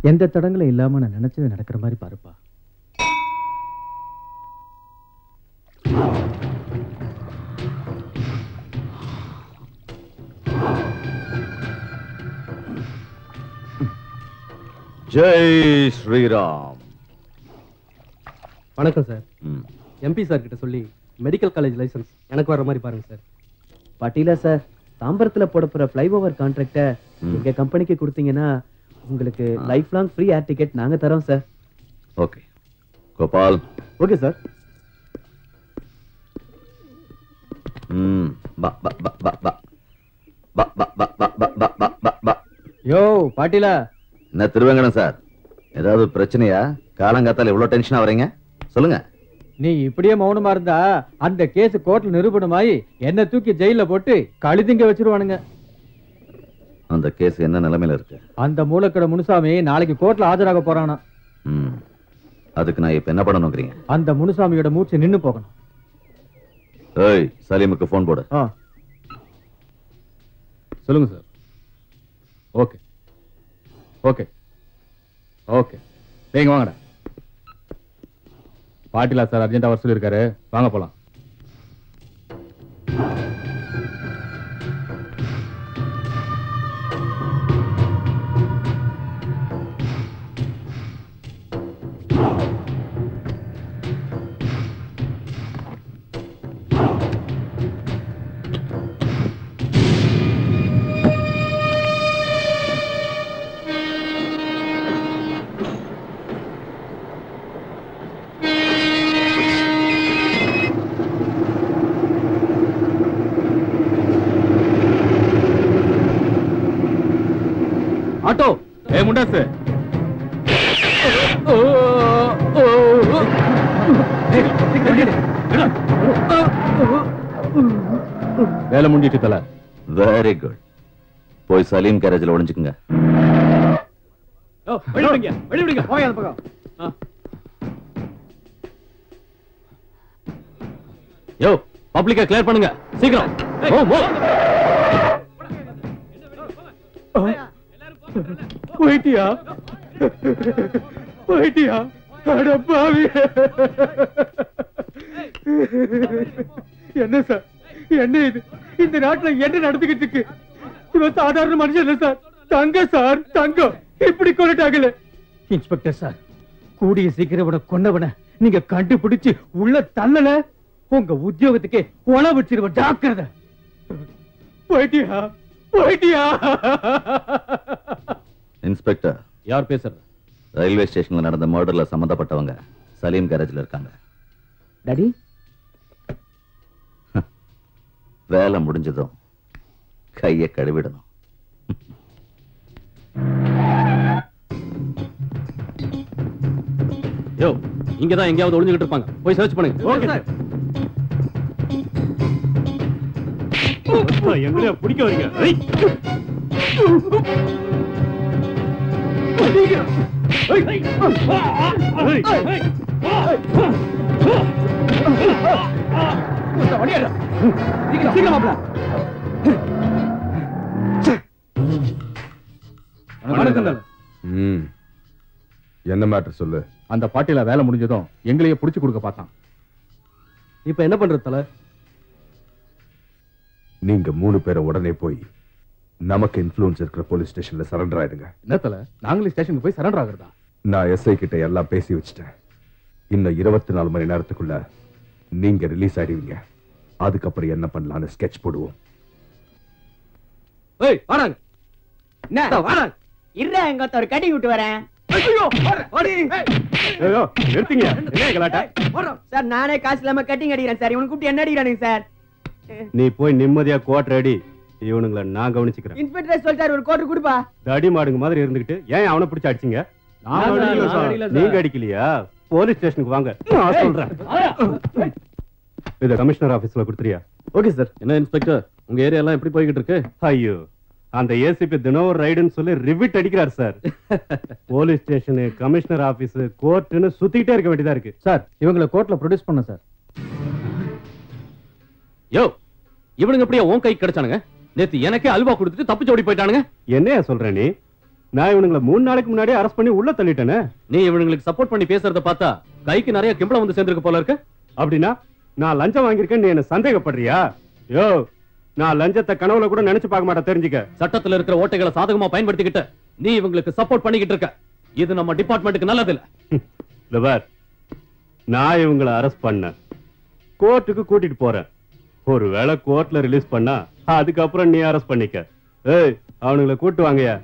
எந்த தடங்களும் இல்லாம நான் நினைச்சது நடக்கிற மாதிரி பாருப்பா. ஜெய் ஸ்ரீராம். வணக்கம் சார். எம்பி சார் கிட்ட சொல்லி மெடிக்கல் காலேஜ் லைசன்ஸ் எனக்கு வர மாதிரி பாருங்க சார். பாட்டீலா சார், தாம்பரத்துல போட போற ஃப்ளைஓவர் கான்ட்ராக்ட எங்க கம்பெனிக்கு கொடுத்தீங்கன்னா உங்களுக்கு lifelong free air ticket நாங்க தரோம் sir. Okay Gopal. Okay sir. யோ பாட்டீலா. என்ன திருவேங்கடம் சார், ஏதாவது பிரச்சனையா? காலங்காத்தால இவ்வளவு டென்ஷனா வரீங்க? சொல்லுங்க. நீ இப்படியே மௌனமா இருந்தா அந்த கேஸ் கோர்ட்ல நிரூபணமாயி என்ன தூக்கி ஜெயில போட்டு கழுதிங்க வச்சிருவானுங்க. அந்த கேஸ் என்ன நிலைமையில இருக்கு? அந்த மூலக்கடை முனுசாமி நாளைக்கு கோர்ட்ல ஆஜராக போறானா. அதுக்கு நான் இப்ப என்ன பண்ணணும்ங்கறீங்க? அந்த முனுசாமியோட மூச்சு நின்னு போகணும். ஏய் சலீமுக்கு போன் போடு. சொல்லுங்க சார். ஓகே ஓகே ஓகே நீங்க வாங்கடா. பாட்டிலா சார் அர்ஜென்டா வர சொல்லியிருக்காரு, வாங்க போலாம். ஆட்டோ ஏ முண்டாசு. வேலை முடிஞ்சிட்டு தல. Very good. போய் சலீம் கேரேஜ்ல ஒளிஞ்சுக்குங்க. யோ பப்ளிக்கா கிளியர் பண்ணுங்க சீக்கிரம். போயிட்டியா போயிட்டியா? அடப்பாவி. என்ன சார் என்ன இது? இந்த நாட்டுல என்ன நடந்துகிட்டு இருக்கு? இவன் சாதாரண மனுஷன் இல்ல சார், தங்க சார் தங்கம். இப்படி கொண்டுட்டாங்களே. இன்ஸ்பெக்டர் சார், கூடிய சீக்கிரம் இவனை கொண்டவன நீங்க கண்டுபிடிச்சு உள்ள தள்ளல உங்க உத்தியோகத்துக்கே உல வச்சிருவ. ஜாக்கிரதை. போயிட்டியா போயிட்டியா? இன்ஸ்பெக்டர். யார் பேசுறது? ரயில்வே ஸ்டேஷன்ல நடந்த மர்டர்ல சம்பந்தப்பட்டவங்க சலீம் கேரேஜ்ல இருக்காங்க. டாடி வேலை முடிஞ்சதும் கையை கழுவிடணும். யோ இங்கதான் எங்கேயாவது ஒளிஞ்சுகிட்டு இருப்பாங்க, போய் சர்ச் பண்ணுங்க. Okay sir. எங்களையா பிடிக்க வரீங்க? என்ன மேட்டர் சொல்லு. அந்த பாட்டில வேலை முடிஞ்சதும் எங்களையே புடிச்சு கொடுக்க பார்த்தான். இப்ப என்ன பண்றது தல? நீங்க 3 பேரை உடனே போய் நமக்கு இன்ஃப்ளூயன்ஸ் இருக்கிற போலீஸ் ஸ்டேஷன்ல சரண்டர் ஆயிடுங்க. என்ன தல, நாங்களே ஸ்டேஷனுக்கு போய் சரண்டர் ஆகுறதா? நான் எஸ்ஐ கிட்ட எல்லாம் பேசி வச்சிட்டேன். இன்னும் 24 மணி நேரத்துக்குள்ள நீங்க ரிலீஸ் ஆயிடுவீங்க. அதுக்கப்புறம் என்ன பண்ணலாம்னு ஸ்கெட்ச் போடுவோம். ஏய் வாடாங்க. என்ன வாடாங்க? இருடா, எங்க ஒரு கட்டிங் விட்டு வரேன். ஐயோ வாடி. ஐயோ நிறுத்துங்க. என்ன கலாட்டா? சார் நானே காசு இல்லாம கட்டிங் அடிக்கிறேன் சார். இவனுக்கு கூப்பிட்டு என்ன அடிக்கிறானுங்க சார்? நீ போய் நிம்மதியா கோட் ரெடி. இவனுங்களை நான் கவனிச்சுக்கிறேன். இன்ஸ்பெக்டர் சொல்லிட்டாரு ஒரு கோட்டர் கொடுப்பா. தடி மாடுங்க மாதிரி இருந்துகிட்டு ஏன் அவனை பிடிச்சு அடிச்சீங்க? நீங்க அடிக்கலையா? போலீஸ் ஸ்டேஷனுக்கு வாங்க, நான் சொல்றேன். இத கமிஷனர் ஆபீஸ்ல கொடுத்துறியா? Okay sir. என்ன இன்ஸ்பெக்டர், உங்க ஏரியா எல்லாம் எப்படி போய்கிட்டு இருக்கு? ஐயோ அந்த ஏசிபி தினம் ஒரு ரைடுன்னு சொல்லி ரிவிட் அடிக்கிறார் sir. Police station, commissioner office, கோர்ட்னு சுத்திட்டே இருக்க வேண்டியதா இருக்கு சார். இவங்களை கோர்ட்ல ப்ரொடியூஸ் பண்ண சார். யோ இவனுங்க எப்படியா உன் கை கிடைச்சானுங்க? நேத்து எனக்கே அல்வா கொடுத்துட்டு தப்பிச்சு ஓடி போயிட்டானுங்க. என்னையா சொல்ற நீ? நான் இவனுங்களை 3 நாளைக்கு முன்னாடியே அரெஸ்ட் பண்ணி உள்ள தள்ளிட்டேனே. நீ இவனுங்களுக்கு சப்போர்ட் பண்ணி பேசுறத பார்த்தா கைக்கு நிறைய கிம்பளம் வந்து சேர்ந்திருக்கு போல இருக்கு. அப்படின்னா நான் லஞ்சம் வாங்கியிருக்கேன்னு நீ என்ன சந்தேகப்படுறியா? யோ, நான் லஞ்சத்தை கனவுல கூட நினைச்சு பார்க்க மாட்டேன், தெரிஞ்சுக்க. சட்டத்துல இருக்கிற ஓட்டைகளை சாதகமா பயன்படுத்திக்கிட்டு நீ இவங்களுக்கு சப்போர்ட் பண்ணிக்கிட்டு இருக்க. இது நம்ம டிபார்ட்மெண்ட்டுக்கு நல்லது இல்ல. நான் இவங்களை அரெஸ்ட் பண்ண கோர்ட்டுக்கு கூட்டிட்டு போறேன். ஒருவேளை கோர்ட்ல ரிலீஸ் பண்ணா அதுக்கப்புறம் நீ அரெஸ்ட் பண்ணிக்க. ஏய், அவனுங்களை கூட்டு வாங்கயா.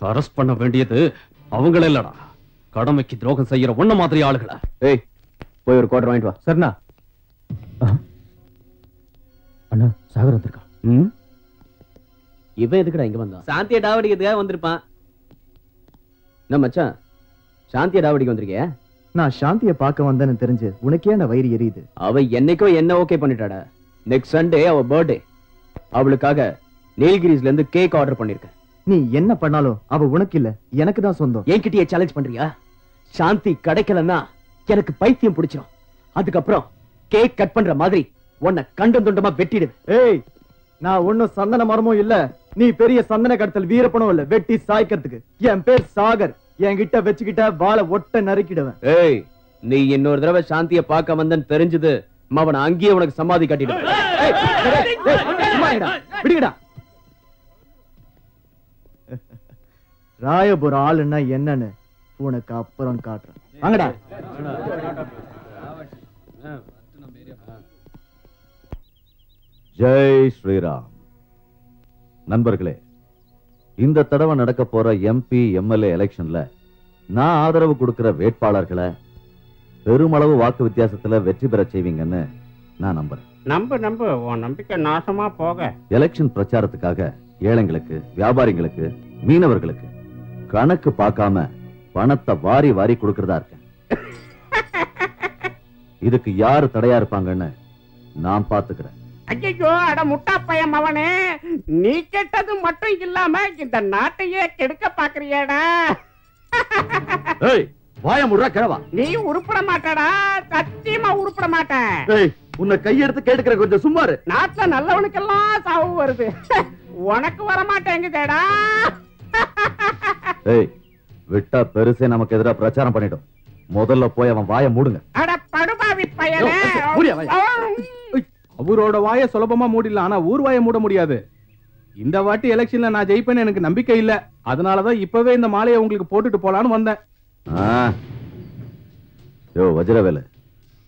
அரெஸ்ட் பண்ண வேண்டியது அவங்கள இல்லடா, கடமைக்கு துரோகம் செய்யற ஒண்ணு மாதிரி ஆளுகளை. ஏய், போய் ஒரு குவார்டர் வாங்கிட்டு வா. சரிண்ணா. அண்ணா சாகர் வந்திருக்கான். இவன் எதுக்குடா இங்க வந்தான்? சாந்தியை டாவடிக்கிறதுக்காக வந்திருப்பான். என்ன மச்சான், சாந்தியை டாவடிக்க வந்திருக்கிய? நான் சாந்தியை பார்க்க வந்தேன்னு தெரிஞ்சு உனக்கே அந்த வயிறு எரியுது. அவ என்னைக்கோ என்ன ஓகே பண்ணிட்டாடா. நெக்ஸ்ட் சண்டே அவ பர்த்டே. அவளுக்காக நீல்கிரிஸ்ல இருந்து கேக் ஆர்டர் பண்ணிருக்கேன். நீ என்ன பண்ணாலும் அவ உனக்கு இல்ல, எனக்கு தான் சொந்தம். என்கிட்டயே சேலஞ்ச் பண்றியா? சாந்தி கிடைக்கலன்னா எனக்கு பைத்தியம் பிடிச்சிடும். அதுக்கப்புறம் கேக் கட் பண்ற மாதிரி உன்னை கண்டம் துண்டமா வெட்டிடுது. ஏய், நான் ஒன்னும் சந்தன மரமும் இல்ல, நீ பெரிய சந்தன கடத்தல் வீரப்பனும் இல்ல வெட்டி சாய்க்கிறதுக்கு. என் பேர் சாகர். என்கிட்ட வச்சுக்கிட்ட வாழை ஒட்ட நறுக்கிடுவேன். ஏய், நீ இன்னொரு தடவை சாந்தியை பார்க்க வந்தன்னு தெரிஞ்சது அவனை அங்கேயே உனக்கு சமாதி கட்டிடுவேன். விடுங்கடா. ராயபுரம் ஆளுன்னா என்னன்னு உனக்கு அப்புறம் காட்டுறேன். வாங்கடா. ஜெய் ஸ்ரீராம். நண்பர்களே, இந்த தடவை நடக்க போற எம்பி எம்எல்ஏ எலெக்ஷன்ல நான் ஆதரவு கொடுக்கிற வேட்பாளர்களை பெருமளவு வாக்கு வித்தியாசத்துல வெற்றி பெற செய்வீங்கன்னு நான் நம்புறேன். நம்பு உன் நம்பிக்கை நாசமா போக. எலெக்ஷன் பிரச்சாரத்துக்காக ஏழைங்களுக்கு, வியாபாரிகளுக்கு, மீனவர்களுக்கு கணக்கு பார்க்காம பணத்தை வாரி வாரி கொடுக்கறதா இருக்கேன். இதுக்கு யாரு தடையா இருப்பாங்கன்னு நான் பாத்துக்கிறேன். ஐயோ, அட முட்டா பையன் அவனே, நீ கெட்டது மட்டும் இல்லாம இந்த நாட்டையே கெடுக்க பாக்குறியடா. ஏய், வாய முடுறா கிழவா. நீ உருப்பட மாட்டடா, சத்தியமா உருப்பட மாட்டேன். ஏய், உன்னை கையெடுத்து கேட்டுக்கிற, கொஞ்சம் சும்மாரு. நாட்டுல நல்லவனுக்கெல்லாம் சாவு வருது, உனக்கு வர மாட்டேங்குதேடா. ஏய், விட்டா பெருசே நமக்கு எதிராக பிரச்சாரம் பண்ணிடும். முதல்ல போய் அவன் வாய மூடுங்க. அட படுபாவி பையனே. அவரோட வாயை சுலபமா மூடிடலாம், ஆனா ஊர் வாயை மூட முடியாது. இந்த வாட்டி எலெக்ஷன்ல நான் ஜெயிப்பேன்னு எனக்கு நம்பிக்கை இல்ல. அதனாலதான் இப்பவே இந்த மாலையை உங்களுக்கு போட்டுட்டு போலான்னு வந்தேன். யோ வஜ்ரவேலு,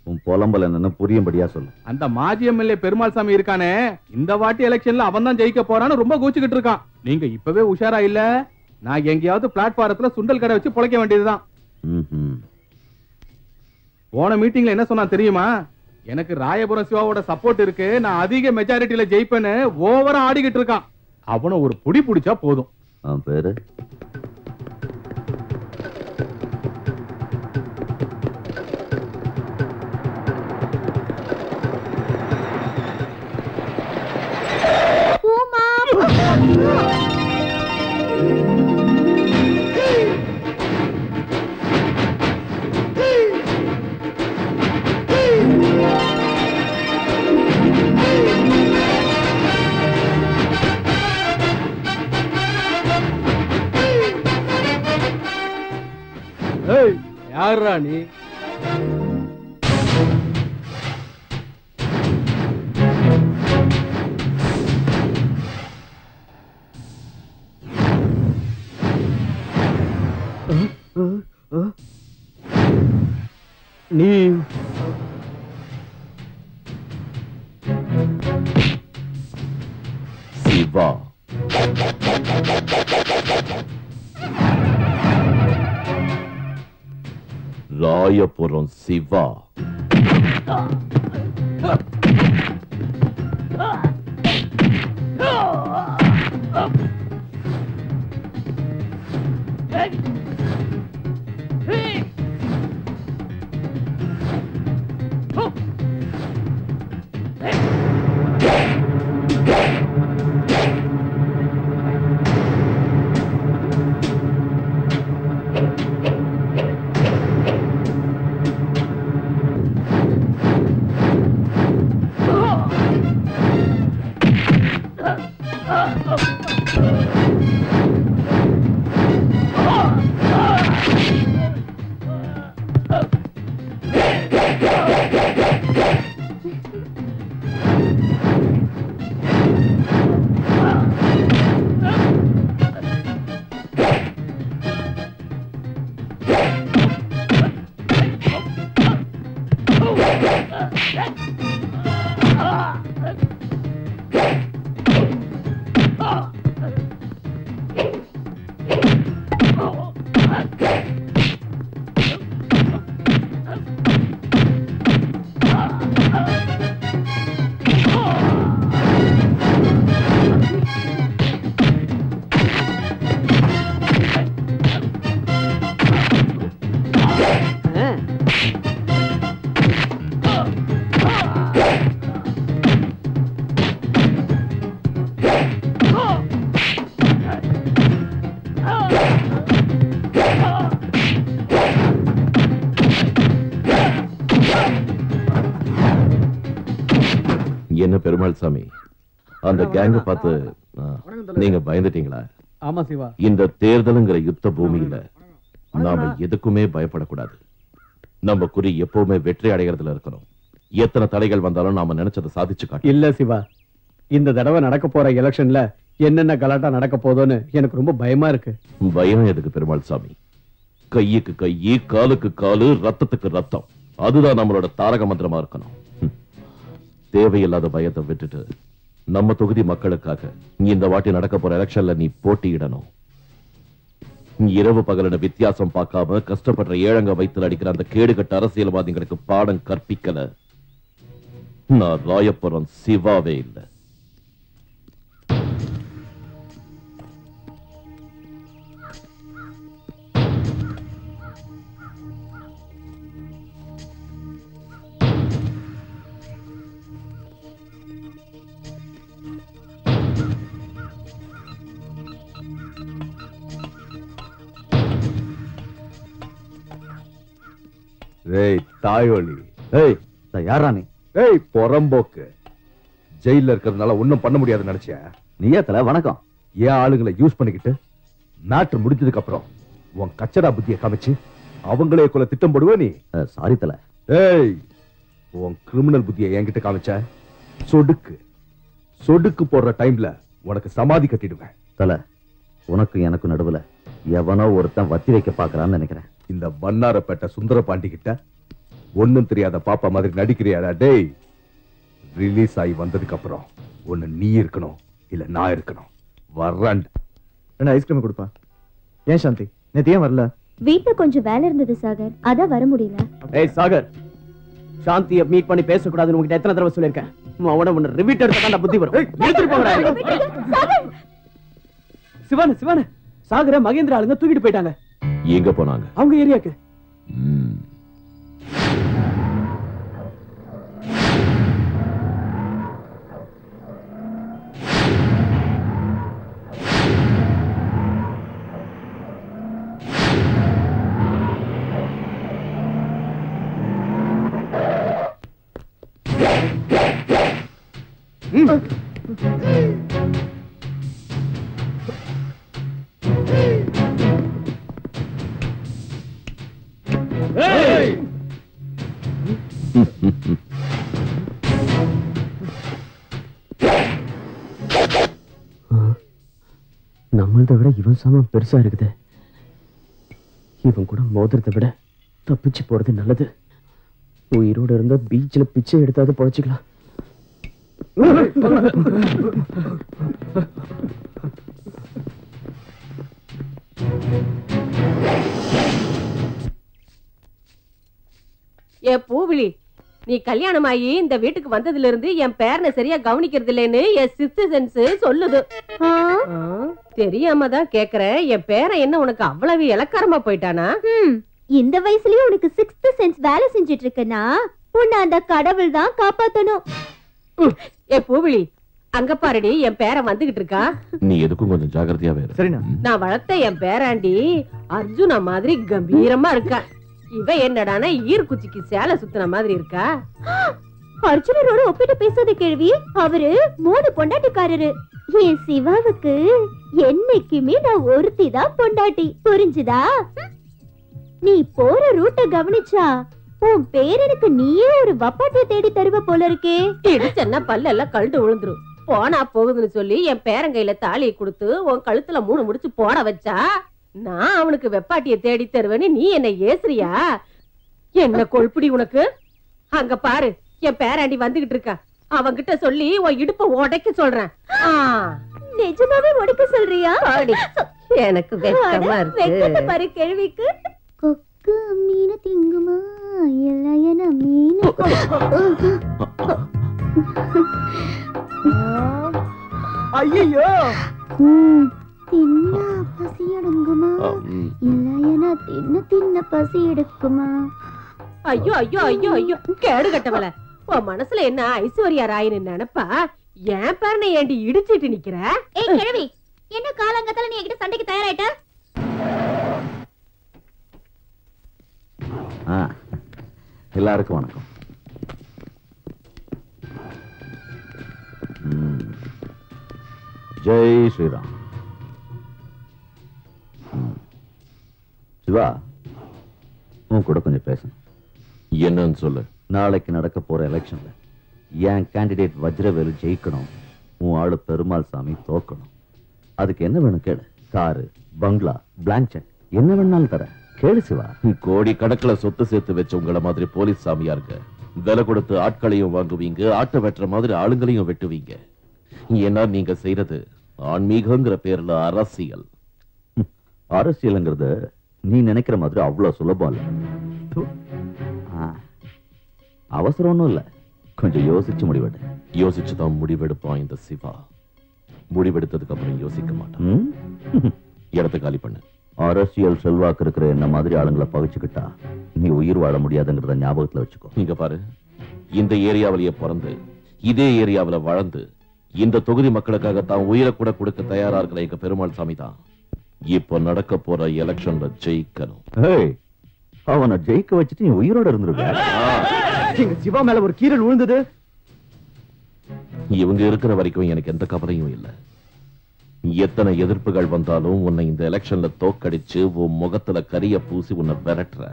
உன் புலம்பல் என்னன்னு புரியும்படியா சொல்லு. அந்த மாஜி எம்எல்ஏ பெருமாள் சாமி இருக்கானே, இந்த வாட்டி எலெக்ஷன்ல அவன் தான் ஜெயிக்க போறான்னு ரொம்ப கூச்சுக்கிட்டு இருக்கான். நீங்க இப்பவே உஷாரா இல்ல, நான் எங்கேயாவது பிளாட்பாரத்துல சுண்டல் கடை வச்சு பொழைக்க வேண்டியதுதான். போன மீட்டிங்ல என்ன சொன்னா தெரியுமா? எனக்கு ராயபுரம் சிவாவோட சப்போர்ட் இருக்கு, நான் அதிக மெஜாரிட்டியில ஜெயிப்பேன்னு ஓவரா ஆடிக்கிட்டு இருக்கான். அவனை ஒரு புடி புடிச்சா போதும். அவன் பேரு யாரா நீ? நீ சிவா. ராயபுரம் சிவா. என்ன பெருமாள் சாமி, அந்த கேங்க பார்த்து நீங்க பயந்துட்டீங்களா? ஆமா சிவா. இந்த தேர்தலுங்கிற யுத்த பூமியில நாம எதுக்குமே பயப்படக்கூடாது. நம்ம குறி எப்பவுமே வெற்றி அடைகிறதுல இருக்கணும். எத்தனை தடைகள் வந்தாலும் நாம நினைச்சதை சாதிச்சு காட்டணும். இல்ல சிவா, இந்த தடவை நடக்க போற எலெக்ஷன்ல என்னென்ன கலாட்டா நடக்க போதோன்னு எனக்கு ரொம்ப பயமா இருக்கு. பயம் எதுக்கு பெருமாள் சாமி? கையுக்கு கையி, காலுக்கு காலு, ரத்தத்துக்கு ரத்தம். அதுதான் நம்மளோட தாரக மந்திரமா இருக்கணும். தேவையில்லாத பயத்தை விட்டுட்டு நம்ம தொகுதி மக்களுக்காக இந்த வாட்டி நடக்க போற எலெக்ஷன்ல நீ போட்டியிடணும். இரவு பகலின வித்தியாசம் பார்க்காம கஷ்டப்படுற ஏழங்க வயித்துல அடிக்கிற அந்த கேடுகட்ட அரசியல்வாதிகளுக்கு பாடம் கற்பிக்கல நான் ராயபுரம் சிவாவே இல்லை. தாயோலி, யாரா நீ? பொறம்போக்கு. ஜெயில இருக்கிறதுனால ஒண்ணும் பண்ண முடியாது நினைச்சியா? நீயா தல? வணக்கம். ஏன் ஆளுங்களை யூஸ் பண்ணிக்கிட்டு நாட்டு முடிஞ்சதுக்கு அப்புறம் உன் கச்சடா புத்தியை காமிச்சு அவங்களே கொள்ள திட்டம் போடுவ நீ? சாரி தல. உன் கிரிமினல் புத்தியை என்கிட்ட காமிச்ச சொடுக்கு போடுற டைம்ல உனக்கு சமாதி கட்டிடுவேன். தல, உனக்கு எனக்கு நடுவுல எவனோ ஒருத்தன் வத்தி வைக்க பாக்குறான்னு நினைக்கிறேன். இந்த பன்னாரப்பேட்டை சுந்தர பாண்டி கிட்ட ஒண்ணும் தெரியாத பாப்பா மாதிரி நடிக்கிறியாடா? டேய், ரிலீஸ் ஆகி வந்ததுக்கு அப்புறம் ஒண்ணு நீ இருக்கணும், இல்ல நான் இருக்கணும். வர்றேன். என்ன ஐஸ்கிரீம் கொடுப்பா? ஏன் சாந்தி நேத்து ஏன் வரல? வீட்டுல கொஞ்சம் வேலை இருந்தது சாகர், அதான் வர முடியல. ஏய் சாகர், சாந்தியை மீட் பண்ணி பேசக்கூடாதுன்னு உங்ககிட்ட எத்தனை தடவை சொல்லியிருக்கேன்? உன ரிப்பீட் எடுத்தா புத்தி வரும். எடுத்துட்டு போங்கடா. சிவான சாகர மகேந்திர ஆளுங்க தூக்கிட்டு போயிட்டாங்க. எங்க போனாங்க? அவங்க ஏரியாக்கு. நம்மளதை விட இவன் சாமம் பெருசா இருக்குது. இவன் கூட மோதிரத்தை விட தப்பிச்சு போறது நல்லது. உயிரோட இருந்தா பீச்ல பிச்சை எடுத்தாவது பொழைச்சுக்கலாம். ஏ பூவிழி, நீ கல்யாணமாயி இந்த வீட்டுக்கு வந்ததுல இருந்து என் பேரனை சரியா கவனிக்கிறது இல்லைன்னு என் சிஸ்ட் சென்ஸ் சொல்லுது. தெரியாம தான் கேக்குறேன், என் பேரன் என்ன உனக்கு அவ்வளவு இலக்காரமா போயிட்டானா? இந்த வயசுலயே உனக்கு சிக்ஸ்த் சென்ஸ் வேலை செஞ்சிட்டு இருக்கனா, உன்னை அந்த கடவுள் தான் காப்பாத்தணும். ஏ பூவிழி, அங்க பாருடி, என் பேரன் வந்துகிட்டு இருக்கா. நீ எதுக்கும் கொஞ்சம் ஜாக்கிரதையாவே இரு. சரிண்ணா. நான் வளர்த்த என் பேராண்டி அர்ஜுனா மாதிரி கம்பீரமா இருக்கா. இவ என்னடானா ஈர்க்குச்சிக்கு சேலை சுத்தின மாதிரி இருக்கா. அர்ஜுனரோட ஒப்பிட்டு பேசாத கேள்வி. அவரு 3 பொண்டாட்டிக்காரரு. என் சிவாவுக்கு என்னைக்குமே நான் ஒருத்தி தான் பொண்டாட்டி. புரிஞ்சுதா? நீ போற ரூட்ட கவனிச்சா உன் பேரனுக்கு நீயே ஒரு வப்பாட்டிய தேடி தருவ போல இருக்கே. இடிச்சன்னா பல்லெல்லாம் கழுட்டு விழுந்துரும். போனா போகுதுன்னு சொல்லி என் பேரங்கையில தாலியை கொடுத்து உன் கழுத்துல 3 முடிச்சு போட வச்சா நான் அவனுக்கு வெப்பாட்டிய தேடி தருவேன்னு நீ என்ன ஏசுறியா? என்ன கொழுப்புடி உனக்கு? அங்க பாரு என் பேராண்டி வந்துகிட்டு இருக்கா. அவங்கிட்ட சொல்லி உன் இடுப்ப உடைக்க சொல்றேன். நிஜமாவே உடைக்க சொல்றியா? எனக்கு வெக்கமா இருக்கு. வெக்கத்தை பாரு கேள்விக்கு. கொக்கு மீன திங்குமா இல்லையன மீன். ஐயோ தின்னா பசி அடங்குமா இல்லையன தின்ன தின்ன பசி எடுக்குமா? ஐயோ ஐயோ ஐயோ ஐயோ கேடு கட்டவள. உன் மனசுல என்ன ஐஸ்வர்யா ராயின்னு நினைப்பா? என் பேரனை ஏண்டி இடிச்சிட்டு நிக்கிற? ஏய் கிழவி, என்ன காலங்கத்தால நீ என்கிட்ட சண்டைக்கு தயாராயிட்ட? எல்லாருக்கும் வணக்கம். ஜெய் ஸ்ரீராம். சிவா, உன் கூட கொஞ்சம் பேசணும். என்னன்னு சொல்லு. நாளைக்கு நடக்க போற எலெக்ஷன்ல என் கேண்டிடேட் வஜ்ரவேலு ஜெயிக்கணும், உன் ஆளு பெருமாள் சாமி தோக்கணும். அதுக்கு என்ன வேணும் கேளு. காரு, பங்களா, பிளாங்க் செக் என்ன வேணாலும் தர. கேளு சிவா. கோடி கணக்குல சொத்து சேர்த்து வச்ச உங்களை மாதிரி போலீஸ் சாமியாருங்க விலை கொடுத்து ஆட்களையும் வாங்குவீங்க, ஆட்டை வெட்டுற மாதிரி ஆளுங்களையும் வெட்டுவீங்க. ஏன்னா நீங்க செய்யறது ஆன்மீகங்கிற பேர்ல அரசியல். அரசியல்ங்கிறது நீ நினைக்கிற மாதிரி அவ்வளவு சுலபம் இல்ல. அவசரம் ஒண்ணும் இல்ல, கொஞ்சம் யோசிச்சு முடிவெடு. யோசிச்சுதான் முடிவெடுப்பான் இந்த சிவா. முடிவெடுத்ததுக்கு அப்புறம் யோசிக்க மாட்டான். இடத்தை காலி பண்ணு. அரசியல் செல்வாக்கு இருக்கிற என்ன மாதிரி ஆளுங்களை பகிச்சுக்கிட்டா நீ உயிர் வாழ முடியாதுங்கிறத ஞாபகத்துல வச்சுக்கோ. இங்க பாரு, இந்த ஏரியாவிலேயே பிறந்து இதே ஏரியாவில வளர்ந்து இந்த தொகுதி மக்களுக்காக தான் உயிரை கூட கொடுக்க தயாரா இருக்கிற எங்க பெருமாள் சாமி தான் இப்ப நடக்க போற எலெக்ஷன்ல ஜெயிக்கணும். அவனை ஜெயிக்க வச்சுட்டு நீ உயிரோட இருந்திருக்க. எங்க சிவா மேல ஒரு கீரல் விழுந்தது. இவங்க இருக்கிற வரைக்கும் எனக்கு எந்த கவலையும் இல்லை. எத்தனை எதிர்ப்புகள் வந்தாலும் உன்னை இந்த எலெக்ஷன்ல தோக்கடிச்சு உன் முகத்துல கரிய பூசி உன்னை விரட்டுற.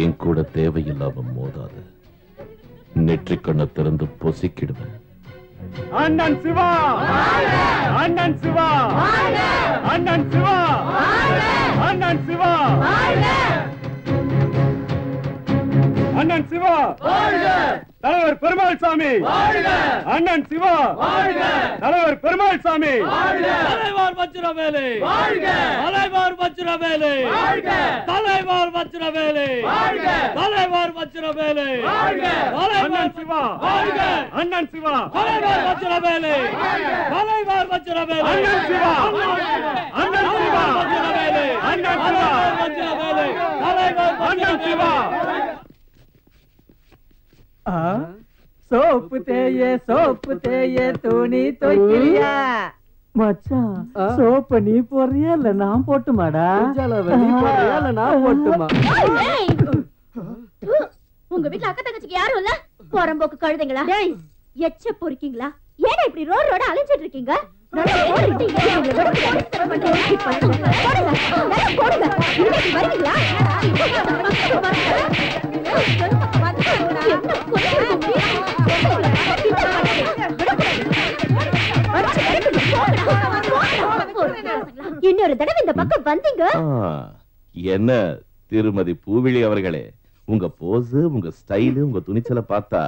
ஏன் கூட தேவையில்லாம மோதாத. நெற்றிக் கண்ணை திறந்து பொசிக்கிடுவேன். அண்ணன் சிவா, அண்ணன் சிவா, அண்ணன் சிவா, அண்ணன் சிவா, அண்ணன் சிவா, தலைவர் பெருமாள் சாமி, அண்ணன் சிவா, தலைவர் பெருமாள் சாமி, தலைவர் வஜ்ரவேலு, தலைவர் வஜ்ரவேலு, தலைவர் வஜ்ரவேலு, தலைவர் வஜ்ரவேலு, அண்ணன் சிவா, அண்ணன் சிவா, தலைவர் வஜ்ரவேலு, தலைவர் வஜ்ரவேலு, அண்ணன் சிவா, அண்ணன் சிவா, வஜ்ரவேலு, அண்ணன் சிவா, வஜ்ரவேலு, தலைவர் அண்ணன் சிவா. சோப்பு தேய துணி துவைக்கிறியா மச்சான்? சோப்பு நீ போடுறியா இல்ல நான் போட்டுமாடா? நான் போட்டுமா? உங்க வீட்டுல அக்கா தங்கச்சிக்கு யாரும் இல்ல? போறம்போக்கு கழுதைங்களா? எச்ச பொறுக்கீங்களா? ஏன்னா இப்படி ரோட அலைஞ்சிட்டு இருக்கீங்க? இன்னொரு தடவை இந்த பக்கம் வந்தீங்க. என்ன திருமதி பூவிழி அவர்களே, உங்க போஸ், உங்க ஸ்டைல், உங்க துணிச்சலை பார்த்தா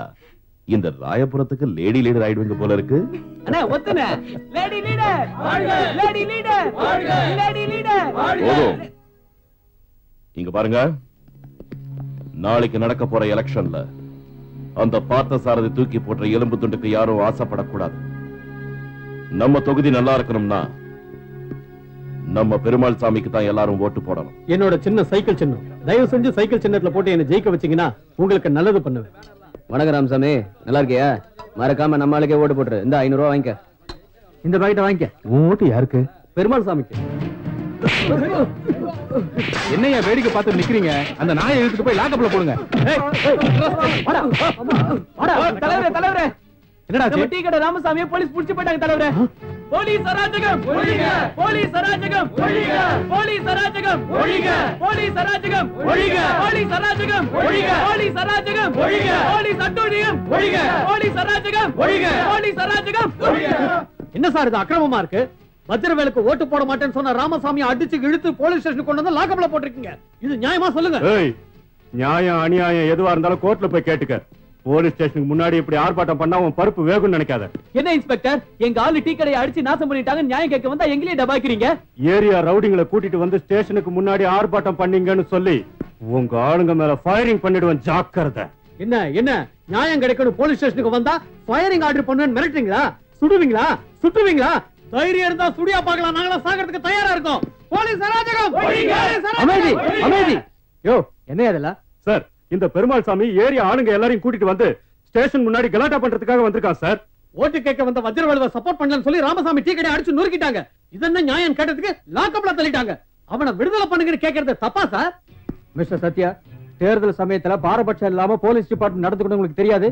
இந்த ராயபுரத்துக்கு லேடி லீடர் ஆயிடுவீங்க போல இருக்கு. இங்க பாருங்க, நாளைக்கு நடக்க போற எலெக்ஷன்ல அந்த பார்த்த சாரதி தூக்கி போட்ட எலும்பு துண்டுக்கு யாரும் ஆசைப்படக்கூடாது. நம்ம தொகுதி நல்லா இருக்கணும்னா நம்ம பெருமாள் சாமிக்கு தான் எல்லாரும் ஓட்டு போடணும். என்னோட சின்ன சைக்கிள் சின்னம், தயவு செஞ்சு சைக்கிள் சின்னத்துல போட்டு என்ன ஜெயிக்க வச்சீங்கன்னா உங்களுக்கு நல்லது பண்ணுவேன். வணக்கம் ராமசாமி, நல்லா இருக்கியா? மறக்காம நம்ம ஆளுக்கே ஓட்டு போட்டுரு. இந்த 500 ரூபாய் வாங்கிக்க. இந்த பாக்கெட்டை வாங்கிக்க. ஓட்டு யாருக்கு? பெருமாள் சாமிக்கு. என்னையா வேடிக்கை பார்த்து நிக்கிறீங்க? அந்த நாயை இழுத்துட்டு போய் லாக்கப்ல போடுங்க. தலைவரே, தலைவரே, என்னடா நம்ம டீ கடை ராமசாமியை போலீஸ் புடிச்சு போயிட்டாங்க தலைவரே. போலீஸ் அராஜகம் ஒழிக போலீஸ் அராஜகம் ஒழிக போலீஸ் அராஜகம் ஒழிக போலீஸ் அராஜகம் ஒழிக போலீஸ் அராஜகம் ஒழிக போலீஸ் அராஜகம் ஒழிக போலீஸ் அட்டூழியம் ஒழிக போலீஸ் அராஜகம் ஒழிக போலீஸ் அராஜகம் ஒழிக. என்ன சார் இது அக்கிரமமா இருக்கு? வஜ்ரவேலுக்கு ஓட்டு போட மாட்டேன்னு சொன்ன ராமசாமி அடிச்சு இழுத்து போலீஸ் ஸ்டேஷன் கொண்டு வந்து லாக்கப்ல போட்டிருக்கீங்க. இது நியாயமா சொல்லுங்க? நியாயம் அநியாயம் எதுவா இருந்தாலும் கோர்ட்ல போய் கேட்டுக்க. போலீஸ் ஸ்டேஷனுக்கு முன்னாடி இப்படி ஆர்ப்பாட்டம் பண்ணா உன் பருப்பு வேகும்னு நினைக்காத. என்ன இன்ஸ்பெக்டர், எங்க ஆளு டீ கடையை அடிச்சு நாசம் பண்ணிட்டாங்க, நியாயம் கேட்க வந்தா எங்களையே டபாக்கிறீங்க. ஏரியா ரவுடிங்களை கூட்டிட்டு வந்து ஸ்டேஷனுக்கு முன்னாடி ஆர்ப்பாட்டம் பண்ணீங்கன்னு சொல்லி உங்க ஆளுங்க மேல ஃபயரிங் பண்ணிடுவேன், ஜாக்கிரதை. என்ன என்ன நியாயம் கிடைக்கணும் போலீஸ் ஸ்டேஷனுக்கு வந்தா ஃபயரிங் ஆர்டர் பண்ணுவேன்னு மிரட்டுறீங்களா? சுடுவீங்களா? சுட்டுவீங்களா? தைரியம் இருந்தா சுடியா பார்க்கலாம், நாங்களா சாகிறதுக்கு தயாரா இருக்கோம். போலீஸ் அராஜகம்! அமைதி அமைதி. யோ என்ன அதெல்லாம்? சார், இந்த பெருமாள் சாமி ஏரியா ஆளுங்க எல்லாரையும் கூட்டிட்டு வந்து ஸ்டேஷன் முன்னாடி கலாட்டா பண்றதுக்காக வந்திருக்கான் சார். ஓட்டு கேட்க வந்த வஜ்ரவேலுவை சப்போர்ட் பண்ணலன்னு சொல்லி ராமசாமி டீ கடை அடிச்சு நொறுக்கிட்டாங்க. இதென்ன நியாயம் கேட்டதுக்கு லாக்கப்ல தள்ளிட்டாங்க. அவனை விடுதலை பண்ணுங்கன்னு கேட்கறது தப்பா சார்? மிஸ்டர் சத்யா, தேர்தல் சமயத்துல பாரபட்சம் இல்லாம போலீஸ் டிபார்ட்மெண்ட் நடந்துக்கணும் உங்களுக்கு தெரியாது?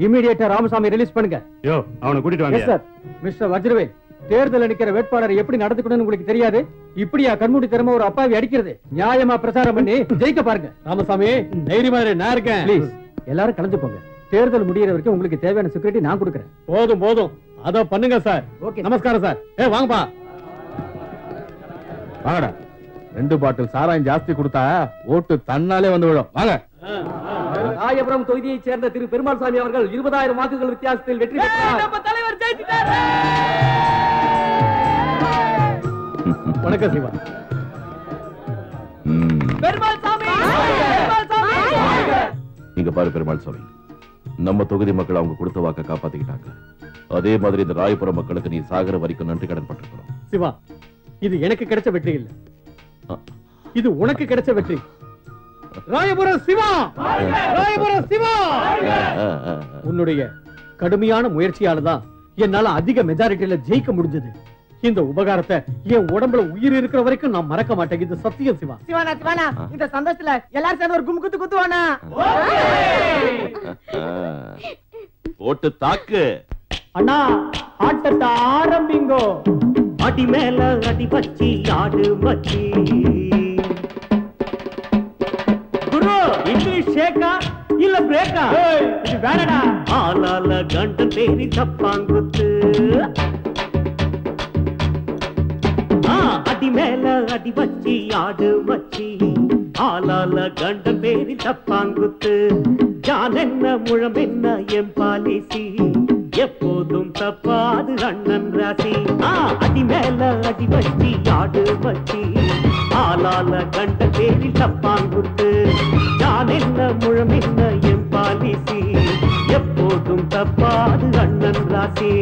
இமிடியேட்டா ராமசாமி ரிலீஸ் பண்ணுங்க. யோ அவனை கூட்டிட்டு வாங்க. சார், மிஸ்டர் வஜ்ரவேல், தேர்தல் நிக்கிற வேட்பாளரை எப்படி நடந்துக்கணும்னு உங்களுக்கு தெரியாது? இப்படியா கண்மூடி திறமை ஒரு அப்பாவி அடிக்கிறது? நியாயமா பிரச்சாரம் பண்ணி ஜெயிக்க பாருங்க. ராமசாமி தைரியமா இரு, நான் இருக்கேன். ப்ளீஸ் எல்லாரும் கலந்து போங்க. தேர்தல் முடியற வரைக்கும் உங்களுக்கு தேவையான செக்யூரிட்டி நான் கொடுக்கறேன். போதும் போதும், அத பண்ணுங்க சார். ஓகே, நமஸ்காரம் சார். வாங்கப்பா. வாங்கடா. 2 பாட்டில் சாராயம் ஜாஸ்தி கொடுத்தா ஓட்டு தன்னாலே வந்து விடும். வாங்க. ராயபுரம் தொகுதியைச் சேர்ந்த திரு பெருமாள் சாமி அவர்கள் 20,000 வாக்குகள் வித்தியாசத்தில் வெற்றி பெற்றார். நம்ம தலைவர் ஜெயிச்சிட்டார். வணக்கம் சிவா. பெருமாள் சாமி, பெருமாள் சாமி. இங்க பாரு பெருமாள் சாமி, நம்ம தொகுதி மக்கள் அவங்க கொடுத்த வாக்க காப்பாத்திக்கிட்டாங்க. அதே மாதிரி இந்த ராயபுரம் மக்களுக்கு நீ சாகர வரைக்கும் நன்றி கடன் பட்டிருக்கிறோம். சிவா, இது எனக்கு கிடைச்ச வெற்றி இல்ல, இது உனக்கு கிடைச்ச வெற்றி. ராயபுரம் சிவா, ராயபுரம் சிவா. உன்னுடைய கடுமையான முயற்சியால தான் என்னால அதிக மெஜாரிட்டியில ஜெயிக்க முடிஞ்சது. இந்த உபகாரத்தை என் உடம்புல உயிர் இருக்கிற வரைக்கும் நான் மறக்க மாட்டேன். இது சத்தியம் சிவா. சிவானா சிவானா, இந்த சந்தோஷத்துல எல்லாரும் சேர்ந்து ஒரு கும்பு குத்து குத்துவானா? ஓட்டு தாக்கு. அண்ணா, ஆட்டத்தை ஆரம்பிங்கோ. அடி மேல அடி வச்சி ஆடு மச்சி. குரு, இங்கிலீஷ் ஷேக்கா இல்ல பிரேக்கா? இது வேணடா. ஆளால கண்டன் பேரி தப்பாங்குத்து. அடி மேல அடி வச்சி ஆடு மச்சி. ஆளால கண்டன் பேரி தப்பாங்குத்து. ஜான் என்ன முழம் என்ன என் பாலிசி. எப்போதும் தப்பாது அண்ணன் ராசி. அடி மேல அடி வச்சி ஆடு வச்சி. ஆளால கண்ட பேரி தப்பாங்குத்து. ஜான் என்ன முழம் என்ன என் பாலிசி. எப்போதும் தப்பாது அண்ணன் ராசி.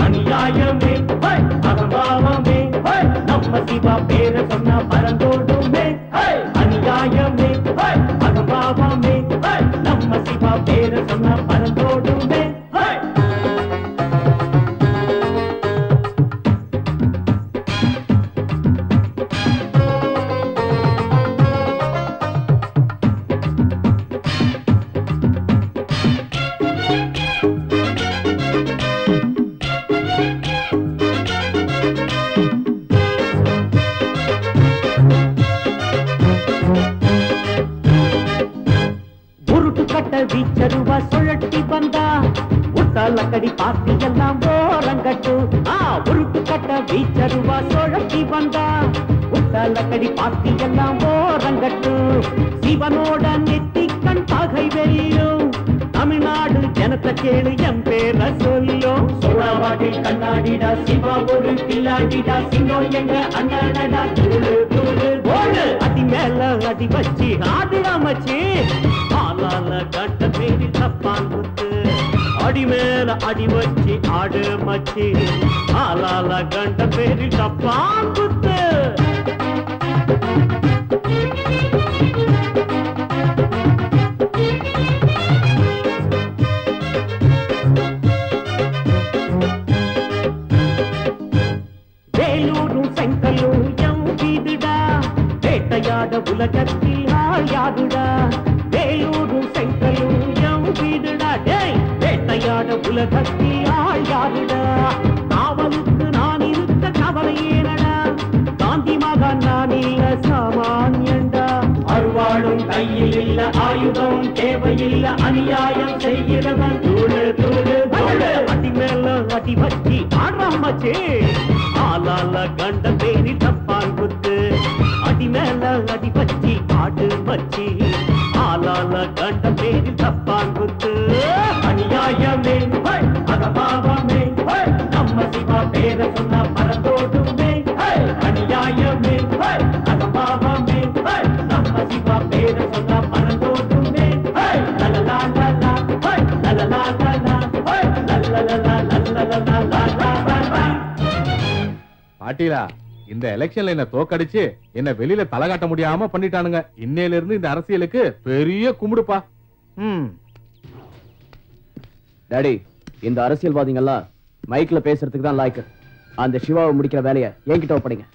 அநியாயமே அகம்பாவமே நம்ம சிவா பேர சொன்னா பறந்தோடுமே. அநியாயமே அகம்பாவமே நம்ம சிவா பேர சொன்னா பறந்தோடுமே. வீச்சருவா சுழட்டி வந்தா உட்டாலக்கடி பார்த்து எல்லாம் ஓரங்கட்டு. உருட்டு கட்ட வீச்சருவா சுழட்டி வந்தா உட்டாலக்கடி பார்த்து எல்லாம் ஓரங்கட்டு. சிவனோட நெத்திக்கண் பகை வெல்லும். தமிழ்நாடு ஜனத்தை கேளு என் பேர சொல்லும். சோழவாட்டில் கண்ணாடிடா சிவா ஒரு கில்லாடிடா. சிங்கம் எங்க அண்ணனடா தூளு தூளு ஓடு. அடி மேல அடி வச்சி ஆடு அமைச்சு. ஆளால கட்ட பேரி தப்பாங்குத்து. அடி மேல அடி வச்சி ஆடு மச்சி. ஆளால கண்ட பேரி தப்பாங்குத்து. வேலூரும் செங்கலும் எம் வீடுடா. வேட்டையாட உலகத்தில் ஆள் யாருடா. வேலூரும் செங்கலும் எம் வீடுடா. வேட்டையாட உலகத்தில் ஆள் யாருடா. காவலுக்கு நான் ஆயுதம் தேவையில்லை அநியாயம் செய்கிறவன் தூளு தூளு தூளு அடி மேல அடி வச்சி ஆடாமச்சே ஆளால கண்ட பேரி தப்பான் குத்து அடி மேல அடி வச்சி ஆடு வச்சி ஆளால கண்ட பேரி தப்பான் குத்து அநியாயமே அகபாவமே நம்ம சிவா பேர சொன்ன பரந்தோடுமே அநியாயமே அகபாவமே நம்ம சிவா பேர சொன்ன பரந்தோடுமே லலலா லலா லலலா லலா லலலா லலலா. பாட்டீலா, இந்த எலெக்ஷன்ல என்ன தோக்கடிச்சு என்ன வெளியில தலை காட்ட முடியாம பண்ணிட்டானுங்க. இன்னையில இருந்து இந்த அரசியலுக்கு பெரிய கும்பிடுப்பா. டாடி, இந்த அரசியல்வாதிகள்லாம் மைக்ல பேசுறதுக்கு தான் லாய்க்கு. அந்த சிவாவை முடிக்கிற வேலையை என்கிட்ட ஒப்படைங்க.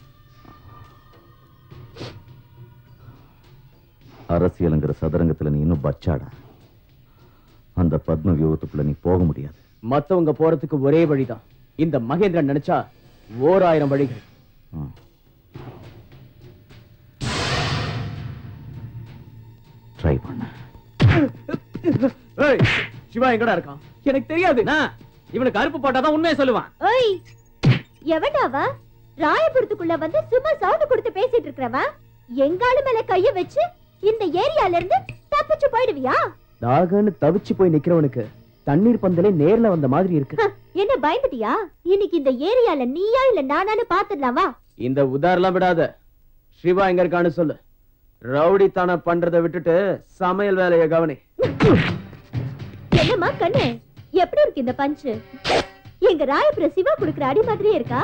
அரசியலுங்கிற சதுரங்கத்துல நீ இன்னும் பச்சாடா. அந்த பத்ம வியூகத்துக்குள்ள நீ போக முடியாது. மத்தவங்க போறதுக்கு ஒரே வழிதான். இந்த மகேந்திரன் நினைச்சா 1000 வழிகள். ட்ரை பண்ண. சிவா எங்கடா இருக்கான்? எனக்கு தெரியாது. இவனுக்கு அறுப்பு போட்டாதான் உண்மையை சொல்லுவான். ஓய், எவனாவா ராயபுரத்துக்குள்ள வந்து சும்மா சவுண்ட் கொடுத்து பேசிட்டு இருக்கறவன் எங்கால மேல கைய வச்சு இந்த ஏரியால இருந்து தப்பிச்சு போயிடுவியா? தாகன்னு தவிச்சு போய் நிக்கிறவனுக்கு தண்ணீர் பந்தலே நேர்ல வந்த மாதிரி இருக்கு. என்ன பயந்துட்டியா? இன்னைக்கு இந்த ஏரியால நீயா இல்ல நானான்னு பாத்துடலாமா? இந்த உதாரணம் விடாத. சிவா எங்க இருக்கான்னு சொல்லு. ரவுடி தான பண்றதை விட்டுட்டு சமையல் வேலையை கவனி. என்னம்மா கண்ணு, எப்படி இருக்கு இந்த பஞ்சு? எங்க ராயபுர சிவா குடுக்குற அடி மாதிரியே இருக்கா?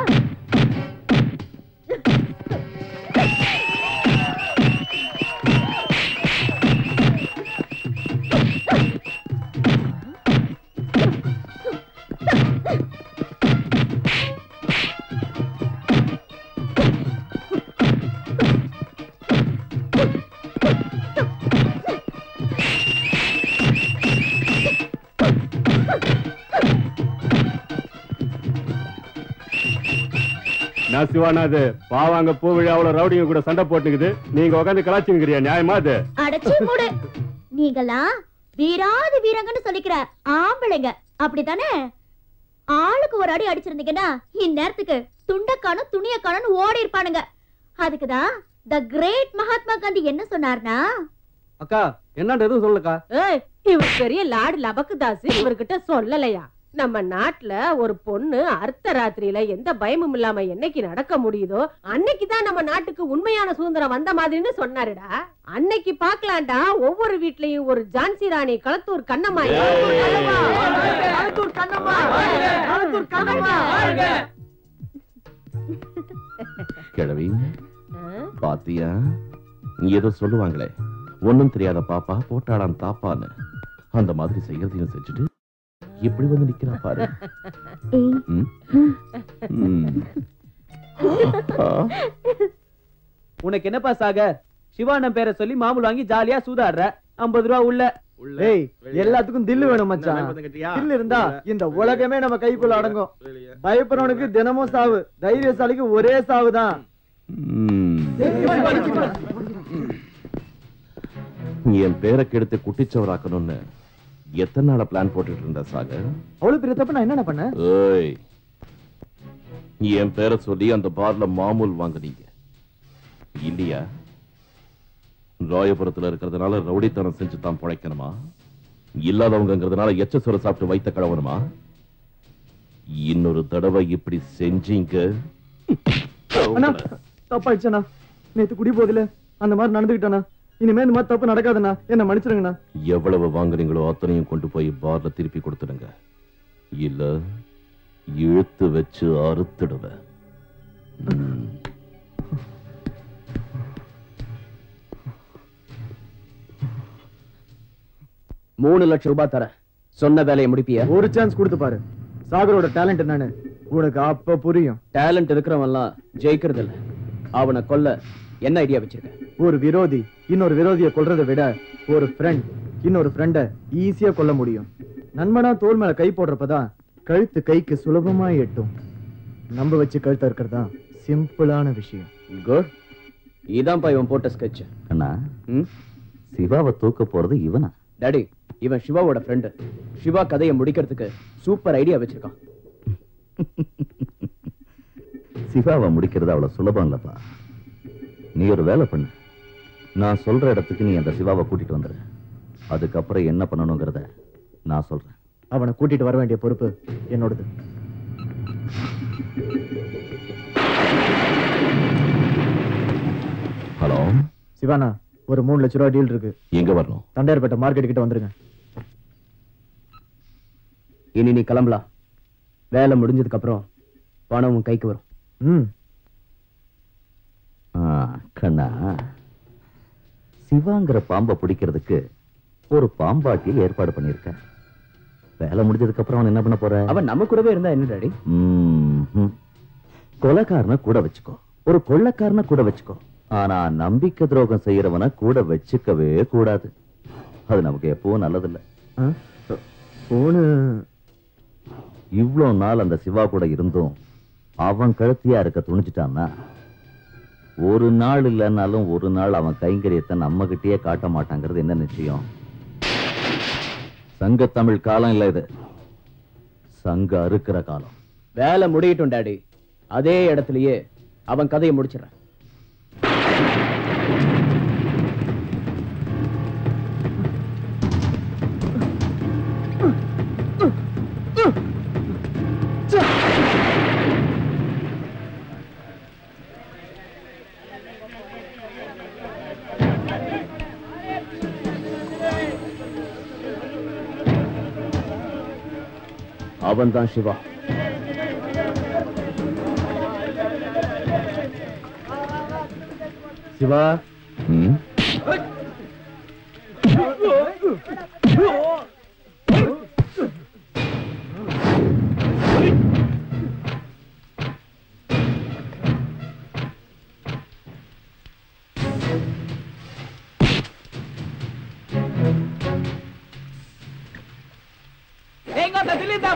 நான் சிவானாது பாவாங்க பூ விழாவுல ரவுடிங்க கூட சண்டை போட்டுக்குது. நீங்க உட்காந்து கலாச்சிக்கிறியா? நியாயமா அது? அடச்சி மூடு. நீங்களாம் வீராதி வீரங்கன்னு சொல்லிக்கிற ஆம்பளைங்க அப்படித்தானே? ஆளுக்கு ஒரு அடி அடிச்சிருந்தீங்கன்னா இந்நேரத்துக்கு துண்டக்கானும் துணியக்கானும் ஓடி இருப்பானுங்க. அதுக்குதான் த கிரேட் மகாத்மா காந்தி என்ன சொன்னார்னா, அக்கா என்னன்னு எதுவும் சொல்லுக்கா. இவர் பெரிய லாடு லபக்குதாசு இவர்கிட்ட சொல்லலையா? நம்ம நாட்டுல ஒரு பொண்ணு அர்த்த ராத்திரியில எந்த பயமும் இல்லாம என்னைக்கு நடக்க முடியுதோ அன்னைக்குதான் நம்ம நாட்டுக்கு உண்மையான சுதந்திரம் வந்த மாதிரின்னு சொன்னாருடா. அன்னைக்கு பாக்கலாம்டா ஒவ்வொரு வீட்லயும் ஒரு ஜான்சி ராணி, களத்தூர் கண்ணம்மா. கிழவி பாத்தியா, ஏதோ சொல்லுவாங்களே, ஒண்ணும் தெரியாத பாப்பா போட்டாடான் தாப்பான்னு. அந்த மாதிரி செய்யறதையும் செஞ்சுட்டு இப்படி வந்து நிக்கிறா பாரு. உனக்கு என்னப்பா சாகர்? சிவானன் பேரை சொல்லி மாமூல் வாங்கி ஜாலியா சூதாடுற. 50 ரூபா உள்ள. ஏய், எல்லாத்துக்கும் தில்லு வேணும் மச்சான். தில்லு இருந்தா இந்த உலகமே நம்ம கைக்குள்ள அடங்கும். பயப்படுறவனுக்கு தினமும் சாவு, தைரியசாலிக்கு ஒரே சாவுதான். என் பேரை கெடுத்து குட்டிச்சவராக்கணும்னு எத்தனை நாள பிளான் போட்டுட்டு இருந்த சாகர்? அவ்வளவு பெரிய தப்பு நான் என்ன பண்ணேன்? ஏய், என் பேரை சொல்லி அந்த பார்ல மாமூல் வாங்குனீங்க இல்லையா? ராயபுரத்துல இருக்கிறதுனால ரவுடித்தனம் செஞ்சு தான் பிழைக்கணுமா? இல்லாதவங்கிறதுனால எச்சசோர சாப்பிட்டு வைத்த கழவனுமா? இன்னொரு தடவை இப்படி செஞ்சீங்க தப்பாயிடுச்சா? நேத்து குடி போதில அந்த மாதிரி நடந்துகிட்டானா? இனிமே இந்த மாதிரி தப்பு நடக்காதுண்ணா, என்ன மன்னிச்சிருங்கண்ணா. எவ்வளவு வாங்குறீங்களோ அத்தனையும் கொண்டு போய் பார்ல திருப்பி கொடுத்துடுங்க. இல்ல இழுத்து வச்சு அறுத்துடுவேன். 3 லட்சம் ரூபாய் தர. சொன்ன வேலையை முடிப்பியா? ஒரு சான்ஸ் கொடுத்து பாரு. சாகரோட டேலண்ட் என்னன்னு உனக்கு அப்ப புரியும். டேலண்ட் இருக்கிறவன்லாம் ஜெயிக்கிறது இல்ல. அவனை கொல்ல என்ன ஐடியா வச்சிருக்க? ஒரு விரோதி இன்னொரு விரோதியை கொல்றதை விட ஒரு ஃப்ரெண்ட் இன்னொரு ஃப்ரெண்ட ஈஸியா கொல்ல முடியும். நண்பனா தோல் மேல கை போடுறப்பதான் கழுத்து கைக்கு சுலபமா எட்டும். நம்ப வச்சு கழுத்த இருக்கிறதா சிம்பிளான விஷயம். குட். இதான்ப்பா இவன் போட்ட ஸ்கெட்ச். அண்ணா, சிவாவை தூக்க போறது இவனா? டாடி, இவன் சிவாவோட ஃப்ரெண்டு. சிவா கதையை முடிக்கிறதுக்கு சூப்பர் ஐடியா வச்சிருக்கான். சிவாவை முடிக்கிறது அவ்வளவு சுலபம் இல்லப்பா. நீ ஒரு வேலை பண்ணு. நான் சொல்ற இடத்துக்கு நீ அந்த சிவாவை கூட்டிட்டு வந்துரு. அதுக்கப்புறம் என்ன பண்ணணுங்கிறத நான் சொல்றேன். அவனை கூட்டிட்டு வர வேண்டிய பொறுப்பு என்னோடது. ஹலோ சிவானா, ஒரு 3 லட்ச ரூபாய் டீல் இருக்கு. எங்க வரணும்? தண்டையார்பேட்டை மார்க்கெட் கிட்ட வந்துருங்க. இனி நீ கிளம்பலாம். வேலை முடிஞ்சதுக்கு அப்புறம் பணம் உன் கைக்கு வரும். கண்ணா, சிவாங்கிற பாம்பை பிடிக்கிறதுக்கு ஒரு பாம்பாட்டியை ஏற்பாடு பண்ணிருக்க. வேலை முடிஞ்சதுக்கு அப்புறம் அவன் என்ன பண்ண போற? அவன் நம்ம கூடவே இருந்தா என்ன டாடி? கொலைக்காரனை கூட வச்சுக்கோ, ஒரு கொள்ளைக்காரனை கூட வச்சுக்கோ. ஆனா நம்பிக்கை துரோகம் செய்யறவனை கூட வச்சுக்கவே கூடாது. அது நமக்கு எப்பவும் நல்லதில்லை. இவ்வளவு நாள் அந்த சிவா கூட இருந்தும் அவன் கழுத்தியா இருக்க துணிச்சிட்டான்னா, ஒரு நாள் இல்லைன்னாலும் ஒரு நாள் அவன் கைங்கரியத்தை நம்ம கிட்டயே காட்ட மாட்டாங்கிறது என்ன நிச்சயம்? சங்க தமிழ் காலம் இல்ல இது, சங்க அறுக்கிற காலம். வேலை முடியட்டும் டாடி. அதே இடத்துலயே அவன் கதையை முடிச்சிடறான். அவன் தான் சிவா. சிவா,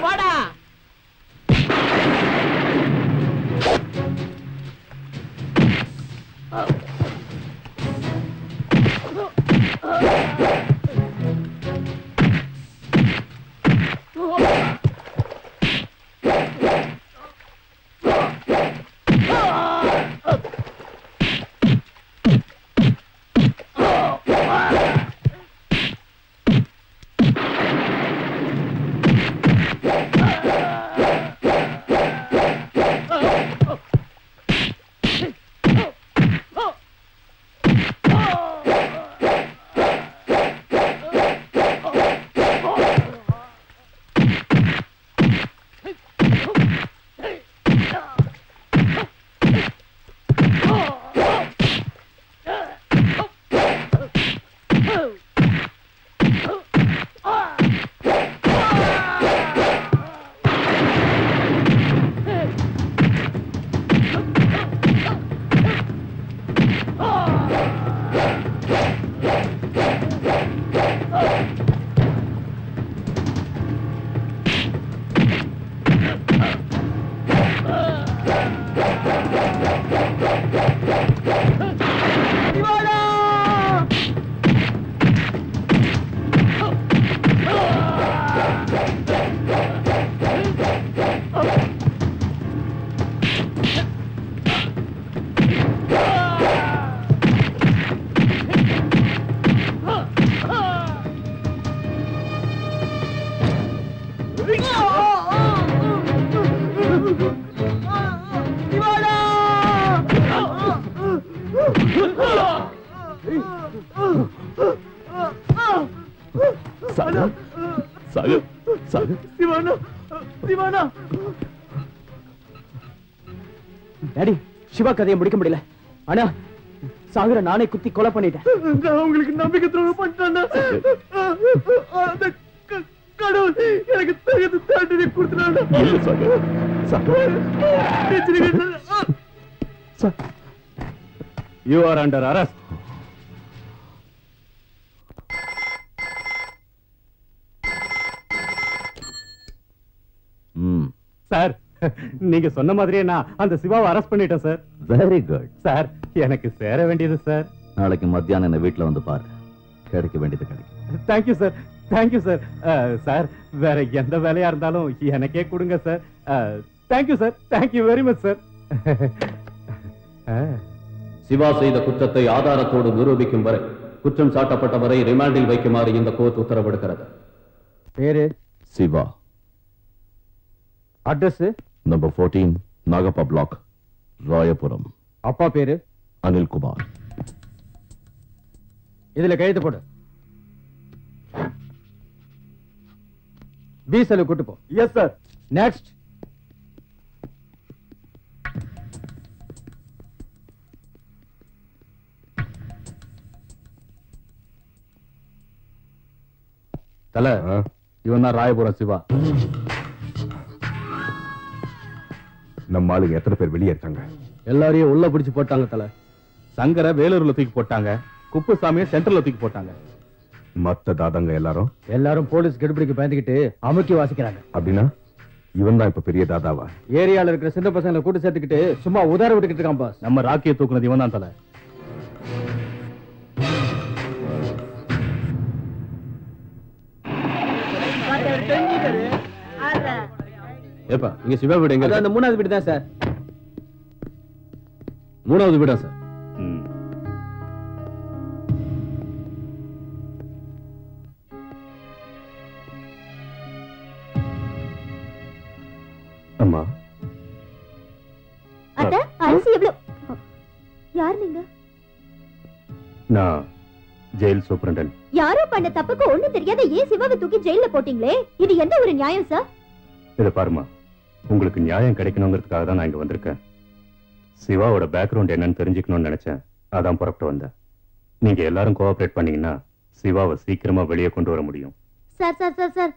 வாடா. டாடி, சிவா கதையை முடிக்க முடியல. ஆனா சாகர நானே குத்தி கொலை பண்ணிட்டேன். உங்களுக்கு நம்பிக்கை துரோகம் பண்ணிட்டான். கடவுள் எனக்கு தகுந்த தண்டனை கொடுத்துட்டான். You are under arrest. Sir, நீங்க சொன்ன மாதிரியே நான் அந்த சிவாவை அரெஸ்ட் பண்ணிட்டேன் சார். Very good sir. எனக்கு சேர வேண்டியது சார். நாளைக்கு மத்தியானம் என்ன வீட்டுல வந்து பாரு. கிடைக்க வேண்டியது கிடைக்கும். Thank you sir, thank you sir. Sir வேற எந்த வேலையா இருந்தாலும் எனக்கே கொடுங்க sir. Thank you sir, thank you very much sir. Siva செய்த குற்றத்தை ஆதாரத்தோடு நிரூபிக்கும் வரை குற்றம் சாட்டப்பட்டவரை ரிமாண்டில் வைக்குமாறு இந்த கோர்ட் உத்தரவிடுகிறது. பேரு Siva. Address number 14 Nagappa block, Royapuram. அப்பா பேரு அனில்குமார். இதுல கையெழுத்து போடு. பீசல கூட்டு போ. Yes sir. நெக்ஸ்ட். தல, இவன் தான் ராயபுரம் சிவா. நம்ம ஆளுங்க எத்தனை பேர் வெளியே இருக்காங்க? எல்லாரையும் உள்ள பிடிச்சு போட்டாங்க தல. சங்கர வேலூர்ல தூக்கி போட்டாங்க, குப்புசாமியை சென்ட்ரல்ல தூக்கி போட்டாங்க. மத்த தாதாங்க எல்லாரும் போலீஸ் கெடுபிடிக்கு பயந்துகிட்டு அமுக்கி வாசிக்கிறாங்க. அப்படின்னா இவன் தான் இப்ப பெரிய தாதாவா? ஏரியால இருக்கிற சின்ன பசங்களை கூட்டு சேர்த்துக்கிட்டு சும்மா உதார விட்டுக்கிட்டு இருக்கான் பாஸ். நம்ம ராக்கியை தூக்குனது இவன் தான் தல. ஏப்பா, இங்க சிவா வீடு எங்க? அந்த 3வது வீடு தான் சார். 3வது வீடா சார்? அம்மா, அத்த அரிசி எவ்வளவு? யார் நீங்க? நான் ஜெயில் சூப்பரண்டன். யாரோ பண்ண தப்புக்கு ஒண்ணு தெரியாத ஏன் சிவாவை தூக்கி ஜெயில போட்டீங்களே? இது எந்த ஒரு நியாயம் சார்? இத பாருமா, உங்களுக்கு நியாயம் கிடைக்கணுங்கிறதுக்காக தான் நான் இங்க வந்திருக்கேன். சிவாவோட பேக்ரவுண்ட் என்னன்னு தெரிஞ்சுக்கணும்னு நினைச்சேன், அதான் புறப்பட்டு வந்தேன். நீங்க எல்லாரும் கோஆபரேட் பண்ணீங்கன்னா சிவாவை சீக்கிரமா வெளியே கொண்டு வர முடியும். Sir sir sir sir,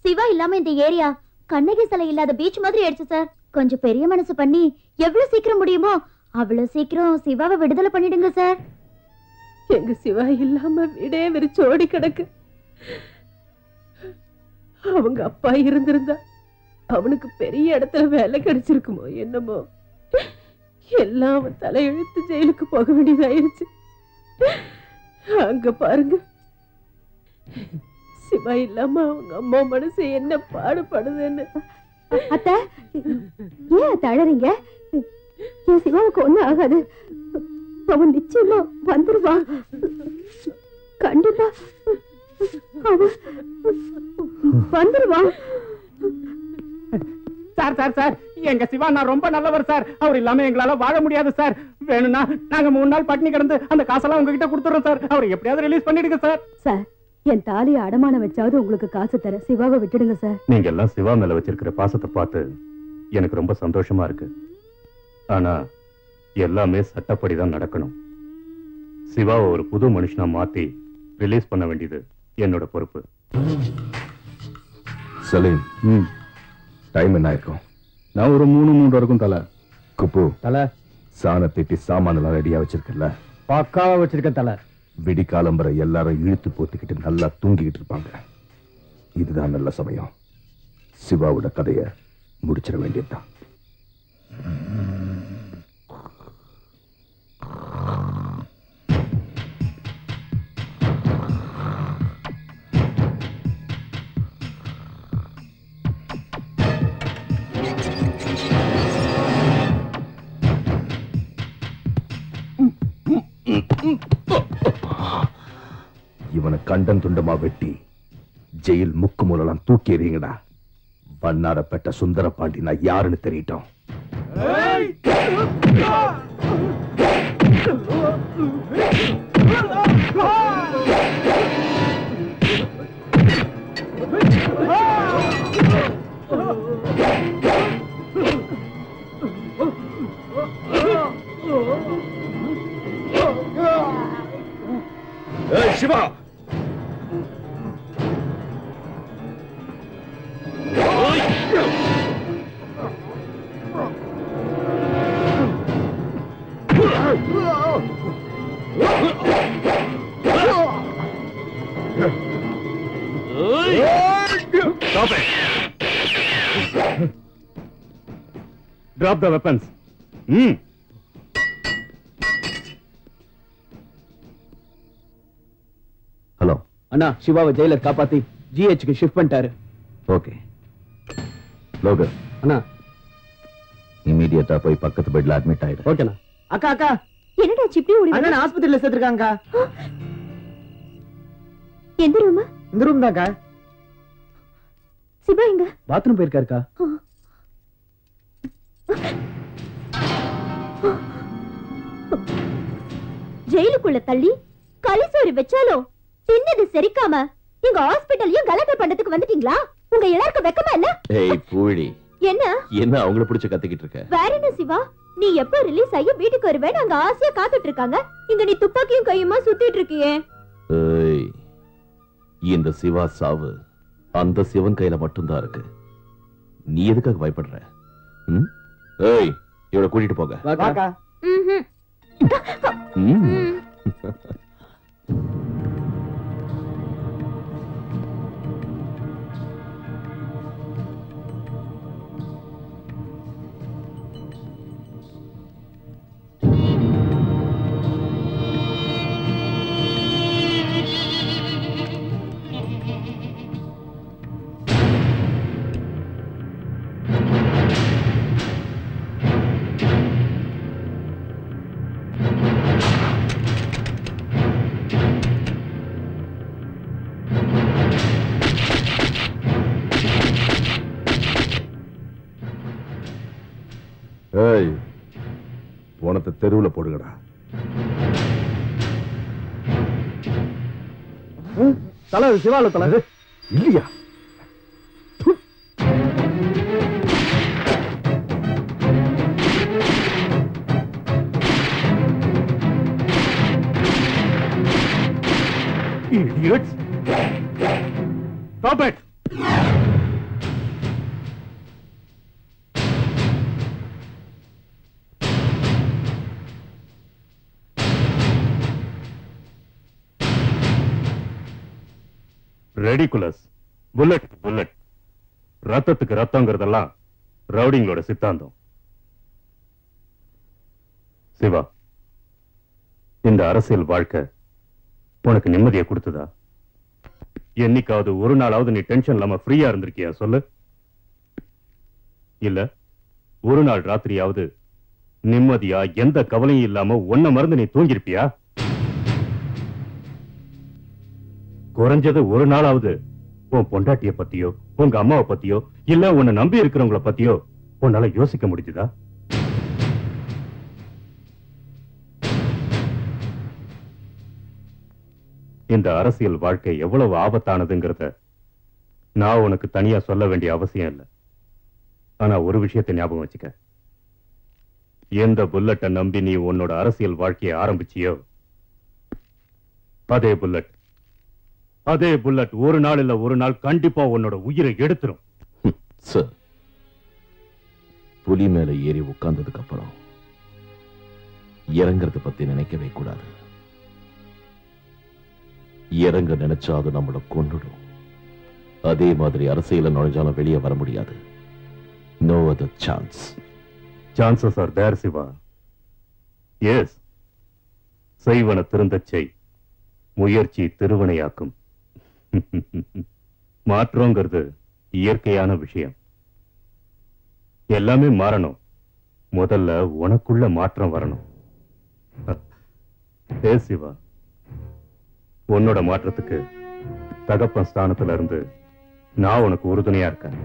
Siva இல்லாம இந்த ஏரியா கண்ணகி சிலை இல்லாத பீச் மாதிரி ஆயிடுச்சு சார். கொஞ்சம் பெரிய மனசு பண்ணி எவ்வளவு சீக்கிரம் முடியுமோ அவ்வளவு சீக்கிரம் சிவாவை விடுதலை பண்ணிடுங்க சார். எங்க சிவா இல்லாம வீடே வெறிச்சோடி கிடக்கு. அவங்க அப்பா இருந்திருந்தா அவனுக்கு பெரிய இடத்துல வேலை கிடைச்சிருக்குமோ என்னமோ. எல்லாம் அவன் தலையெழுத்து ஜெயிலுக்கு போக வேண்டியதாயிருச்சு. அங்க பாருங்க, சிவா இல்லாம அவங்க அம்மா மனசு என்ன பாடுபடுதுன்னு. அத்த, ஏன் அத்த அழறீங்க? என் சிவாவுக்கு ஒண்ணும் ஆகாது. அவன் நிச்சயமா வந்துருவான். கண்டிப்பா அவன் வந்துருவான். சார் சார் சார், எங்க சிவா நான் ரொம்ப நல்லவர் சார். அவர் இல்லாம எங்களால வாழ முடியாது சார். வேணும்னா நாங்க 3 நாள் பட்டினி கிடந்து அந்த காசெல்லாம் உங்ககிட்ட கொடுத்துறோம் சார். அவர் எப்படியாவது ரிலீஸ் பண்ணிடுங்க சார். சார், என் தாலியை அடமான வச்சாவது உங்களுக்கு காசு தர. சிவாவை விட்டுடுங்க சார். நீங்க எல்லாம் சிவா மேல வச்சிருக்கிற பாசத்தை பார்த்து எனக்கு ரொம்ப சந்தோஷமா இருக்கு. ஆனா எல்லாமே சட்டப்படிதான் நடக்கணும். சிவாவை ஒரு புது மனுஷனா மாத்தி ரிலீஸ் பண்ண வேண்டியது என்னோட பொறுப்பு. சலீம், டைம் என்ன இருக்கும்? நான் ஒரு 3 வரைக்கும் தல. குப்பு தல, சாண திட்டி சாமானெல்லாம் ரெடியா வச்சிருக்கல? பக்காவா வச்சிருக்கேன் தல. விடிகாலம்பரை எல்லாரும் இழுத்து போத்திக்கிட்டு நல்லா தூங்கிக்கிட்டு இருப்பாங்க. இதுதான் நல்ல சமயம். சிவாவோட கதைய முடிச்சிட வேண்டியதுதான். இவனை கண்டன் துண்டமா வெட்டி ஜெயில் முக்கு மூலம் தூக்கி எறியுங்கடா. வண்ணாரப்பேட்ட சுந்தர பாண்டி நான் யாருன்னு தெரியட்டும். Siva, Stop it. Drop the weapons. Hello, அண்ணா சிவாவை ஜெயிலர் காப்பாத்தி ஜிஹெச்க்கு ஷிஃப்ட் பண்ணிட்டாரு. ஓகே லோகர், அண்ணா இமீடியட்டா போய் பக்கத்து பெட்ல அட்மிட் ஆயிடு. ஓகேண்ணா. அக்கா அக்கா என்னடா சிப்பி ஓடி அண்ணா ஆஸ்பத்திரியில சேர்த்திருக்காங்க. எந்த ரூம்? இந்த ரூம் தான்க்கா. சிவா எங்க? பாத்ரூம் போயிருக்காருக்கா. ஜெயிலுக்குள்ள தள்ளி கலிசோறு வச்சாலும் தின்னது செரிக்காம எங்க ஹாஸ்பிடல்லையும் கலக்க பண்ணதுக்கு வந்துட்டீங்களா? உங்க எல்லாருக்கும் வெக்கமா இல்ல? ஏய் பூழி, என்ன என்ன அவங்கள பிடிச்சு கத்திக்கிட்டு இருக்க? வேற என்ன சிவா, நீ எப்ப ரிலீஸ் ஆகி வீட்டுக்கு வருவேன்னு அங்க ஆசையா காத்துட்டு இருக்காங்க. இங்க நீ துப்பாக்கியும் கையுமா சுத்திட்டு இருக்கியே. ஏய், இந்த சிவா சாவு அந்த சிவன் கையில மட்டும்தான் இருக்கு. நீ எதுக்காக பயப்படுற? ஏய், இவளை கூட்டிட்டு போக. வாக்கா. ஏய், போனத்தை தெருவுல போடுங்கடா. தலை சிவால தலை இல்லையா? Idiots! Stop it! Ridiculous. Bullet bullet, ரத்தத்துக்கு ரத்தங்கிறதெல்லாம் ரவுடிங்களோட சித்தாந்தம். சிவா, இந்த அரசியல் வாழ்க்கை உனக்கு நிம்மதியை கொடுத்ததா? என்னைக்காவது ஒரு நாளாவது நீ டென்ஷன் இல்லாம ஃப்ரீயா இருந்திருக்கியா சொல்லு? இல்ல ஒரு நாள் ராத்திரியாவது நிம்மதியா எந்த கவலையும் இல்லாம ஒன்ன மறந்து நீ தூங்கிருப்பியா? குறைஞ்சது ஒரு நாளாவது உன் பொண்டாட்டிய பத்தியோ உங்க அம்மாவை பத்தியோ இல்ல உன்னை நம்பி இருக்கிறவங்கள பத்தியோ உன்னால யோசிக்க முடிஞ்சுதா? இந்த அரசியல் வாழ்க்கை எவ்வளவு ஆபத்தானதுங்கிறத நான் உனக்கு தனியா சொல்ல வேண்டிய அவசியம் இல்லை. ஆனா ஒரு விஷயத்தை ஞாபகம் வச்சுக்க, எந்த புல்லட்டை நம்பி நீ உன்னோட அரசியல் வாழ்க்கையை ஆரம்பிச்சியோ அதே புல்லட் ஒரு நாள் இல்ல ஒரு நாள் கண்டிப்பா உன்னோட உயிரை எடுத்துரும். சார், புலி மேல ஏறி உட்கார்ந்ததுக்கு அப்புறம் இறங்கறத பத்தி நினைக்கவே கூடாது. இறங்க நினைச்சா அது நம்மள கொன்னுடும். அதே மாதிரி அரசியல நுழைஞ்சாலும் வெளியே வர முடியாது. No other chance. Chances are there Siva. Yes, செய்வன திருந்தச் செய், முயற்சி திருவினையாக்கும். மாற்றங்கிறது இயற்கையான விஷயம். எல்லாமே மாறணும். முதல்ல உனக்குள்ள மாற்றம் வரணும். ஏ சிவா, உன்னோட மாற்றத்துக்கு தகப்பன் ஸ்தானத்துல இருந்து நான் உனக்கு உறுதுணையா இருக்கேன்.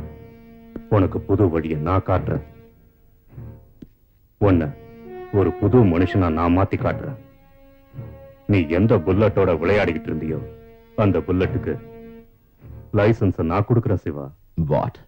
உனக்கு புது வழியை நான் காட்டுறேன். உன்னை ஒரு புது மனுஷனா நான் மாத்தி காட்டுறேன். நீ எந்த புல்லட்டோட விளையாடிக்கிட்டு இருந்தியோ அந்த புல்லட்டுக்கு லைசன்ஸ் நான் கொடுக்கிறேன் Siva. What?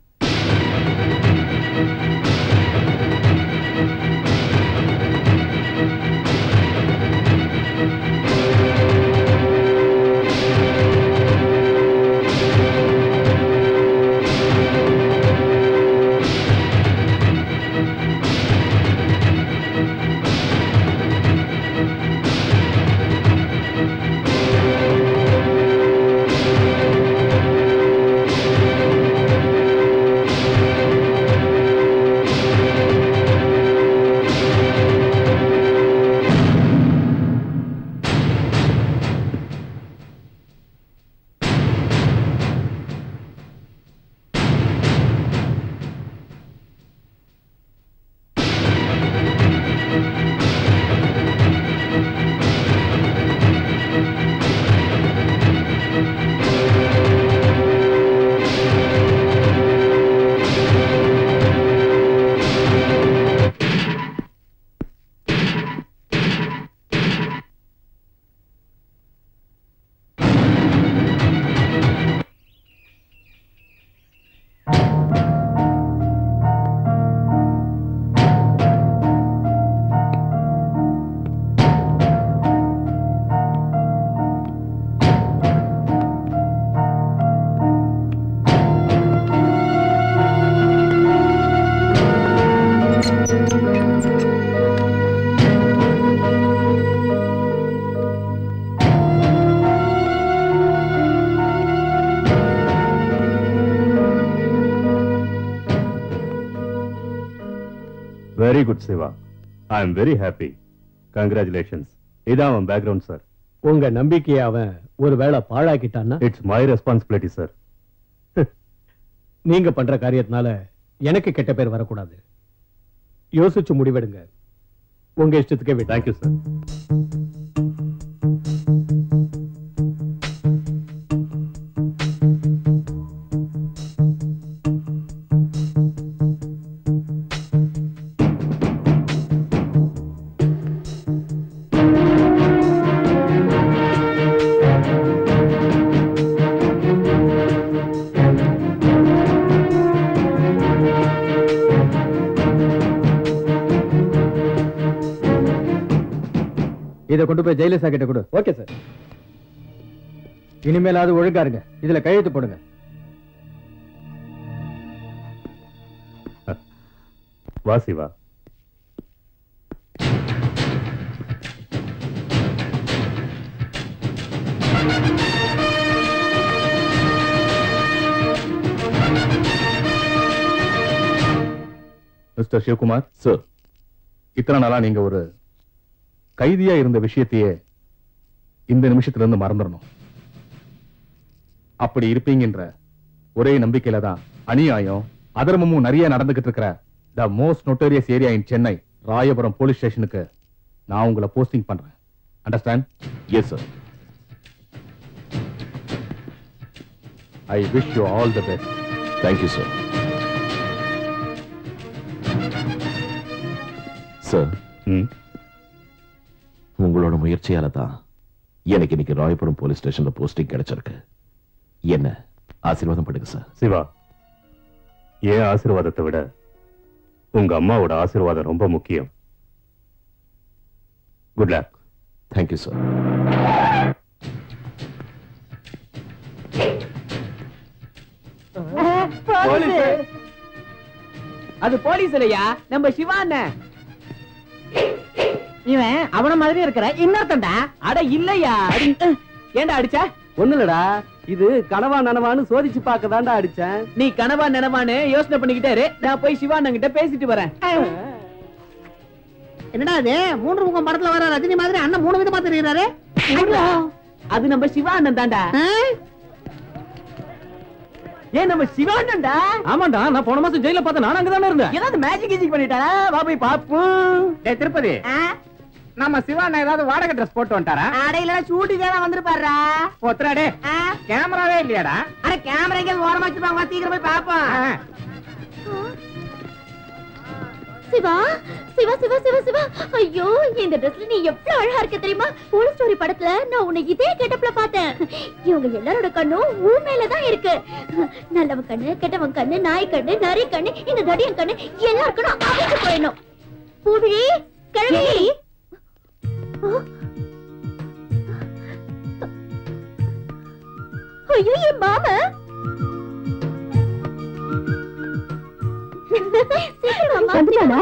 Good Siva. I am very happy. Congratulations. இதான் அவன் பேக்ரவுண்ட் சார். உங்க நம்பிக்கையை அவன் ஒருவேளை பாழாக்கிட்டான்னா இட்ஸ் மை ரெஸ்பான்சிபிலிட்டி சார். நீங்க பண்ற காரியத்தினால எனக்கு கெட்ட பேர் வரக்கூடாது. யோசிச்சு முடிவெடுங்க. உங்க இஷ்டத்துக்கே விட்டு. Thank you sir. இதை கொண்டு போய் ஜெயலலிதா கிட்ட கொடு. Okay sir. இனிமேலாவது ஒழுங்கா இருங்க. இதுல கையெழுத்து போடுங்க. வா சிவா. மிஸ்டர் சிவகுமார் சார், இத்தனை நாளா நீங்க ஒரு கைதியா இருந்த விஷயத்தையே இந்த நிமிஷத்துல இருந்து மறந்துடணும். அப்படி இருப்பீங்கன்ற ஒரே நம்பிக்கையில தான் அநியாயம் அதர்மமும் நிறைய நடந்துகிட்டு இருக்கிற the most notorious area in Chennai Royapuram police ஸ்டேஷனுக்கு நான் உங்களை போஸ்டிங் பண்றேன். Understand? Yes sir. I wish you all the best. Thank you sir. Sir, உங்களோட முயற்சியால தான் எனக்கு இன்னைக்கு ராயபுரம் போலீஸ் ஸ்டேஷன்ல போஸ்டிங் கிடைச்சிருக்கு. என்ன ஆசீர்வாதம் பண்ணுங்க சார். சிவா, ஏன் ஆசீர்வாதத்தை விட உங்க அம்மாவோட ஆசீர்வாதம் ரொம்ப முக்கியம். Good luck. Thank you sir. அது போலீஸ் இல்லையா, நம்ம சிவா அண்ணன். இவன் அவன மாதிரி இருக்கிற இன்னொருத்தன்டா. அட இல்லையா. ஏன்டா அடிச்ச? ஒண்ணு இல்லடா, இது கனவா நனவான்னு சோதிச்சு பார்க்கதான்டா அடிச்சேன். நீ கனவா நனவான்னு யோசனை பண்ணிக்கிட்டே இரு, நான் போய் சிவா அண்ணன் கிட்ட பேசிட்டு வரேன். என்னடா இது மூன்று முகம் படத்துல வர ரஜினி மாதிரி அண்ணன் மூணு விதமா தெரியுறாரு. அது நம்ம சிவா அண்ணன் தான்டா. ஏன் நம்ம சிவா அண்ணன்டா? ஆமாண்டா, நான் போன மாசம் ஜெயில பார்த்தேன். நான் அங்கதானே இருந்தேன். ஏதாவது மேஜிக் கீஜிக் பண்ணிட்டாரா? வா போய் பாப்போம். டேய் திருப்பதி, நம்ம சிவா அண்ணன் ஏதாவது வாடகை ட்ரெஸ் போட்டு வந்துட்டாரா? அட இல்ல ஷூட்டிங்காக வந்திருப்பாரா? ஒத்துறா டே, கேமராவே இல்லையாடா? அட கேமரா எங்க ஓரமா வச்சிருப்பாங்க, சீக்கிரம் போய் பாப்போம். சிவா சிவா சிவா சிவா சிவா, ஐயோ இந்த ட்ரெஸ்ல நீ எவ்வளவு அழகா இருக்க தெரியுமா? போலீஸ் ஸ்டோரி படத்துல நான் உன்னை இதே கெட்டப்ல பார்த்தேன். இவங்க எல்லாரோட கண்ணும் உன் மேலதான் இருக்கு. நல்லவன் கண்ணு, கெட்டவன் கண்ணு, நாய் கண்ணு, நரி கண்ணு, இந்த தடியன் கண்ணு எல்லாரும் கண்ணும் அழிஞ்சு போயிடணும். பூவிழி கிழவி. ஐயோ என் மாமா. வந்துட்டானா?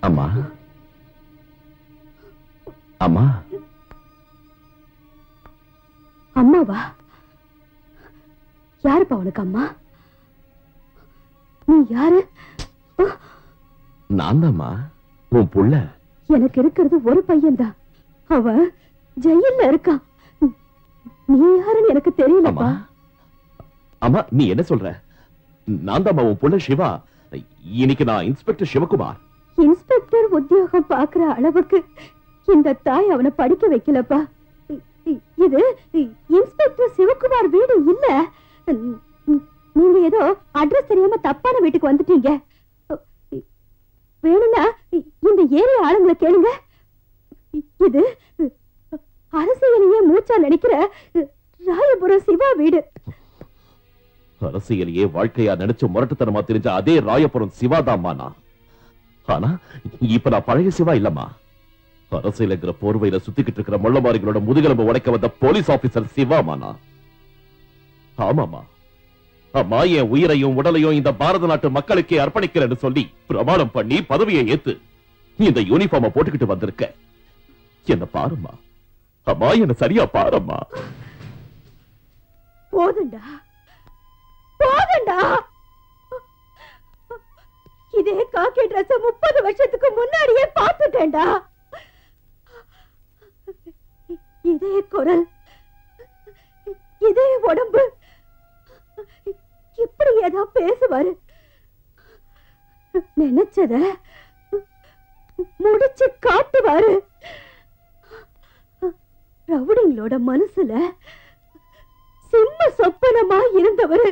அம்மா, அம்மா. அம்மாவா? யாருப்பா உனக்கு அம்மா? நீ யாரு? நான் தான்மா உன் புள்ள. எனக்கு இருக்கிறது ஒரு பையன்தான், அவன் ஜெயில்ல இருக்கான். நீ யாருன்னு எனக்கு தெரியலப்பா. அம்மா நீ என்ன சொல்ற? நான் தான் உன் புள்ள சிவா. இன்னைக்கு நான் இன்ஸ்பெக்டர் சிவகுமார். இன்ஸ்பெக்டர் உத்தியோகம் பாக்குற அளவுக்கு இந்த தாய் அவனை படிக்க வைக்கலப்பா. இது இன்ஸ்பெக்டர் சிவகுமார் வீடு இல்ல. நீங்க ஏதோ அட்ரஸ் தெரியாம தப்பான வீட்டுக்கு வந்துட்டீங்க. வேணும்னா இந்த ஏரியா ஆளுங்களை கேளுங்க. இது அரசியலையே மூச்சா நினைக்கிற ராயபுரம் சிவா வீடு. அரசியலையே வாழ்க்கையா நினைச்சு முரட்டுத்தனமா தெரிஞ்ச அதே ராயபுரம் சிவாதாம்மானா. ஆனா இப்ப நான் பழைய சிவா இல்லம்மா. அரசியலுங்கிற போர்வையில சுத்திக்கிட்டு இருக்கிற மொள்ளமாரிகளோட முதுகெலும்பு உடைக்க வந்த போலீஸ் ஆபீசர் சிவாமானா. ஆமாமா, அம்மா என் உயிரையும் உடலையும் இந்த பாரத நாட்டு மக்களுக்கே அர்ப்பணிக்கிறேன்னு சொல்லி பிரமாணம் பண்ணி பதவியை ஏத்து இந்த யூனிஃபார்ம போட்டுக்கிட்டு வந்திருக்க. என்ன பாருமா அம்மா, என்ன சரியா பாருமா. போதுண்டா போதுண்டா. இதே காக்கி ட்ரெஸ் 30 வருஷத்துக்கு முன்னாடியே பார்த்துட்டேன்டா. இதே குரல், இதே உடம்பு, இப்படி ஏதா பேசுவாரு. நினைச்சத முடிச்சு காட்டுவாரு. ரவுடிங்களோட மனசுல சிம்ம சொப்பனமா இருந்தவரு.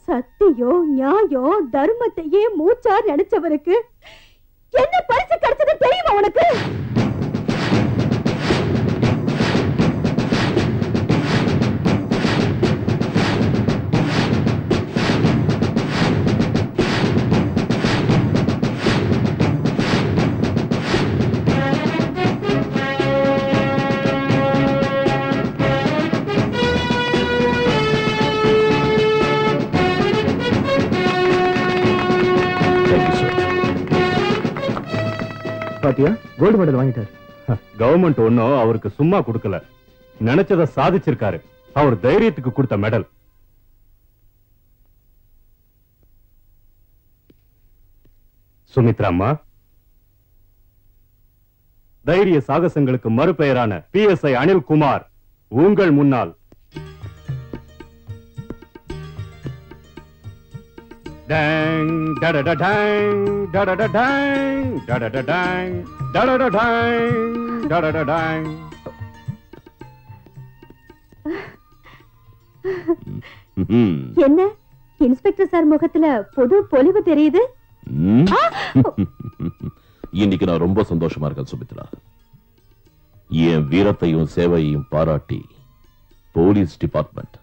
சத்தியம், நியாயம், தர்மத்தையே மூச்சா நினைச்சவருக்கு என்ன பரிசு கிடைச்சது தெரியுமா உனக்கு? பாத்தியா, கோல்டு மெடல் வாங்கிட்டார். கவர்மெண்ட் ஒன்னும் அவருக்கு சும்மா கொடுக்கல, நினைச்சதை சாதிச்சிருக்காரு. அவர் தைரியத்துக்கு கொடுத்த மெடல். சுமித்ரா அம்மா, தைரிய சாகசங்களுக்கு மறுபெயரான PSI அனில் குமார் உங்கள் முன்னால். Dang, da da da dang, da da da dang, da da da dang, da da da dang, da da da dang. என்ன இன்ஸ்பெக்டர் சார் முகத்துல புது பொலிவு தெரியுது. இன்னைக்கு நான் ரொம்ப சந்தோஷமா இருக்கேன் சுமித்ரா. என் வீரத்தையும் சேவையையும் பாராட்டி போலீஸ் டிபார்ட்மெண்ட்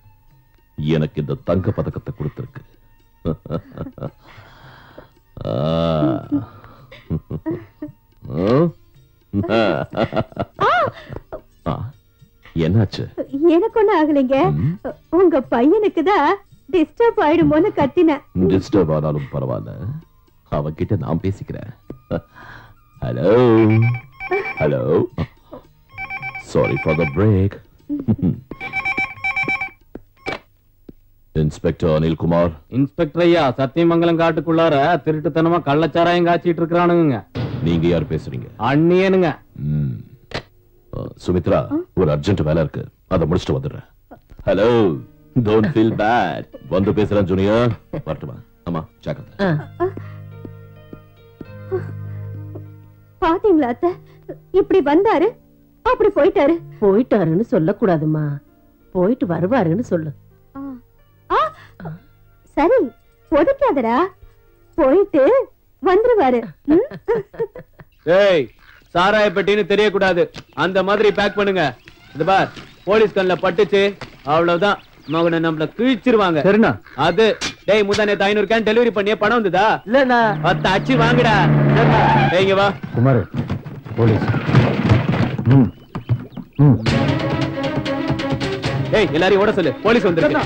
எனக்கு இந்த தங்க பதக்கத்தை கொடுத்திருக்கு. என்னாச்சு? எனக்கு ஒண்ணு ஆகலைங்க. உங்க பையனுக்கு தான் டிஸ்டர்ப் ஆயிடுமோன்னு கத்தின. டிஸ்டர்ப் ஆனாலும் பரவாயில்ல, அவகிட்ட நான் பேசிக்கிறேன். Hello hello, sorry for the break. Inspector Anil Kumar. Inspector ஐயா, சத்தியமங்கலம் காட்டுக்குள்ளார திருட்டுத்தனமா கள்ளச்சாராயம் காய்ச்சிட்டு இருக்கிறானுங்க. நீங்க யார் பேசுறீங்க? அண்ணியனுங்க. சுமித்ரா, ஒரு அர்ஜென்ட் வேலை இருக்கு, அதை முடிச்சுட்டு வந்துடுறேன். Hello, don't feel bad. வந்து பேசுறேன் ஜூனியர். வரட்டுமா? ஆமா, ஜாக்கிரதை. பாத்தீங்களா அத்தை, இப்படி வந்தாரு அப்படி போயிட்டாரு. போயிட்டாருன்னு சொல்லக்கூடாதுமா, போயிட்டு வருவாருன்னு சொல்லு. சரி, பொதுக்காதடா, போயிட்டு வந்துருவாரு. ஏய், சாராய பெட்டின்னு தெரியக்கூடாது, அந்த மாதிரி பேக் பண்ணுங்க. இது பார், போலீஸ் கண்ணில் பட்டுச்சு அவ்வளவுதான், மகனை நம்மள கிழிச்சிருவாங்க. சரிண்ணா. அது டேய், முந்தானே 500 கேன் டெலிவரி பண்ணிய பணம் வந்ததா? இல்லண்ணா. 10 அச்சு வாங்குடா. இங்க வா குமார், போலீஸ். ஏய், எல்லாரையும் ஓட சொல்லு, போலீஸ் வந்துருக்கு.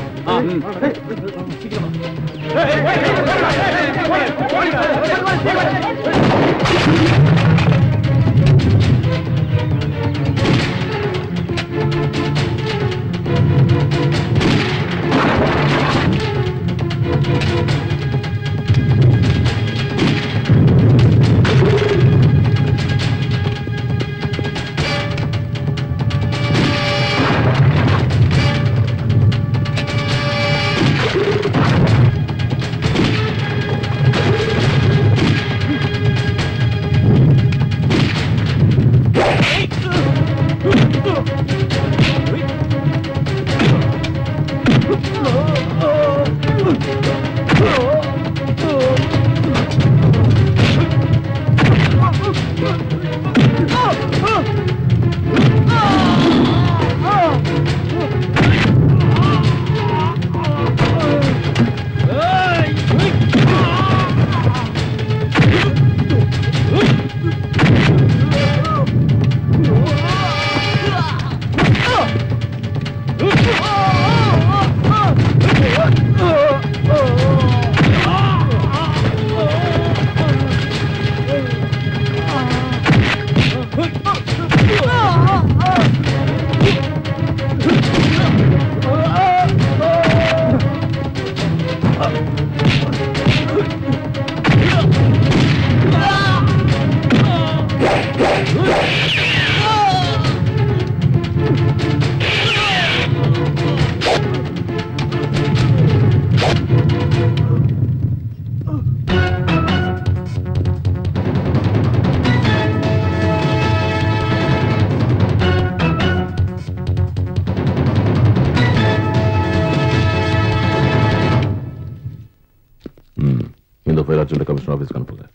ஃபைல் அர்ஜென்ட் கமிஷனர் ஆபீஸ்க்கு அனுப்புங்க.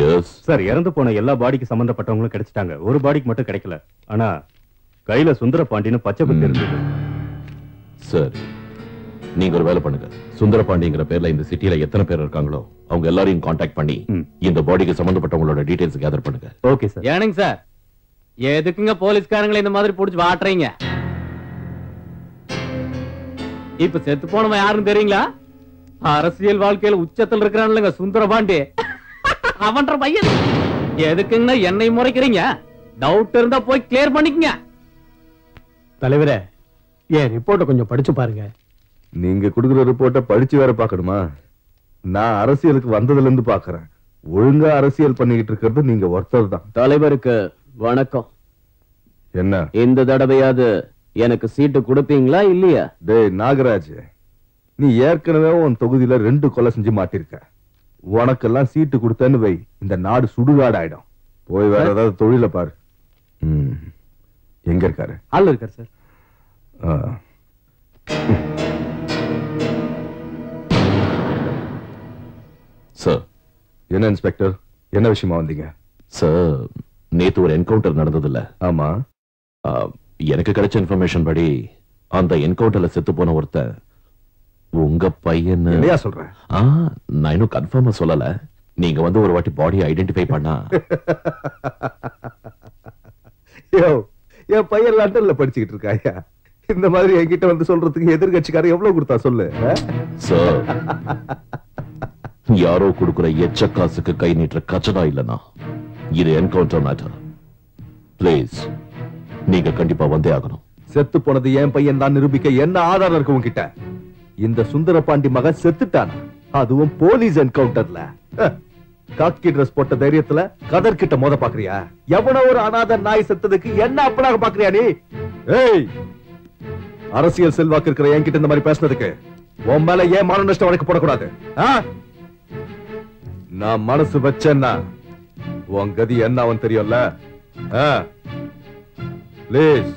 எஸ் சார், இறந்து போன எல்லா பாடிக்கு சம்பந்தப்பட்டவங்களும் கிடைச்சிட்டாங்க. ஒரு பாடிக்கு மட்டும் கிடைக்கல. ஆனா கையில சுந்தரபாண்டின்னு பச்சை பத்தி இருந்தது. சரி, நீங்க ஒரு வேலை பண்ணுங்க. சுந்தரபாண்டிங்கிற பேர்ல இந்த சிட்டில எத்தனை பேர் இருக்காங்களோ அவங்க எல்லாரையும் கான்டாக்ட் பண்ணி இந்த பாடிக்கு சம்பந்தப்பட்டவங்களோட டீடைல்ஸ் கேதர் பண்ணுங்க. Okay sir. ஏனுங்க சார், எதுக்குங்க போலீஸ்காரங்களை இந்த மாதிரி புடிச்சு வாட்டுறீங்க? இப்ப செத்து போனவன் யாருன்னு தெரியுங்களா? அரசியல் வாழ்க்கையில உச்சத்தில் இருக்கிறான்லங்க சுந்தரபாண்டி. அவன்ற பையன். எதுக்குங்க என்னை முறைக்கிறீங்க? டவுட் இருந்தா போய் கிளியர் பண்ணிக்கங்க. தலைவரே, என் ரிப்போர்ட்டை கொஞ்சம் படிச்சு பாருங்க. நீங்க கொடுக்குற ரிப்போர்ட்டை படிச்சு வேற பாக்கணுமா? நான் அரசியலுக்கு வந்ததுல இருந்து பாக்குறேன். ஒழுங்கா அரசியல் பண்ணிக்கிட்டு இருக்கிறது நீங்க ஒருத்தர் தான். தலைவருக்கு வணக்கம். என்ன இந்த தடவையாவது எனக்கு சீட்டு கொடுப்பீங்களா இல்லையா? டேய் நாகராஜ், நீ ஏற்கனவே உன் தொகுதியில 2 கொலை செஞ்சு மாட்டிருக்க. உனக்கெல்லாம் சீட்டு கொடுத்தேன்னு வை, இந்த நாடு சுடுகாடு ஆயிடும். போய் வேற ஏதாவது தொழில பாரு. எங்க இருக்காரு? ஆள் இருக்காரு சார். சார். என்ன இன்ஸ்பெக்டர், என்ன விஷயமா வந்தீங்க? சார், நேத்து ஒரு என்கவுண்டர் நடந்தது இல்ல? ஆமா. எனக்கு கிடைச்ச இன்ஃபர்மேஷன் படி அந்த என்கவுண்டர்ல செத்து போன ஒருத்தர் உங்க பையன். என்னையா சொல்ற? நான் இன்னும் கன்ஃபார்மா சொல்லல. நீங்க வந்து ஒரு வாட்டி பாடியை ஐடென்டிஃபை பண்ணா. என் பையன் லண்டன்ல படிச்சுக்கிட்டு இருக்காயா? இந்த மாதிரி என்கிட்ட வந்து சொல்றதுக்கு எதிர்கட்சிக்காரர் எவ்வளவு கொடுத்தா சொல்லு. சார், யாரோ கொடுக்கிற எச்ச காசுக்கு கை நீட்டுற கச்சடா இல்லனா இது என்கவுண்டர் மேட்டர். பிளீஸ், நீங்க கண்டிப்பா வந்தே ஆகணும். செத்து போனது என் பையன் தான் நிரூபிக்க என்ன ஆதாரம் இருக்கு உங்ககிட்ட? இந்த சுந்தரபாண்டி மகன் செத்துட்டான், அதுவும் போலீஸ் என்கவுண்டர்ல. காக்கி டிரஸ் போட்ட தைரியத்துல கதர் கிட்ட மோத பாக்குறியா? எவனோ ஒரு அநாத நாய் செத்ததுக்கு என்ன அப்படாக பாக்குறியா நீ? ஏய், அரசியல் செல்வாக்கு இருக்கிற என்கிட்ட இந்த மாதிரி பேசுனதுக்கு உன் மேல ஏன் மான நஷ்டம் வழக்கு போடக்கூடாது? நான் மனசு வச்சேன்னா உன் கதி என்ன அவன் தெரியும்ல. பிளீஸ்.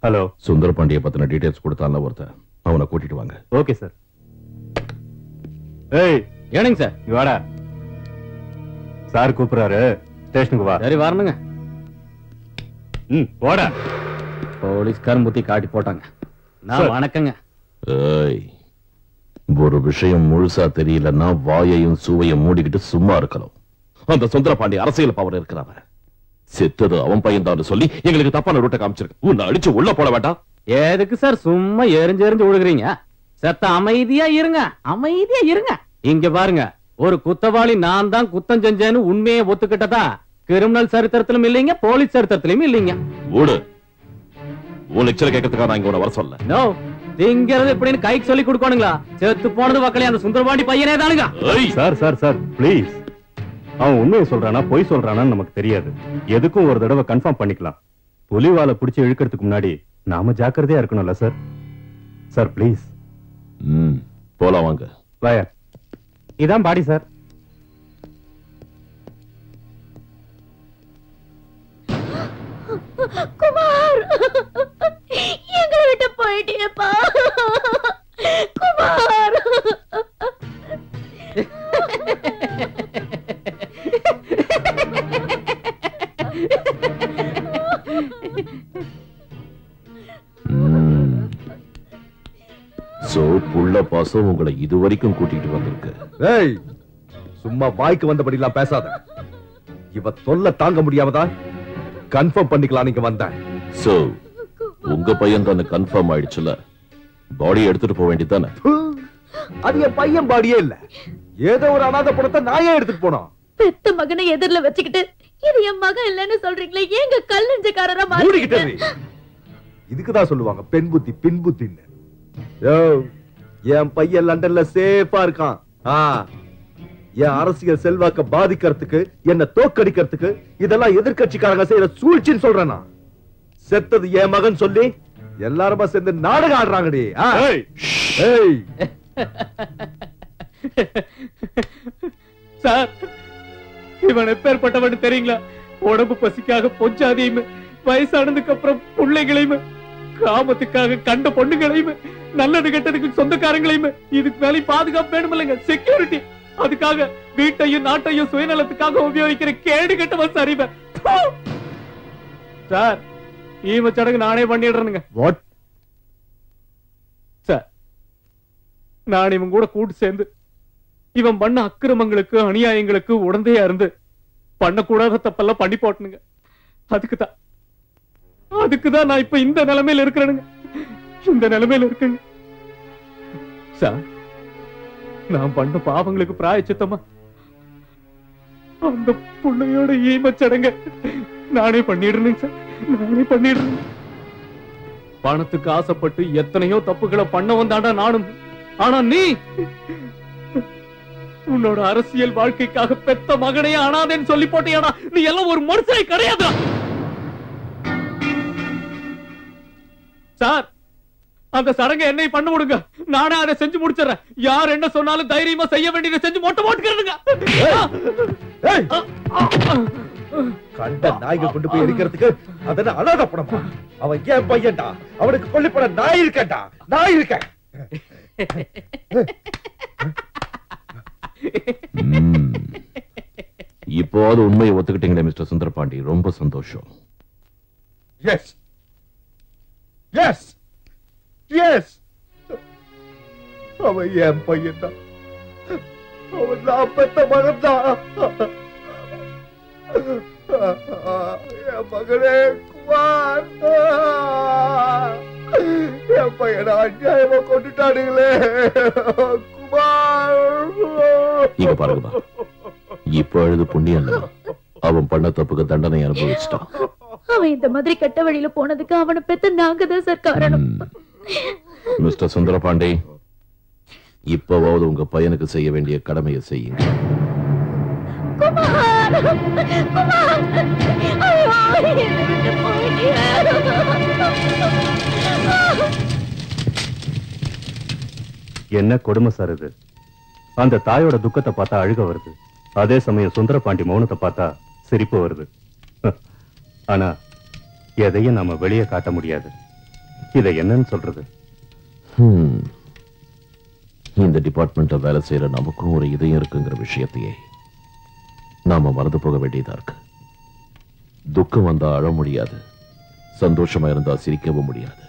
ஹலோ. சுந்தரபாண்டிய பத்தின டீடைல்ஸ் கொடுத்தான்ல ஒருத்தன், அவனை கூட்டிட்டு வாங்க. Okay sir. ஏய், ஏனுங்க சார்? வாடா. சார் கூப்பிடுறாரு, ஸ்டேஷனுக்கு வா. சரி, வரணுங்க. போடா. போலீஸ்காரன் புத்தி காட்டி போட்டாங்க. நான் வணக்கங்க. ஏய், ஒரு விஷயம் முழுசா தெரியலன்னா வாயையும் சூவையும் மூடிக்கிட்டு சும்மா இருக்கணும். அந்த சுந்தரபாண்டி அரசியல் பவர் இருக்கிறவன். செத்தது அவன் பையன் தான் சொல்லி எங்களுக்கு தப்பான ரூட்டை காமிச்சிருக்கு. உன்னை அடிச்சு உள்ள போட வேண்டாம். எதுக்கு சார் சும்மா எரிஞ்சு எரிஞ்சு விழுகிறீங்க? செத்த அமைதியா இருங்க, அமைதியா இருங்க. இங்க பாருங்க, ஒரு குத்தவாளி நான் தான் குத்தம் செஞ்சேன்னு உண்மையை ஒத்துக்கிட்டதா கிரிமினல் சரித்திரத்திலும் இல்லைங்க, போலீஸ் சரித்திரத்திலும் இல்லைங்க. ஓடு. உன் லெக்சர் கேட்கறதுக்காக நான் இங்க உன்னை வர சொல்ல. நோ, திங்கிறது எப்படின்னு கைக்கு சொல்லி கொடுக்கணுங்களா? செத்து போனது மக்களே அந்த சுந்தரபாண்டி பையனே தானுங்க. Sir sir sir please. அவன் உண்மையை சொல்றானா பொய் சொல்றானான்னு நமக்கு தெரியாது. எதுக்கும் ஒரு தடவை கன்ஃபார்ம் பண்ணிக்கலாம். புலிவாலை பிடிச்சி இழுக்கிறதுக்கு முன்னாடி நாம ஜாக்கிரதையா இருக்கணும்ல சார். Sir please. போலாம் வாங்க. வாயா. இதான் பாடி சார். குமார், எங்களை விட்டு போயிட்டியப்பா குமார். சோ புள்ள பாசம் உங்களை இதுவரைக்கும் கூட்டிட்டு வந்திருக்கு. ஏய், சும்மா வாய்க்கு வந்தபடிலாம் பேசாத. இவ தொல்லை தாங்க முடியாமதா கன்ஃபார்ம் பண்ணிக்கலாம் நீங்க வந்த. சோ உங்க பையன் தானே கன்ஃபார்ம் ஆயிடுச்சுல, பாடி எடுத்துட்டு போக வேண்டியதானே? அது என் பையன் பாடியே இல்ல, ஏதோ ஒரு அநாத பணத்தை நாயே எடுத்துட்டு போனோம். பெத்த மகனை எதிரில வச்சுக்கிட்டு இது என் மகன் இல்லன்னு சொல்றீங்களே, ஏங்க கல்லஞ்சக்காரரா மூடிக்கிட்டே. இதுக்குதான் சொல்லுவாங்க பெண் புத்தி பின் புத்தின்னு. என் பையன் லண்டன்ல சேஃபா இருக்கான். என் அரசியல் செல்வாக்க பாதிக்கிறதுக்கு, என்ன தோக்கடிக்கிறதுக்கு இதெல்லாம் எதிர்கட்சிக்காரங்க செய்யற சூழ்ச்சின்னு சொல்றேன். செத்தது என் மகன் சொல்லி எல்லாருமா சேர்ந்து நாடகம் ஆடுறாங்கடி. சார், இவன் எப்பேற்பட்டவன் தெரியுங்களா? உடம்பு பசிக்காக பொஞ்சாதியும் வயசானதுக்கு அப்புறம் பிள்ளைகளையும் கிராமத்துக்காக கண்ட பொண்ணுகளையும் நல்லது கெட்டதுக்கு சொந்தக்காரங்களையும் இதுக்கு மேலே பாதுகாப்பு வேணும் இல்லைங்க, செக்யூரிட்டி. அதுக்காக வீட்டையும் நாட்டையும் சுயநலத்துக்காக உபயோகிக்கிற கேடு கெட்டவன் சரிவன். சார் ஈம சடங்கு நானே பண்ணிடுறேனுங்க. வாட் சார் நான் இவன் கூட கூட்டு சேர்ந்து இவன் பண்ண அக்கிரமங்களுக்கு அநியாயங்களுக்கு உடந்தையா இருந்து பண்ணக்கூடாத தப்பெல்லாம் பண்ணி போட்டனுங்க. அதுக்குதான் நான் இப்ப இந்த நிலைமையில இருக்கிறேனுங்க. இந்த நிலைமையில இருக்கேங்க சார். நான் பண்ண பாவங்களுக்கு பிராயச்சித்தமா அந்த புள்ளையோட ஈமச்சடங்க நானே பண்ணிடுறேன் சார், நானே பண்ணிடுறேன். பணத்துக்கு ஆசைப்பட்டு எத்தனையோ தப்புகளை பண்ண வந்தாண்டா நானும். ஆனா நீ உன்னோட அரசியல் வாழ்க்கைக்காக பெத்த மகனையே அனாதேன்னு சொல்லி போட்டியாடா. நீ எல்லாம் ஒரு மனுஷனை கிடையாதா சார்? அந்த சடங்கை என்னை பண்ண விடுங்க, நானே அதை செஞ்சு முடிச்சிடறேன். யார் என்ன சொன்னாலும் தைரியமா செய்ய வேண்டியதை செஞ்சு மொட்டை போட்டுக்கிறதுங்க. கண்ட நாய்கள் கொண்டு போய் இருக்கிறதுக்கு அதன அனாதை படமா? அவன் ஏன் பையன்டா, அவனுக்கு கொல்லிப்பட நாய் இருக்கேன்டா, நாய் இருக்க. இப்போது உண்மையை ஒத்துக்கிட்டீங்களே மிஸ்டர் சுந்தரபாண்டி, ரொம்ப சந்தோஷம். எஸ் எஸ் எஸ், அவன் என் பையன் தான், அவன் நான் பெத்த மகன் தான். என் மகனே குமார், என் பையனை அநியாயமா கொண்டுட்டானுங்களே குமார். இங்க பாருங்கப்பா, இப்ப அழுது புண்ணியம் இல்ல, அவன் பண்ண தப்புக்கு தண்டனை அனுபவிச்சிட்டான். அவன் இந்த மாதிரி கெட்ட வழியில போனதுக்கு அவனை பெத்த நாங்க தான் சார் காரணம். மிஸ்டர் சுந்தரபாண்டி, இப்பவாவது உங்க பையனுக்கு செய்ய வேண்டிய கடமையை செய்யுங்க. என்ன கொடுமை சார் இது? அந்த தாயோட துக்கத்தை பார்த்தா அழுக வருது, அதே சமயம் சுந்தரபாண்டி மௌனத்தை பார்த்தா சிரிப்பு வருது. ஆனா எதையும் நாம வெளியே காட்ட முடியாது. இதை என்னன்னு சொல்றது? இந்த டிபார்ட்மெண்ட்ல வேலை செய்யற நமக்கும் ஒரு இதயம் இருக்குங்கிற விஷயத்தையே நாம மறந்து போக வேண்டியதா இருக்கு. துக்கம் வந்தா அழ முடியாது, சந்தோஷமா இருந்தா சிரிக்கவும் முடியாது.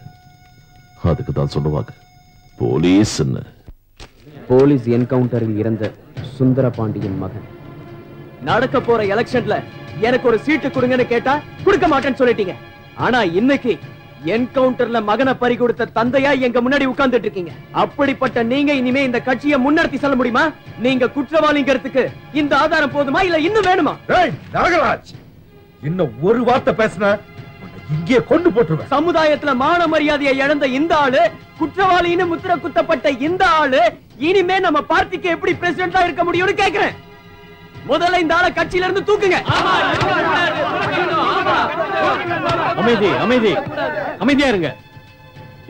அதுக்கு தான் சொல்லுவாங்க போலீஸ். போலீஸ் என்கவுண்டரில் இறந்த சுந்தரபாண்டியின் மகன். நடக்க போற எலெக்ஷன்ல எனக்கு ஒரு சீட்டு கொடுங்கன்னு கேட்டா கொடுக்க மாட்டேன்னு சொல்லிட்டீங்க. ஆனா இன்னைக்கு என்கவுண்டர்ல மகனை பறி கொடுத்த தந்தையா எங்க முன்னாடி உட்கார்ந்துட்டு இருக்கீங்க. அப்படிப்பட்ட நீங்க இனிமே இந்த கட்சியை முன்னெடுத்து செல்ல முடியுமா? நீங்க குற்றவாளிங்கிறதுக்கு இந்த ஆதாரம் போதுமா, இல்ல இன்னும் வேணுமா? நாகராஜ், இன்னும் ஒரு வார்த்தை பேசின இங்கே கொண்டு போட்டுருவேன். சமுதாயத்துல மான மரியாதையை இழந்த இந்த ஆளு, குற்றவாளின்னு முத்திர குத்தப்பட்ட இந்த ஆளு இனிமே நம்ம பார்ட்டிக்கு எப்படி பிரசிடென்டா இருக்க முடியும்னு கேக்குறேன். முதல்ல இந்த ஆளை கட்சியில இருந்து தூக்குங்க. அமைதி அமைதி அமைதியா இருங்க.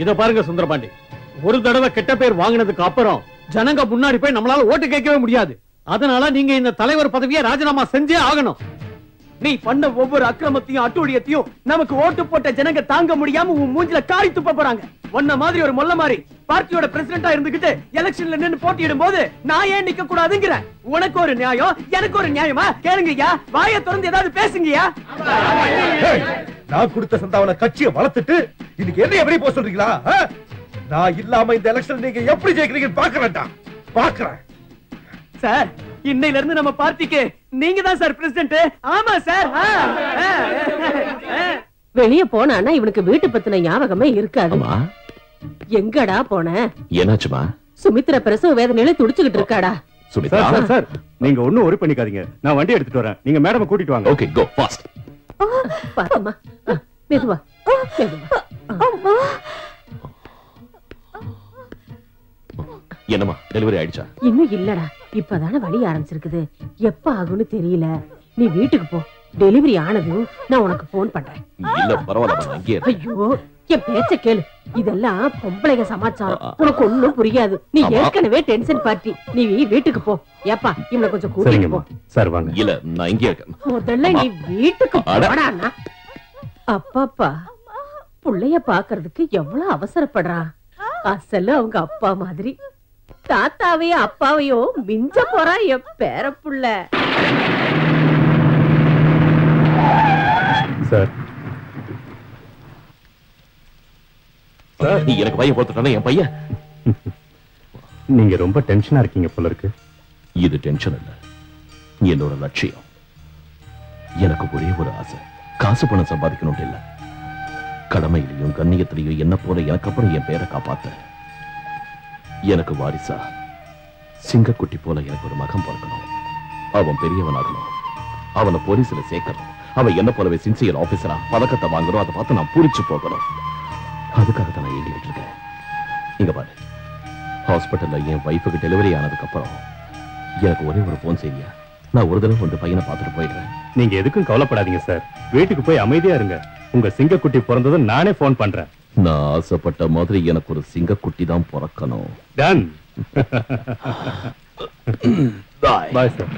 இத பாருங்க சுந்தரபாண்டி, ஒரு தடவை கெட்ட பேர் வாங்கினதுக்கு அப்புறம் ஜனங்க முன்னாடி போய் நம்மளால ஓட்டு கேட்கவே முடியாது. அதனால நீங்க இந்த தலைவர் பதவியை ராஜினாமா செஞ்சே ஆகணும். நீ பண்ண ஒவ்வொரு அக்கிரமத்தையும் அட்டூழியத்தையும் நமக்கு ஓட்டு போட்ட ஜனங்க தாங்க முடியாம உன் மூஞ்சில காரி துப்ப போறாங்க. ஒன்ன மாதிரி ஒரு மொல்ல மாதிரி பார்ட்டியோட பிரசிடென்டா இருந்துகிட்டு எலெக்ஷன்ல நின்னு போட்டியிடும் போது நான் ஏன் நிக்க கூடாதுங்கிற? உனக்கு ஒரு நியாயம், எனக்கு ஒரு நியாயமா? கேளுங்கய்யா, வாயை திறந்து ஏதாவது பேசுங்கய்யா. நான் கொடுத்த சந்தாவன கட்சியை வளர்த்துட்டு இன்னைக்கு என்ன எப்படி போக சொல்றீங்களா? நான் இல்லாம இந்த எலெக்ஷன் நீங்க எப்படி ஜெயிக்கிறீங்கன்னு பாக்குறேன்டா, பாக்குறேன். சார், இன்னையில இருந்து நம்ம பார்ட்டிக்கு நீங்க தான் சார் பிரசிடென்ட். ஆமா சார். வெளிய போனானா இவனுக்கு வீட்டு பத்தின ஞாபகமே இருக்காது. எங்கடா போன? என்னாச்சுமா? சுமித்ரா பிரசவ வேதனையில துடிச்சுக்கிட்டு இருக்காடா. சுமித்ரா சார், நீங்க ஒண்ணும் worry பண்ணிக்காதீங்க. நான் வண்டி எடுத்துட்டு வரேன், நீங்க மேடம் கூட்டிட்டு வாங்க. Okay, go fast. பாத்தம்மா, மெதுவா மெதுவா. என்னமா டெலிவரி ஆயிடுச்சா? இன்னும் இல்லடா, இப்பதானே வலி ஆரம்பிச்சிருக்குது. எப்ப ஆகும்னு தெரியல. நீ வீட்டுக்கு போ, டெலிவரி ஆனதும் நான் உனக்கு போன் பண்றேன். இல்ல பரவாயில்ல, அங்கேயே இரு. ஐயோ என் பேச்ச கேளு. இதெல்லாம் பொம்பளைங்க சமாச்சாரம், உனக்கு ஒண்ணும் புரியாது. நீ ஏற்கனவே டென்ஷன் பார்ட்டி. நீ வீட்டுக்கு போ. ஏப்பா இவனை கொஞ்சம் கூட்டிட்டு போ. சார் வாங்க. இல்ல நான் இங்கே இருக்கேன். முதல்ல நீ வீட்டுக்கு போடானா. அப்பாப்பா புள்ளைய பாக்குறதுக்கு எவ்வளவு அவசரப்படுறா. அசல அவங்க அப்பா மாதிரி. தாத்தாவையும் அப்பாவையும் மிஞ்ச போறா என் பேர புள்ள. சார் எனக்கு பையன் போட்டுட்டானே என் பையன். நீங்க ரொம்ப டென்ஷனா இருக்கீங்க போல இருக்கு. இது டென்ஷன் இல்ல, என்னோட லட்சியம். எனக்கு ஒரே ஒரு ஆசை, காசு பணம் சம்பாதிக்கணும் இல்ல, கடமையிலையும் கண்ணியத்திலையும் என்ன போல எனக்கு அப்புறம் என் பேரை காப்பாத்த. எனக்கு வாரிசா சிங்கக்குட்டி போல எனக்கு ஒரு மகன் பிறக்கணும். அவன் பெரியவனாகணும், அவனை போலீஸ்ல சேர்க்கணும். அவன் என்ன போலவே சின்சியர் ஆபீசரா பதக்கத்தை வாங்கணும். அதை பார்த்து நான் பூரிச்சு போகணும். அதுக்காக தான் நான் ஏங்கிட்டு இருக்கேன். இங்க பாரு, ஹாஸ்பிட்டல்ல என் வைஃபுக்கு டெலிவரி ஆனதுக்கு அப்புறம் எனக்கு ஒரே ஒரு போன் செய்தியா, நான் ஒரு தடவை கொண்டு பையனை பார்த்துட்டு போயிடுறேன். நீங்க எதுக்கும் கவலைப்படாதீங்க சார். வீட்டுக்கு போய் அமைதியா இருங்க. உங்க சிங்கக்குட்டி பிறந்ததும் நானே போன் பண்றேன். நான் ஆசைப்பட்ட மாதிரி எனக்கு ஒரு சிங்கக்குட்டி தான் பிறக்கணும். டன். Bye sir.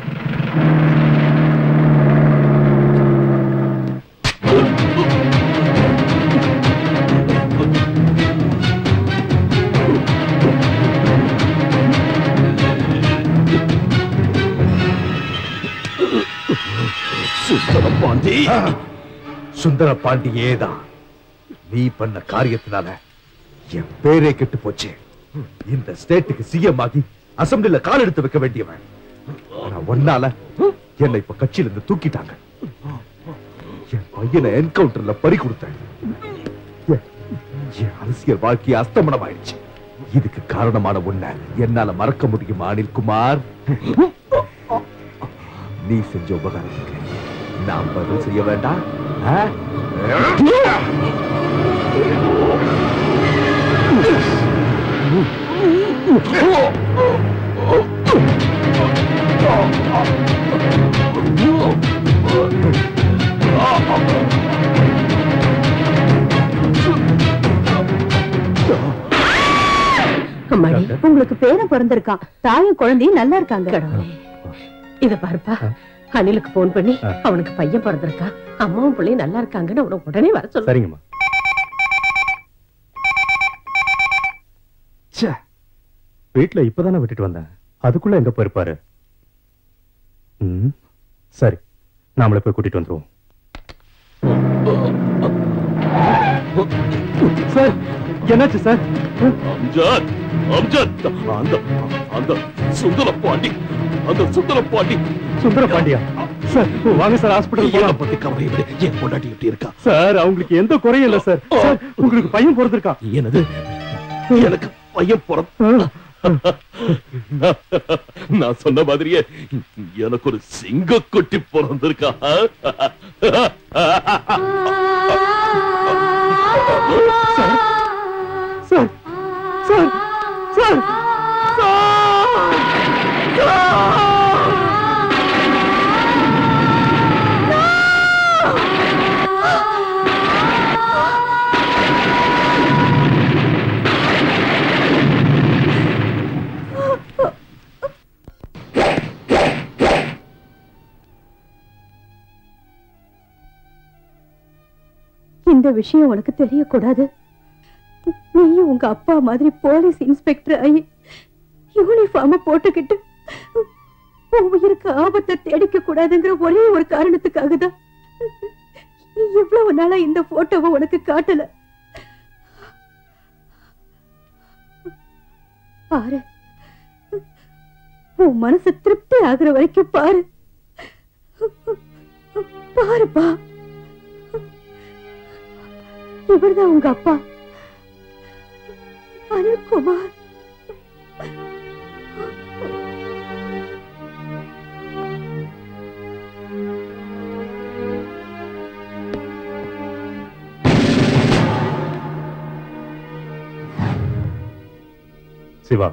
சுந்தரபாண்டி, சுந்தரபாண்டியே தான். நீ பண்ண காரியத்தினால என் பேரே கெட்டு போச்சு. இந்த ஸ்டேட்டுக்கு சிஎம் ஆகி அசம்பிளில கால் எடுத்து வைக்க வேண்டியவன். ஆனா ஒன்னால என்னை இப்ப கட்சியில இருந்து தூக்கிட்டாங்க. என் பையனை என்கவுண்டர்ல பறி கொடுத்தேன். என் அரசியல் வாழ்க்கை அஸ்தமனம் ஆயிடுச்சு. இதுக்கு காரணமான உன்னை என்னால மறக்க முடியுமா அனில்குமார்? நீ செஞ்ச உபகாரத்துக்கு நாம் பதில் செய்ய வேண்டாம். உங்களுக்கு பேரன் பிறந்திருக்கான். தாயும் குழந்தையும் நல்லா இருக்காங்க. இத பாருப்பா, அனிலுக்கு போன் பண்ணி அவனுக்கு பையன் பிறந்திருக்கான், அம்மாவும் பிள்ளையும் நல்லா இருக்காங்கன்னு அவனை உடனே வர சொல்லு. சரிங்கம்மா. வீட்டுல இப்பதானே விட்டுட்டு வந்தேன், அதுக்குள்ள எங்க போயிருப்பாரு? சரி, நாமளே போய் கூட்டிட்டு வந்துருவோம். சார் என்னாச்சு சார்? அம்ஜத், அம்ஜத், அந்த சுந்தரபாண்டி, அந்த சுந்தரபாண்டி. சுந்தரபாண்டியா? சார் வாங்க சார், ஹாஸ்பிடல் போலாம். பத்தி கவலை விடு. என் பொண்டாட்டி எப்படி இருக்கா? சார் அவங்களுக்கு எந்த குறையும் இல்ல சார். சார் உங்களுக்கு பையன் பிறந்திருக்கான். என்னது? எனக்கு பையன் பிறந்த? நான் சொன்ன மாதிரியே எனக்கு ஒரு சிங்கக்குட்டி பிறந்திருக்கா. சார் சார் சார் இந்த விஷயம் உனக்கு தெரியக்கூடாது. நீயும் உங்க அப்பா மாதிரி போலீஸ் இன்ஸ்பெக்டர் ஆகி யூனிஃபார்ம் போட்டுக்கிட்டு உன் உயிருக்கு ஆபத்தை தேடிக்க கூடாதுங்கிற ஒரே ஒரு காரணத்துக்காக தான் இவ்வளவு நாளா இந்த போட்டோவை உனக்கு காட்டல. பாரு, உன் மனசு திருப்தி ஆகுற வரைக்கும் பாரு. பாருப்பா, இவர்தான் உங்க அப்பா அனில்குமார். சிவா,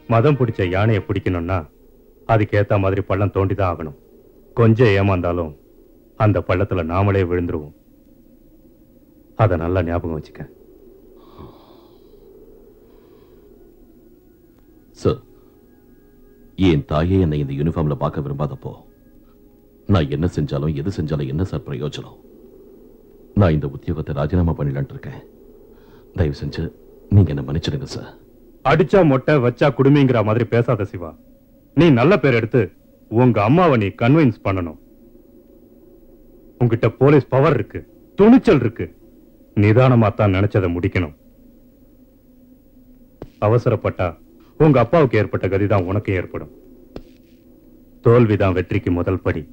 மதம் பிடிச்ச யானையை பிடிக்கணும்னா அதுக்கு ஏத்த மாதிரி பள்ளம் தோண்டிதான் ஆகணும். கொஞ்சம் ஏமாந்தாலும் அந்த பள்ளத்துல நாமளே விழுந்துருவோம். அத நல்லா ஞாபகம் வச்சுக்க. சார், என் தாயே என்னை இந்த யூனிஃபார்ம்ல பார்க்க விரும்பாதப்போ நான் என்ன செஞ்சாலும் எது செஞ்சாலும் என்ன சார் பிரயோஜனம்? நான் இந்த உத்தியோகத்தை ராஜினாமா பண்ணிடலான் இருக்கேன். தயவு செஞ்சு நீங்க என்ன மன்னிச்சிடுங்க சார். அடிச்சா மொட்டை வச்சா குடுமிங்கிற மாதிரி பேசாத சிவா. நீ நல்ல பேர் எடுத்து உங்க அம்மாவை நீ கன்வின்ஸ் பண்ணணும். உங்ககிட்ட போலீஸ் பவர் இருக்கு, துணிச்சல் இருக்கு. நிதானமா தான் நினைச்சதை முடிக்கணும். அவசரப்பட்டா உங்க அப்பாவுக்கு ஏற்பட்ட கதிதான் உனக்கு ஏற்படும். தோல்விதான் வெற்றிக்கு முதல் படி.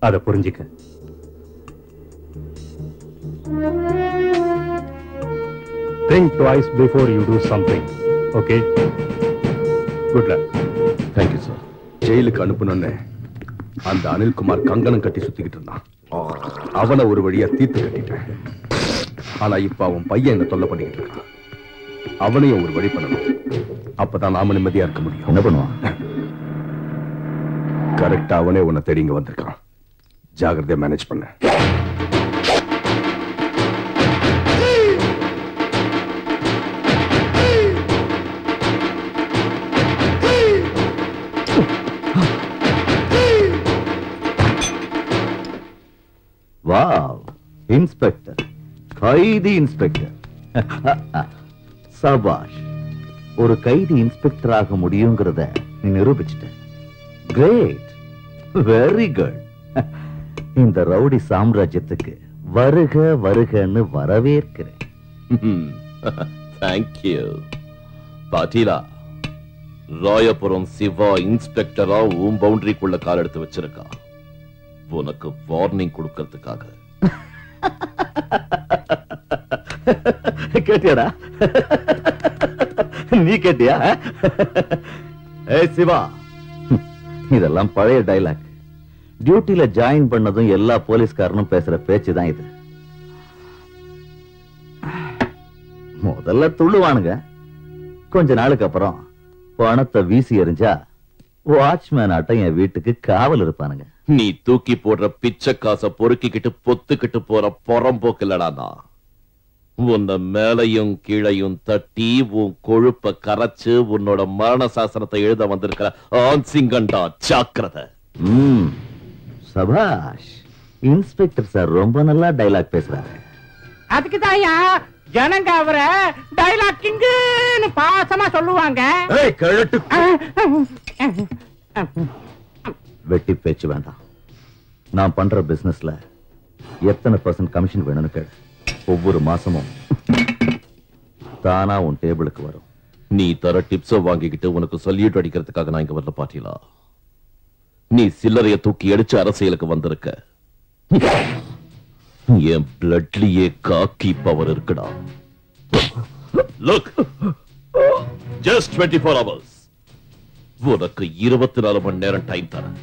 அதை புரிஞ்சுக்க. Think twice before you do something. Okay? Good luck. Thank you, sir. ஜெயிலுக்கு அனுப்பணும்னு அந்த அனில்குமார் கங்கணம் கட்டி சுத்திக்கிட்டு இருந்தான். அவனை ஒரு வழியா தீர்த்து கட்டிட்டேன். ஆனா இப்ப அவன் பையன் என்ன தொல்லை பண்ணிக்கிட்டு இருக்கான். அவனையும் ஒரு வழி பண்ணணும். அப்பதான் நாம நிம்மதியா இருக்க முடியும். என்ன பண்ணுவான்? கரெக்டா அவனே உன்னை தேடி இங்க வந்திருக்கான். ஜாகிரதையா மேனேஜ் பண்ண. வாவ், இன்ஸ்பெக்டர், கைதி இன்ஸ்பெக்டர். சபாஷ், ஒரு கைதி இன்ஸ்பெக்டர் ஆக முடியுங்கிறத நீ நிரூபிச்சிட்ட. Great, very good. இந்த ரவுடி சாம்ராஜ்யத்துக்கு வருக வருகன்னு வரவேற்கிறேன். தேங்க்யூ. பாட்டீலா, ராயபுரம் சிவா இன்ஸ்பெக்டரா உன் பவுண்டரிக்குள்ள கால் எடுத்து வச்சிருக்கா. உனக்கு வார்னிங் கொடுக்கிறதுக்காக. கேட்டியாடா? நீ கேட்டியா? ஏய் சிவா, இதெல்லாம் பழைய டைலாக். டியூட்டில ஜாயின் பண்ணதும் எல்லா போலீஸ்காரனும் பேசுற பேச்சு தான் இது. முதல்ல துள்ளுவானுங்க, கொஞ்ச நாளுக்கு அப்புறம் பணத்தை வீசி எறிஞ்சா வாட்ச்மேன் ஆட்டம் என் வீட்டுக்கு காவல் இருப்பானுங்க. நீ தூக்கி போடுற பிச்சை காசை பொறுக்கிக்கிட்டு பொத்துக்கிட்டு போற புறம்போக்கில்லடா. உன்னை மேலையும் கீழையும் தட்டி உன் கொழுப்ப கரைச்சு உன்னோட மரண சாசனத்தை எழுத வந்திருக்கிற ஆன்சிங்கண்டா, ஜாக்கிரதை. சபாஷ், இன்ஸ்பெக்டர் சார் ரொம்ப நல்லா டைலாக் பேசுறாரு. அதுக்கு தாயா ஜனங்க அவரை டைலாக் கிங்குன்னு பாசமா சொல்லுவாங்க. வெட்டி பேச்சு வேண்டாம். நான் பண்ற பிசினஸ்ல எத்தனை % கமிஷன் வேணும்னு கேளு. ஒவ்வொரு மாசமும் தானா உன் டேபிளுக்கு வரும். நீ தர டிப்ஸ வாங்கிக்கிட்டு உனக்கு சல்யூட் அடிக்கிறதுக்காக நான் இங்க வரல பாட்டீலா. நீ சில்லறைய தூக்கி அடிச்சு அரசியலுக்கு வந்திருக்க. என் பிளட்லயே காக்கி பவர் இருக்குடா. Look, just 24 hours. உனக்கு 24 மணி நேரம் டைம் தரேன்.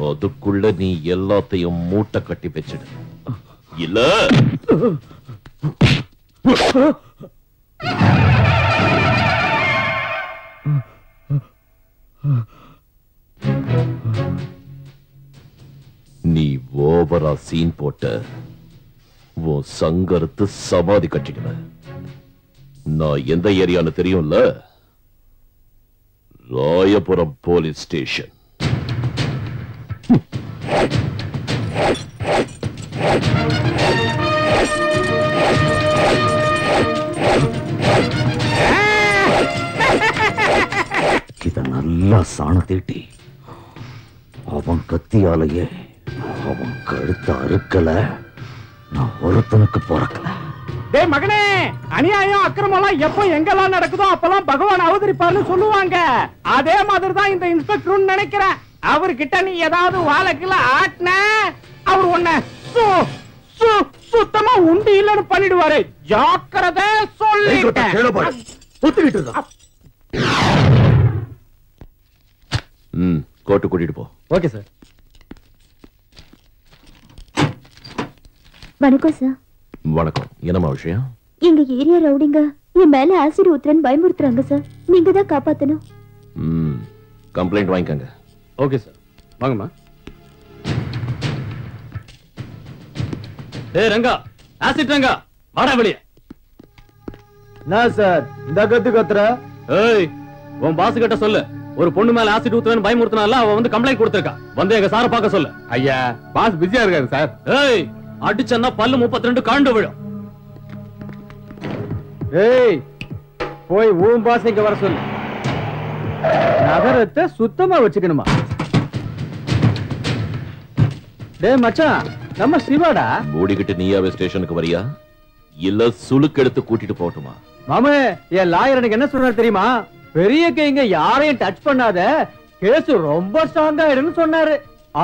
அதுக்குள்ள நீ எல்லாத்தையும் மூட்டை கட்டி வச்சிடு. இல்ல நீ ஓவரா சீன் போட்ட உன் சங்கரத்து சமாதி கட்டிடுவ. நான் எந்த ஏரியான்னு தெரியும்ல? Royapuram police station. இத நல்லா சாண தீட்டி அவன் கத்தியாலேயே அவன் கழுத்த அறுக்கல, நான் ஒருத்தனுக்கு பிறக்கல. டேய் மகனே, அநியாயம் அக்கிரமம் எப்போ எங்கெல்லாம் நடக்குதோ அப்பெல்லாம் பகவான் அவதரிப்பார்னு சொல்லுவாங்க. அதே மாதிரி தான் இந்த இன்ஸ்பெக்டர் நினைக்கிறேன். அவர்கிட்ட நீ ஏதாவது வாழைக்குள்ள ஆட்டின அவர் உன்னை சுத்தமா உண்டு இல்லன்னு பண்ணிடுவாரு. ஜாக்கிரதை சொல்லிட்டேன். கோர்ட்டு கூட்டிட்டு போ. Okay sir. வணக்கம் சார். வணக்கம். என்னமா விஷயம்? எங்க ஏரியா ரவுடிங்க என் மேல ஆசிட் ஊத்துறன்னு பயமுறுத்துறாங்க சார். நீங்க தான் காப்பாத்தணும். கம்ப்ளைண்ட் வாங்கிக்கங்க. ஓகே சார், வாங்கம்மா. ஏய் ரங்கா, ஆசிட் ரங்கா, வாடா வெளிய. நான் சார் இந்த கத்துற. ஏய், உன் பாஸ் கிட்ட சொல்லு, ஒரு பொண்ணு மேல ஆசிட் ஊத்துவேன்னு பயமுறுத்தினால அவ வந்து கம்ப்ளைண்ட் கொடுத்திருக்கா. வந்து எங்க சார பார்க்க சொல்லு. ஐயா, பாஸ் பிஸியா இருக்காரு சார். ஏய், அடிச்சன்னா பல்லு 32 காண்டு விழும். ஏய், போய் ஊம் பாஸ் இங்க வர சொல்லு. நகரத்தை சுத்தமா வச்சுக்கணுமா? டேய் மச்சான், நம்ம சிவாடா. மூடிக்கிட்டு நீயாவே ஸ்டேஷனுக்கு வரியா இல்ல சுளுக்கு எடுத்து கூட்டிட்டு போகட்டுமா? மாமே, என் லாயர் எனக்கு என்ன சொன்னார் தெரியுமா? பெரிய கைங்க யாரையும் டச் பண்ணாத, கேஸ் ரொம்ப ஸ்ட்ராங் ஆயிடுன்னு சொன்னாரு.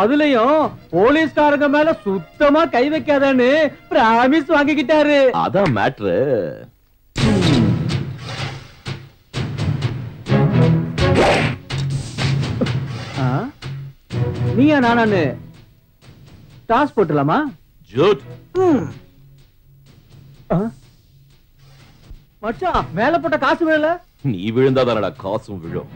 அதுலயும் போலீஸ்காரங்க மேல சுத்தமா கை வைக்காதன்னு பிராமிஸ் வாங்கிக்கிட்டாரு. அதான் மேட்ரு. நீயா நானு டாஸ் போட்டுலாமா? ஜூட். மச்சான், மேல போட்ட காசு விழல. நீ விழுந்தாதானடா காசும் விழும்.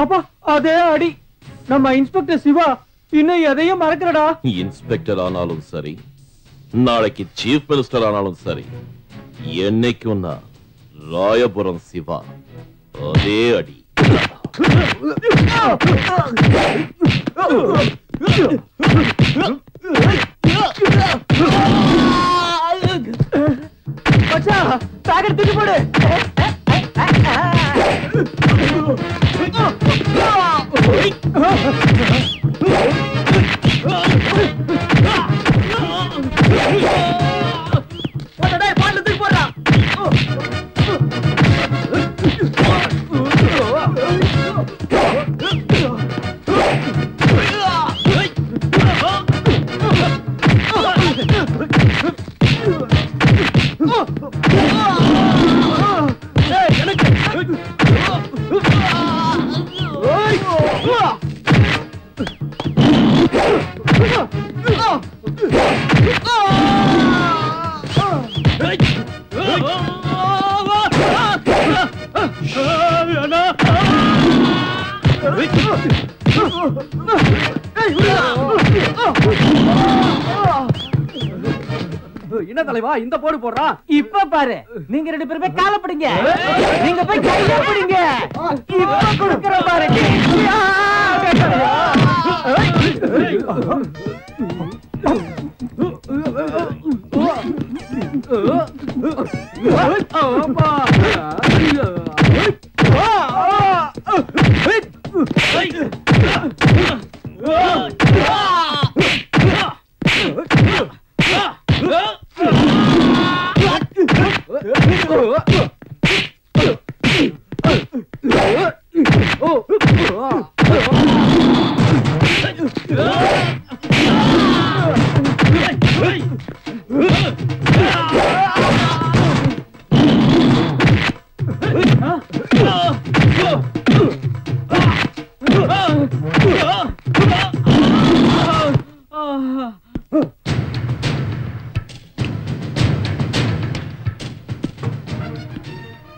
அப்பா, அதே அடி. நம்ம இன்ஸ்பெக்டர் சிவா இன்னும் எதையும் மறக்கறடா. இன்ஸ்பெக்டர் ஆனாலும் சரி, நாளைக்கு சீஃப் மினிஸ்டர் ஆனாலும் சரி, என்னைக்கும் நான் ராயபுரம் சிவா. அதே அடி. மச்சான், பேக்கெட் தூக்கி போடு. என்ன தலைவா இந்த போடு போடுறான்? இப்ப பாரு, நீங்க 2 பேரும் போய் கால பிடிங்க. நீங்க போய் கைய பிடிங்க. இப்ப கொடுக்கற பாரு.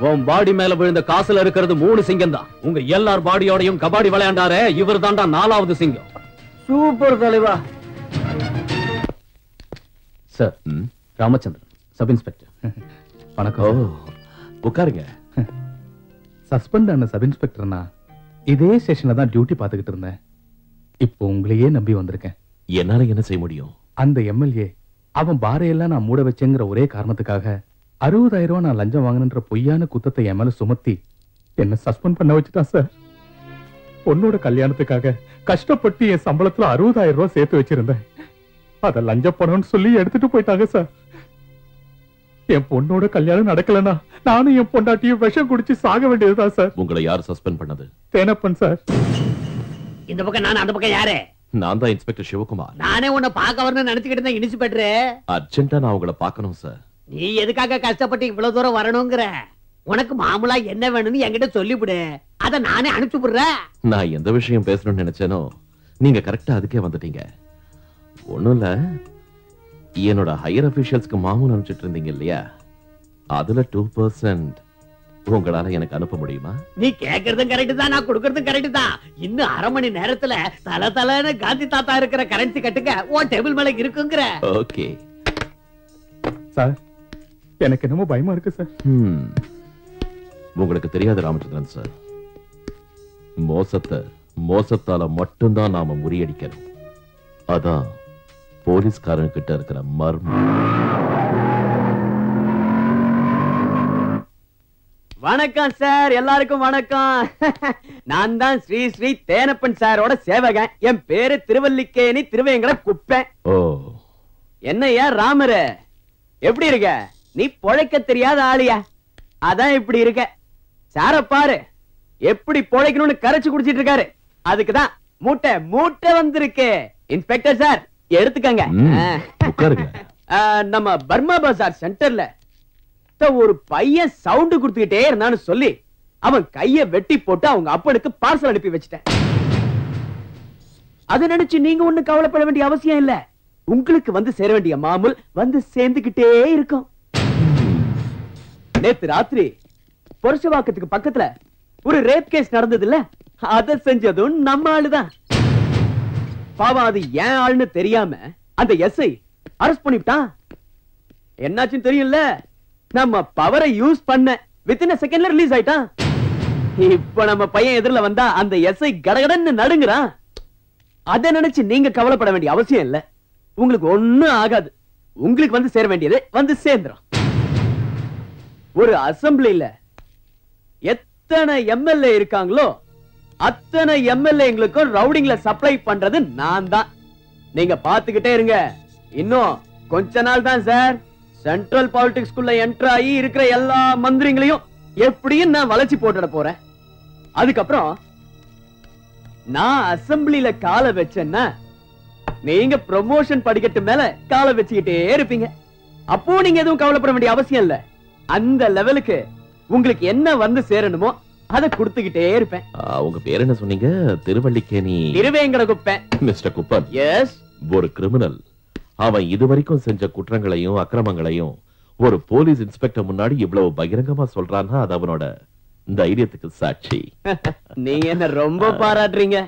உன் பாடி மேல விழுந்த காசுல இருக்கிறது 3 சிங்கம் தான். உங்க எல்லார் பாடியோடையும் கபாடி விளையாண்டாரே, இவர் தான்டா 4வது சிங்கம். சூப்பர் தலைவா. Sir, Ramachandran, sub inspector. வணக்கம். உட்காருங்க. சஸ்பெண்ட் ஆன சப் இன்ஸ்பெக்டர்னா இதே ஸ்டேஷன்ல தான் டியூட்டி பார்த்துக்கிட்டு இருந்தேன். இப்போ உங்களையே நம்பி வந்திருக்கேன். என்னால என்ன செய்ய முடியும்? அந்த எம்எல்ஏ அவன் பாரையெல்லாம் நான் மூட வச்சேங்கிற ஒரே காரணத்துக்காக 60,000 ரூபாய் நான் லஞ்சம் வாங்கினன்ற பொய்யான குத்தத்தை என் மேல சுமத்தி என்ன சஸ்பெண்ட் பண்ண வச்சுட்டான் சார். பொண்ணோட கல்யாணத்துக்காக கஷ்டப்பட்டு என் சம்பளத்துல 60,000 ரூபாய் சேர்த்து வச்சிருந்தேன். அத லஞ்ச பணம்னு சொல்லி எடுத்துட்டு போயிட்டாங்க சார். என் பொண்ணோட கல்யாணம் நடக்கலனா நானும் என் பொண்டாட்டியும் விஷம் குடிச்சு சாக வேண்டியதுதான் சார். உங்களை யார் சஸ்பெண்ட் பண்ணது? தேனப்பன் சார். இந்த பக்கம் நான், அந்த பக்கம் யாரு? நான் தான் இன்ஸ்பெக்டர் சிவகுமார். நானே உன்னை பார்க்க வரணும்னு நினைச்சுக்கிட்டு இருந்தேன் இன்ஸ்பெக்டர். அர்ஜென்ட்டா நான் உங்களை பார்க்கணும் சார். நீ எதுக்காக கஷ்டப்பட்டு இவ்வளவு தூரம் வரணுங்கிற? உனக்கு மாமூலா என்ன வேணும்னு என்கிட்ட சொல்லிவிடு, அத நானே அனுப்பிச்சு விடுறேன். நான் எந்த விஷயம் பேசணும்னு நினைச்சேனோ நீங்க கரெக்டா அதுக்கே வந்துட்டீங்க. ஒண்ணும் இல்ல, என்னோட ஹையர் அபிஷியல்ஸ்க்கு மாமூல் அனுப்பிச்சிட்டு இருந்தீங்க இல்லையா, அதுல 2% உங்களால எனக்கு அனுப்ப முடியுமா? நீ கேக்குறதும் கரெக்ட் தான், நான் கொடுக்கறதும் கரெக்ட் தான். இன்னும் 1/2 மணி நேரத்துல தல காந்தி தாத்தா இருக்கிற கரன்சி கட்டுங்க உன் டேபிள் மேல இருக்குங்கிற. ஓகே சார், எனக்கு என்னமோ பயமா இருக்கு சார். உங்களுக்கு தெரியாது ராமச்சந்திரன் சார், மோசத்தால மட்டும்தான் நாம முறியடிக்கணும். அதான் போலீஸ்காரன் கிட்ட இருக்கிற மர்மம். வணக்கம் சார், எல்லாருக்கும் வணக்கம். நான் தான் ஸ்ரீ ஸ்ரீ தேனப்பன் சாரோட சேவகன். என் பேரு திருவல்லிக்கேணி திருவேங்கட குப்பை. ஓ, என்னையா ராமரு, எப்படி இருக்க? நீ பொழைக்க தெரியாத ஆளியா, அதான் இப்படி இருக்க. சார பாரு, எப்படி பொழைக்கணும்னு கரைச்சு குடிச்சிட்டு இருக்காரு. அதுக்குதான் மூட்டை மூட்டை வந்திருக்கு. இன்ஸ்பெக்டர் சார் எடுத்துக்கங்க. நம்ம பர்மா பஜார் சென்டர்ல ஒரு பையன் சவுண்ட் குடுத்துக்கிட்டே இருந்தான்னு சொல்லி அவன் கைய வெட்டி போட்டு அவங்க அப்பனுக்கு பார்சல் அனுப்பி வச்சிட்டேன். அதை நினைச்சு நீங்க ஒண்ணு கவலைப்பட வேண்டிய அவசியம் இல்ல. உங்களுக்கு வந்து சேர வேண்டிய மாமூல் வந்து சேர்ந்துகிட்டே இருக்கும். நேத்து ராத்திரி பொருஷவாக்கத்துக்கு பக்கத்துல ஒரு ரேப் கேஸ் நடந்தது இல்ல, அதை செஞ்சதும் நம்ம ஆளுதான். பாவம், அது ஏன் ஆளுன்னு தெரியாம அந்த எஸ்ஐ அரெஸ்ட் பண்ணிவிட்டான். என்னாச்சுன்னு தெரியும்ல, நம்ம பவரை யூஸ் பண்ண வித்தின் a செகண்ட்ல ரிலீஸ் ஆயிட்டான். இப்ப நம்ம பையன் எதிரில வந்தா அந்த எஸ்ஐ கடகடன்னு நடுங்குறான். அதை நினைச்சு நீங்க கவலைப்பட வேண்டிய அவசியம் இல்ல. உங்களுக்கு ஒண்ணும் ஆகாது. உங்களுக்கு வந்து சேர வேண்டியது வந்து சேர்ந்துரும். ஒரு அசம்பிளில எத்தனை எம்எல்ஏ இருக்காங்களோ அத்தனை எம்எல்ஏங்களுக்கும் ரவுடிங்ல சப்ளை பண்றது நான் தான். நீங்க பாத்துக்கிட்டே இருங்க. இன்னும் கொஞ்ச நாள் தான் சார், சென்ட்ரல் பாலிடிக்ஸ்குள்ள என்டர் ஆகி இருக்கிற எல்லா மந்திரிங்களையும் எப்படியும் நான் வளைச்சு போட்டுட போறேன். அதுக்கப்புறம் நான் அசம்பிளில காலை வச்சேன்னா நீங்க ப்ரமோஷன் படிக்கட்டு மேல காலை வச்சுக்கிட்டே இருப்பீங்க. அப்போ நீங்க எதுவும் கவலைப்பட வேண்டிய அவசியம் இல்ல. அந்த லெவலுக்கு உங்களுக்கு என்ன வந்து சேரணுமோ அதை கொடுத்துக்கிட்டே இருப்பேன். உங்க பேர் என்ன சொன்னீங்க? திருவல்லிக்கேணி திருவேங்கட குப்பை. மிஸ்டர் குப்பன், எஸ், ஒரு கிரிமினல் அவன் இதுவரைக்கும் செஞ்ச குற்றங்களையும் அக்கிரமங்களையும் ஒரு போலீஸ் இன்ஸ்பெக்டர் முன்னாடி இவ்வளவு பகிரங்கமா சொல்றான்னா அது அவனோட தைரியத்துக்கு சாட்சி. நீங்க என்ன ரொம்ப பாராட்டுறீங்க.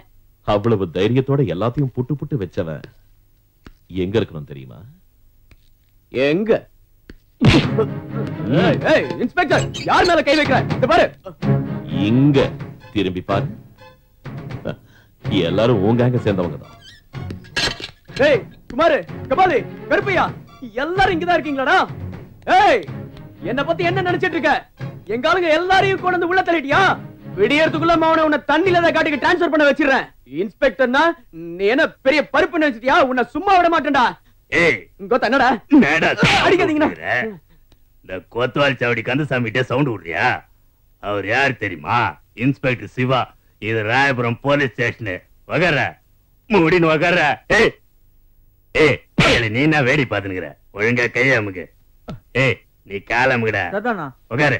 அவ்வளவு தைரியத்தோட எல்லாத்தையும் புட்டு புட்டு வச்சவன் எங்க இருக்கணும் தெரியுமா? எங்க? இன்ஸ்பெக்டர், யார் மேல கை வைக்கிற? இந்த பாரு, இங்க திரும்பி பாரு. எல்லாரும் உங்க சேர்ந்தவங்க தான். ஏய் குமாரு, கபாலி, கருப்பையா, எல்லாரும் இங்கதான் இருக்கீங்களாடா? ஏய், என்ன பத்தி என்ன நினைச்சிட்டு இருக்க? எங்க ஆளுங்க எல்லாரையும் கொண்டு வந்து உள்ள தள்ளிட்டியா? விடியறதுக்குள்ள அவனை உன்னை தண்ணில தான் காட்டுக்கு டிரான்ஸ்பர் பண்ண வச்சிடுறேன். இன்ஸ்பெக்டர்னா நீ என்ன பெரிய பருப்பு நினைச்சிட்டியா? உன்னை சும்மா விட மாட்டேன்டா. ஏய், இங்க தன்னடா அடிக்காதீங்கடா. இந்த கோத்வால் சாவடி கந்தசாமிட்டே சவுண்ட் விடுறியா? அவர் யார் தெரியுமா? இன்ஸ்பெக்டர் சிவா. இது ராயபுரம் போலீஸ் ஸ்டேஷன். வகர மூடின்னு வகர. ஏய் ஏய், நீ என்ன வேடி பாத்துனுக்குற? ஒழுங்கா கையாமுக்கு. ஏய், நீ காலமுகடா. வகர.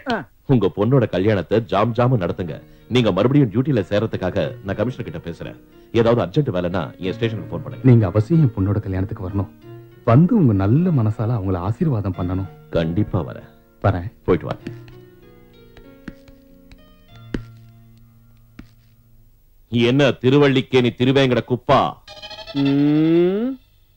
உங்க பொண்ணோட கல்யாணத்தை ஜாம் ஜாம நடத்துங்க. நீங்க மறுபடியும் டியூட்டில சேர்றதுக்காக நான் கமிஷனர் கிட்ட பேசுறேன். ஏதாவது அர்ஜென்ட் வேலைன்னா என் ஸ்டேஷனுக்கு போன் பண்ணுங்க. நீங்க அவசியம் என் பொண்ணோட கல்யாணத்துக்கு வரணும். வந்து உங்க நல்ல மனசால அவங்கள ஆசீர்வாதம் பண்ணணும். கண்டிப்பா வரேன். போயிட்டு வாங்க. என்ன திருவல்லிக்கேணி திருவேங்கட குப்பா?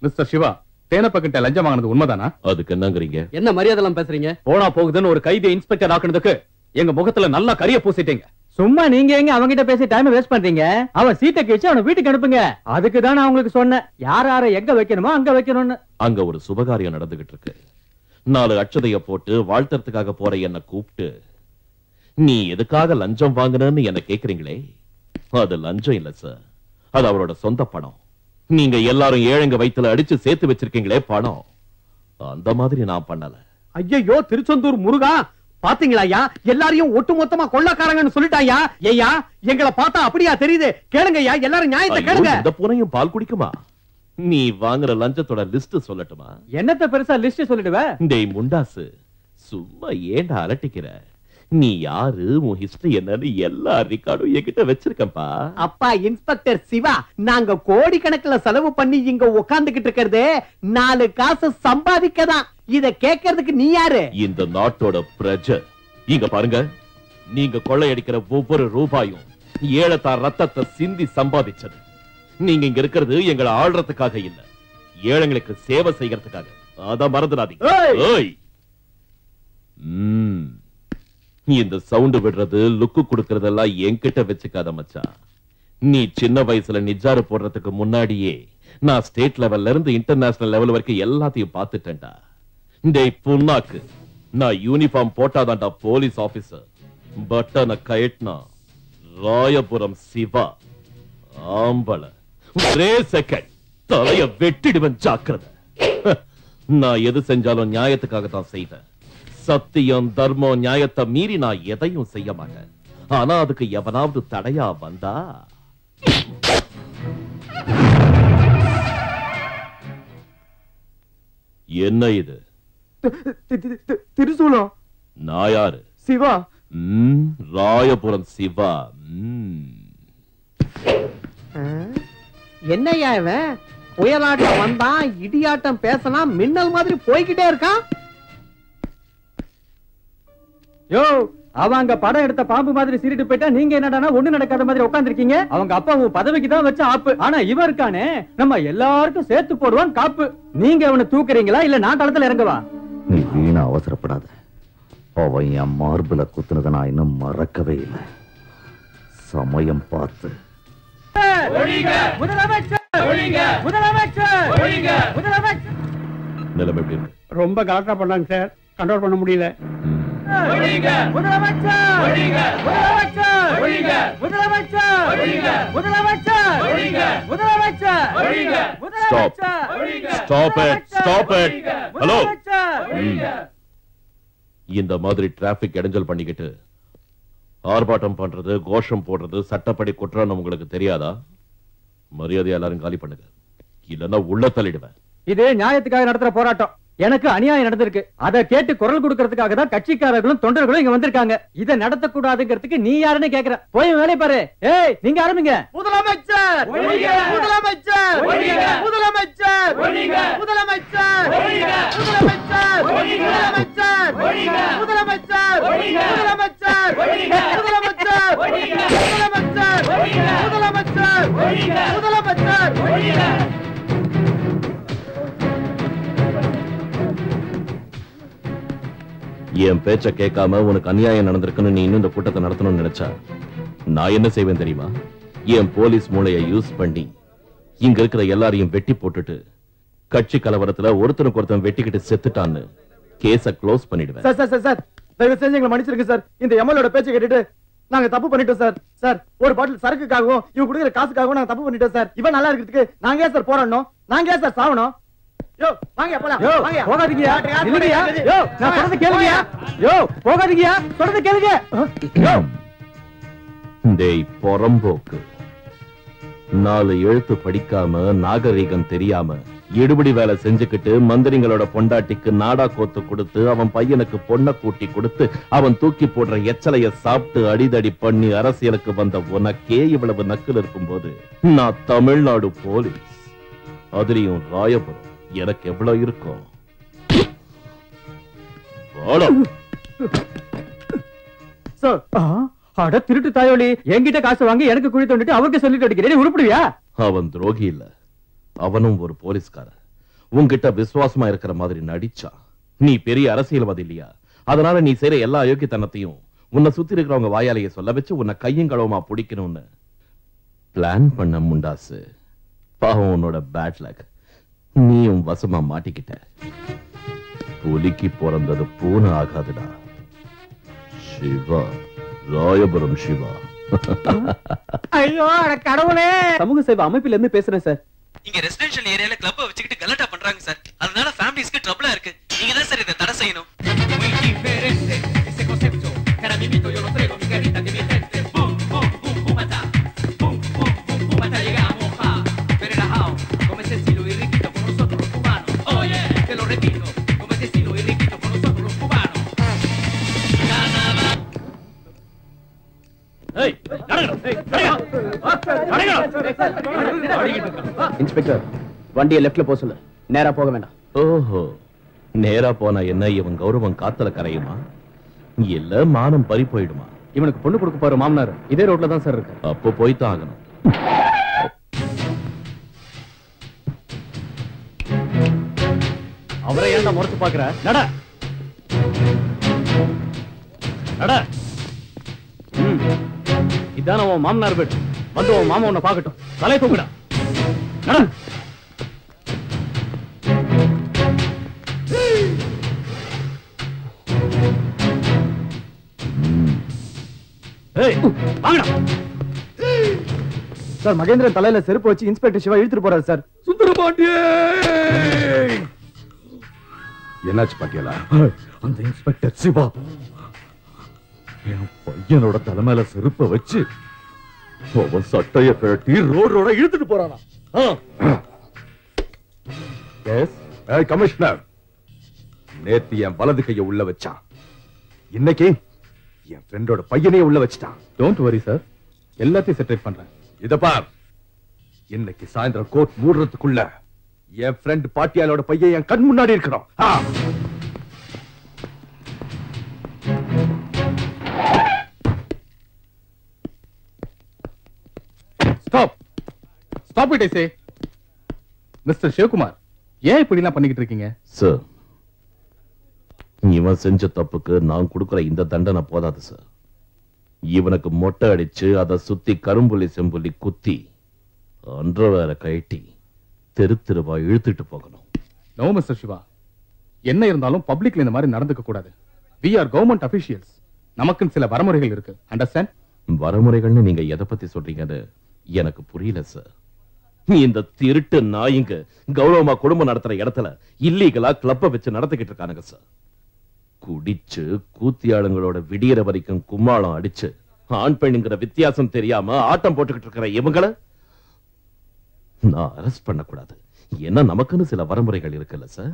மிஸ்டர் சிவா, தேனப்பக்கிட்ட லஞ்சம் வாங்கினது உண்மைதானா? அதுக்கு என்னங்கறீங்க? என்ன மரியாதை எல்லாம் பேசுறீங்க? போனா போகுதுன்னு ஒரு கைதியை இன்ஸ்பெக்டர் ஆக்குனதுக்கு எங்க முகத்துல நல்லா கரிய பூசிட்டீங்க. சும்மா நீங்க எங்க அவங்கிட்ட பேசி டைம் வேஸ்ட் பண்றீங்க? அவன் சீட்டை கிழிச்சு அவனை வீட்டுக்கு அனுப்புங்க. அதுக்கு தான் நான் உங்களுக்கு சொன்னேன், யார யார எங்க வைக்கணுமோ அங்க வைக்கணும்னு. அங்க ஒரு சுபகாரியம் நடந்துகிட்டு இருக்கு. 4 அட்சதைய போட்டு வாழ்த்துறதுக்காக போற என்ன கூப்பிட்டு நீ எதுக்காக லஞ்சம் வாங்குனன்னு என்ன கேக்குறீங்களே, அது லஞ்சம் இல்ல சார், அது அவரோட சொந்த பணம். நீங்க எல்லாரும் ஏழைங்க வயித்துல அடிச்சு சேர்த்து வச்சிருக்கீங்களே பணம், அந்த மாதிரி நான் பண்ணல. ஐயோ திருச்செந்தூர் முருகா, பாத்தீங்களா ஐயா, எல்லாரையும் ஒட்டுமொத்தமா கொள்ளக்காரங்கன்னு சொல்லிட்டாயா. ஐயா, எங்களை பார்த்தா அப்படியா தெரியுது? கேளுங்க ஐயா, எல்லாரும் நியாயத்தை கேளுங்க. இந்த பூனையும் பால் குடிக்குமா? நீ வாங்குற லஞ்சத்தோட லிஸ்ட் சொல்லட்டுமா? என்னத்த பெருசா லிஸ்ட் சொல்லிடுவ? டேய் முண்டாசு, சும்மா ஏண்டா அலட்டிக்கிற? நீ யாரு, உன் ஹிஸ்டரி என்னன்னு எல்லா ரெக்கார்டும் என்கிட்ட வச்சிருக்கப்பா. அப்பா இன்ஸ்பெக்டர் சிவா, நாங்க கோடிக்கணக்கில் செலவு பண்ணி இங்க உட்கார்ந்துகிட்டு இருக்கிறது 4 காசு சம்பாதிக்கதான். இத கேட்கறதுக்கு நீ யாரு? இந்த நாட்டோட பிரஜை. இங்க பாருங்க, நீங்க கொள்ளையடிக்கிற ஒவ்வொரு ரூபாயும் ஏழத்தார் ரத்தத்தை சிந்தி சம்பாதிச்சது. நீங்க இங்க இருக்கிறது எங்களை ஆள்றதுக்காக இல்ல, ஏழைங்களுக்கு சேவை செய்யறதுக்காக. அத மறந்துடாதீங்க. இந்த சவுண்ட் விடுறது, லுக்கு கொடுக்கறதெல்லாம் என்கிட்ட வச்சுக்காத மச்சான். நீ சின்ன வயசுல நிஜாரு போடுறதுக்கு முன்னாடியே நான் ஸ்டேட் லெவல்ல இருந்து இன்டர்நேஷனல் லெவல் வரைக்கும் எல்லாத்தையும் பார்த்துட்டேன்டா. டேய் புண்ணாக்கு, நான் யூனிஃபார்ம் போட்டாதான்டா போலீஸ் ஆபீசர், பட்டனை கயட்னா ராயபுரம் சிவா ஆம்பள. ஒரே செகண்ட் தலைய வெட்டிடுவன், ஜாக்கிரதை. நான் எது செஞ்சாலும் நியாயத்துக்காக தான் செய்வேன். சத்தியம், தர்மம், நியாயத்தை மீறி நான் எதையும் செய்ய மாட்டேன். ஆனா அதுக்கு எவனாவது தடையா வந்தா என்ன இது? திரிசூலம். நான் யாரு? சிவா. ராயபுரம் சிவா. என்னையா இவன் புயலாட்டம் வந்தான், இடியாட்டம் பேசினா, மின்னல் மாதிரி போய்கிட்டே இருக்கான். யோ, அவங்க படம் எடுத்த பாம்பு மாதிரி சீரிட்டு போயிட்டா, நீங்க என்னடானா ஒண்ணு நடக்காத மாதிரி உட்கார்ந்திருக்கீங்க. அவங்க அப்பா உங்க பதவிக்கு தான் வச்ச ஆப்பு. ஆனா இவன் இருக்கானே, நம்ம எல்லாருக்கும் சேர்த்து போடுவான் காப்பு. நீங்க அவனை தூக்குறீங்களா இல்ல நான் களத்துல இறங்குவா? நீ வீணா அவசரப்படாத. அவன் என் மார்புல குத்துனதை நான் இன்னும் மறக்கவே இல்லை. சமயம் பார்த்து நிலைமை எப்படி இருக்கு? ரொம்ப கலெக்டா பண்ணாங்க சார், கண்ட்ரோல் பண்ண முடியல. ஹலோ, இந்த மாதிரி டிராபிக் இடைஞ்சல் பண்ணிக்கிட்டு ஆர்ப்பாட்டம் பண்றது, கோஷம் போடுறது சட்டப்படி குற்றம் உங்களுக்கு தெரியாதா? மரியாதை எல்லாரும் காலி பண்ணுங்க, இல்லன்னா உள்ள தள்ளிடுவேன். இது நியாயத்துக்காக நடத்துற போராட்டம். எனக்கு அநியாயம் நடந்திருக்கு. அதை கேட்டு குரல் கொடுக்கறதுக்காக தான் கட்சிக்காரர்களும் தொண்டர்களும் இங்க வந்திருக்காங்க. இதை நடத்தக்கூடாதுங்கிறதுக்கு நீ யாருன்னு கேக்குற? போய் வேலை பாரு. ஏய், நீங்க ஆரம்பிங்க. முதலமைச்சர், முதலமைச்சர், முதலமைச்சர், முதலமைச்சர், முதலமைச்சர், முதலமைச்சர், முதலமைச்சர், முதலமைச்சர், முதலமைச்சர், முதலமைச்சர், முதலமைச்சர். என் பேச்ச கேட்காம உனக்கு அநியாயம் நடந்திருக்குன்னு நீ இன்னும் இந்த கூட்டத்தை நடத்தணும்னு நினைச்சா நான் என்ன செய்வேன் தெரியுமா? என் போலீஸ் மூளையை யூஸ் பண்ணி இங்க இருக்கிற எல்லாரையும் வெட்டி போட்டுட்டு கட்சி கலவரத்துல ஒருத்தருக்கு ஒருத்தன் வெட்டிக்கிட்டு செத்துட்டான்னு கேஸ க்ளோஸ் பண்ணிடுவேன். சார் சார் சார் சார், தயவு செஞ்சு எங்களை மன்னிச்சிருங்க சார். இந்த எம்எல்ஏட பேச்சை கேட்டுட்டு நாங்க தப்பு பண்ணிட்டோம் சார். சார், ஒரு பாட்டில் சரக்குக்காகவும் இவங்க கொடுக்குற காசுக்காகவும் நாங்க தப்பு பண்ணிட்டோம் சார். இவன் நல்லா இருக்கிறதுக்கு நாங்க ஏன் சார் போராடணும்? நாங்க ஏன் சார் சாவணும்? யோ, வாங்க போலாம். யோ, போகாதீங்கயா. இல்லையா? யோ, நான் சொல்றது கேளுங்கயா. யோ, போகாதீங்கயா. சொல்றது கேளுங்க. யோ, டேய் பொறம்போக்கு, 4 எழுத்து படிக்காம, நாகரீகம் தெரியாம எடுபடி வேலை செஞ்சுக்கிட்டு மந்திரிங்களோட பொண்டாட்டிக்கு நாடா கோத்து கொடுத்து அவன் பையனுக்கு பொண்ணை கூட்டி கொடுத்து அவன் தூக்கி போடுற எச்சலைய சாப்பிட்டு அடிதடி பண்ணி அரசியலுக்கு வந்த உனக்கே இவ்வளவு நக்கல் இருக்கும் போது நான் தமிழ்நாடு போலீஸ், அதுலயும் ராயபுரம், எனக்கு எவ்வளவு இருக்கும்? சார், அட திருட்டு தாயோலி, என்கிட்ட காசு வாங்கி எனக்கு குழி தோண்டிட்டு அவருக்கு சொல்லிட்டு அடிக்கிறேன். உருப்பிடுவியா? அவன் துரோகி இல்ல, அவனும் ஒரு போலீஸ்காரன். உன்கிட்ட விசுவாசமா இருக்கிற மாதிரி நடிச்சா. நீ பெரிய அரசியல்வாதி இல்லையா? அதனால நீ செய்யற எல்லா அயோக்கியத்தனத்தையும் உன்னை சுத்தி இருக்கிறவங்க வாயாலேயே சொல்ல வச்சு உன்னை கையும் களவுமா பிடிக்கணும்னு பிளான் பண்ண முண்டாசு. பாவம் உன்னோட பேட் லக், நீயும் வசமா மாட்டிக்கிட்ட. புலிக்கு பிறந்தது பூனை ஆகாதுடா. சிவா, ராயபுரம் சிவா. ஐயோ கடவுளே! சமூக சேவை அமைப்பில இருந்து பேசுறேன் சார். இங்க ரெசிடென்ஷியல் ஏரியால கிளப்ப வச்சுக்கிட்டு கலாட்டா பண்றாங்க சார். அதனால ஃபேமிலிஸ்க்கு ட்ரபிளா இருக்கு. நீங்க தான் சார் இதை தடை செய்யணும். இன்ஸ்பெக்டர், வண்டியை லெஃப்ட்ல போக சொல்லு. நேரா போக வேண்டாம். ஓஹோ, நேரா போனா என்ன இவன் கௌரவம் காத்தல கரையுமா? இல்ல மானம் பறி போயிடுமா? இவனுக்கு பொண்ணு கொடுக்க போற மாமனார் இதே ரோட்ல தான் சார் இருக்கு. அப்போ போய்தான் ஆகணும். அவரை ஏன்டா முறைச்சு பாக்குற? நட நட. இதான உன் மாமனார் வீடு. வந்து உன் மாமா உன்னை பாக்கட்டும். தலை தூக்குடா. நட. வாங்கடா சார். மகேந்திரன் தலையில செருப்பு வச்சு இன்ஸ்பெக்டர் சிவா இழுத்துட்டு போறாரு சார். சுந்தரபாண்டியே! என்னாச்சு பாட்டியலா? அந்த இன்ஸ்பெக்டர் சிவா என் பையனோட தலைமையில செருப்ப வச்சு அவன் சட்டைய கட்டி ரோடோட இழுத்துட்டு போறானா? கமிஷனர், நேத்து என் வலது கைய உள்ள வச்சான், இன்னைக்கு என் ஃப்ரெண்டோட பையனையே உள்ள வச்சுட்டான். டோன்ட் வரி சார், எல்லாத்தையும் செட்டில் பண்றேன். இத பார், இன்னைக்கு சாயந்தரம் கோர்ட் மூடுறதுக்குள்ள என் ஃப்ரெண்ட் பாட்டியாலோட பையன் என் கண் முன்னாடி இருக்கணும். Stop stop it I say. Mister Sivakumar, ஏன் இப்படி எல்லாம் பண்ணிக்கிட்டு இருக்கீங்க? சார், இவன் செஞ்ச தப்புக்கு நான் கொடுக்கிற இந்த தண்டனை போதாது சார். இவனுக்கு மொட்டை அடிச்சு அதை சுத்தி கரும்புள்ளி செம்புள்ளி குத்தி அன்ற வேற கழட்டி தெரு தெருவா இழுத்துட்டு போகணும். நோ மிஸ்டர் சிவா, என்ன இருந்தாலும் பப்ளிக்ல இந்த மாதிரி நடந்துக்க கூடாது. we are government officials. நமக்குன்னு சில வரமுறைகள் இருக்கு. அண்டர்ஸ்டாண்ட்? வரமுறைகள்னு நீங்க எதை பத்தி சொல்றீங்கன்னு எனக்கு புரியல சார். இந்த திருட்டு நாயிங்க கௌரவமா குடும்பம் நடத்துற இடத்துல இல்லீகலா கிளப்ப வச்சு நடத்திக்கிட்டு இருக்கானுங்க சார். குடிச்சு கூத்தியாளுங்களோட விடியற வரைக்கும் கும்மாளம் அடிச்சு ஆண் பெண்ணுங்கிற வித்தியாசம் தெரியாம ஆட்டம் போட்டுக்கிட்டு இருக்கிற இவங்கள நான் அரெஸ்ட் பண்ணக்கூடாது. ஏன்னா நமக்குன்னு சில வரமுறைகள் இருக்குல்ல சார்.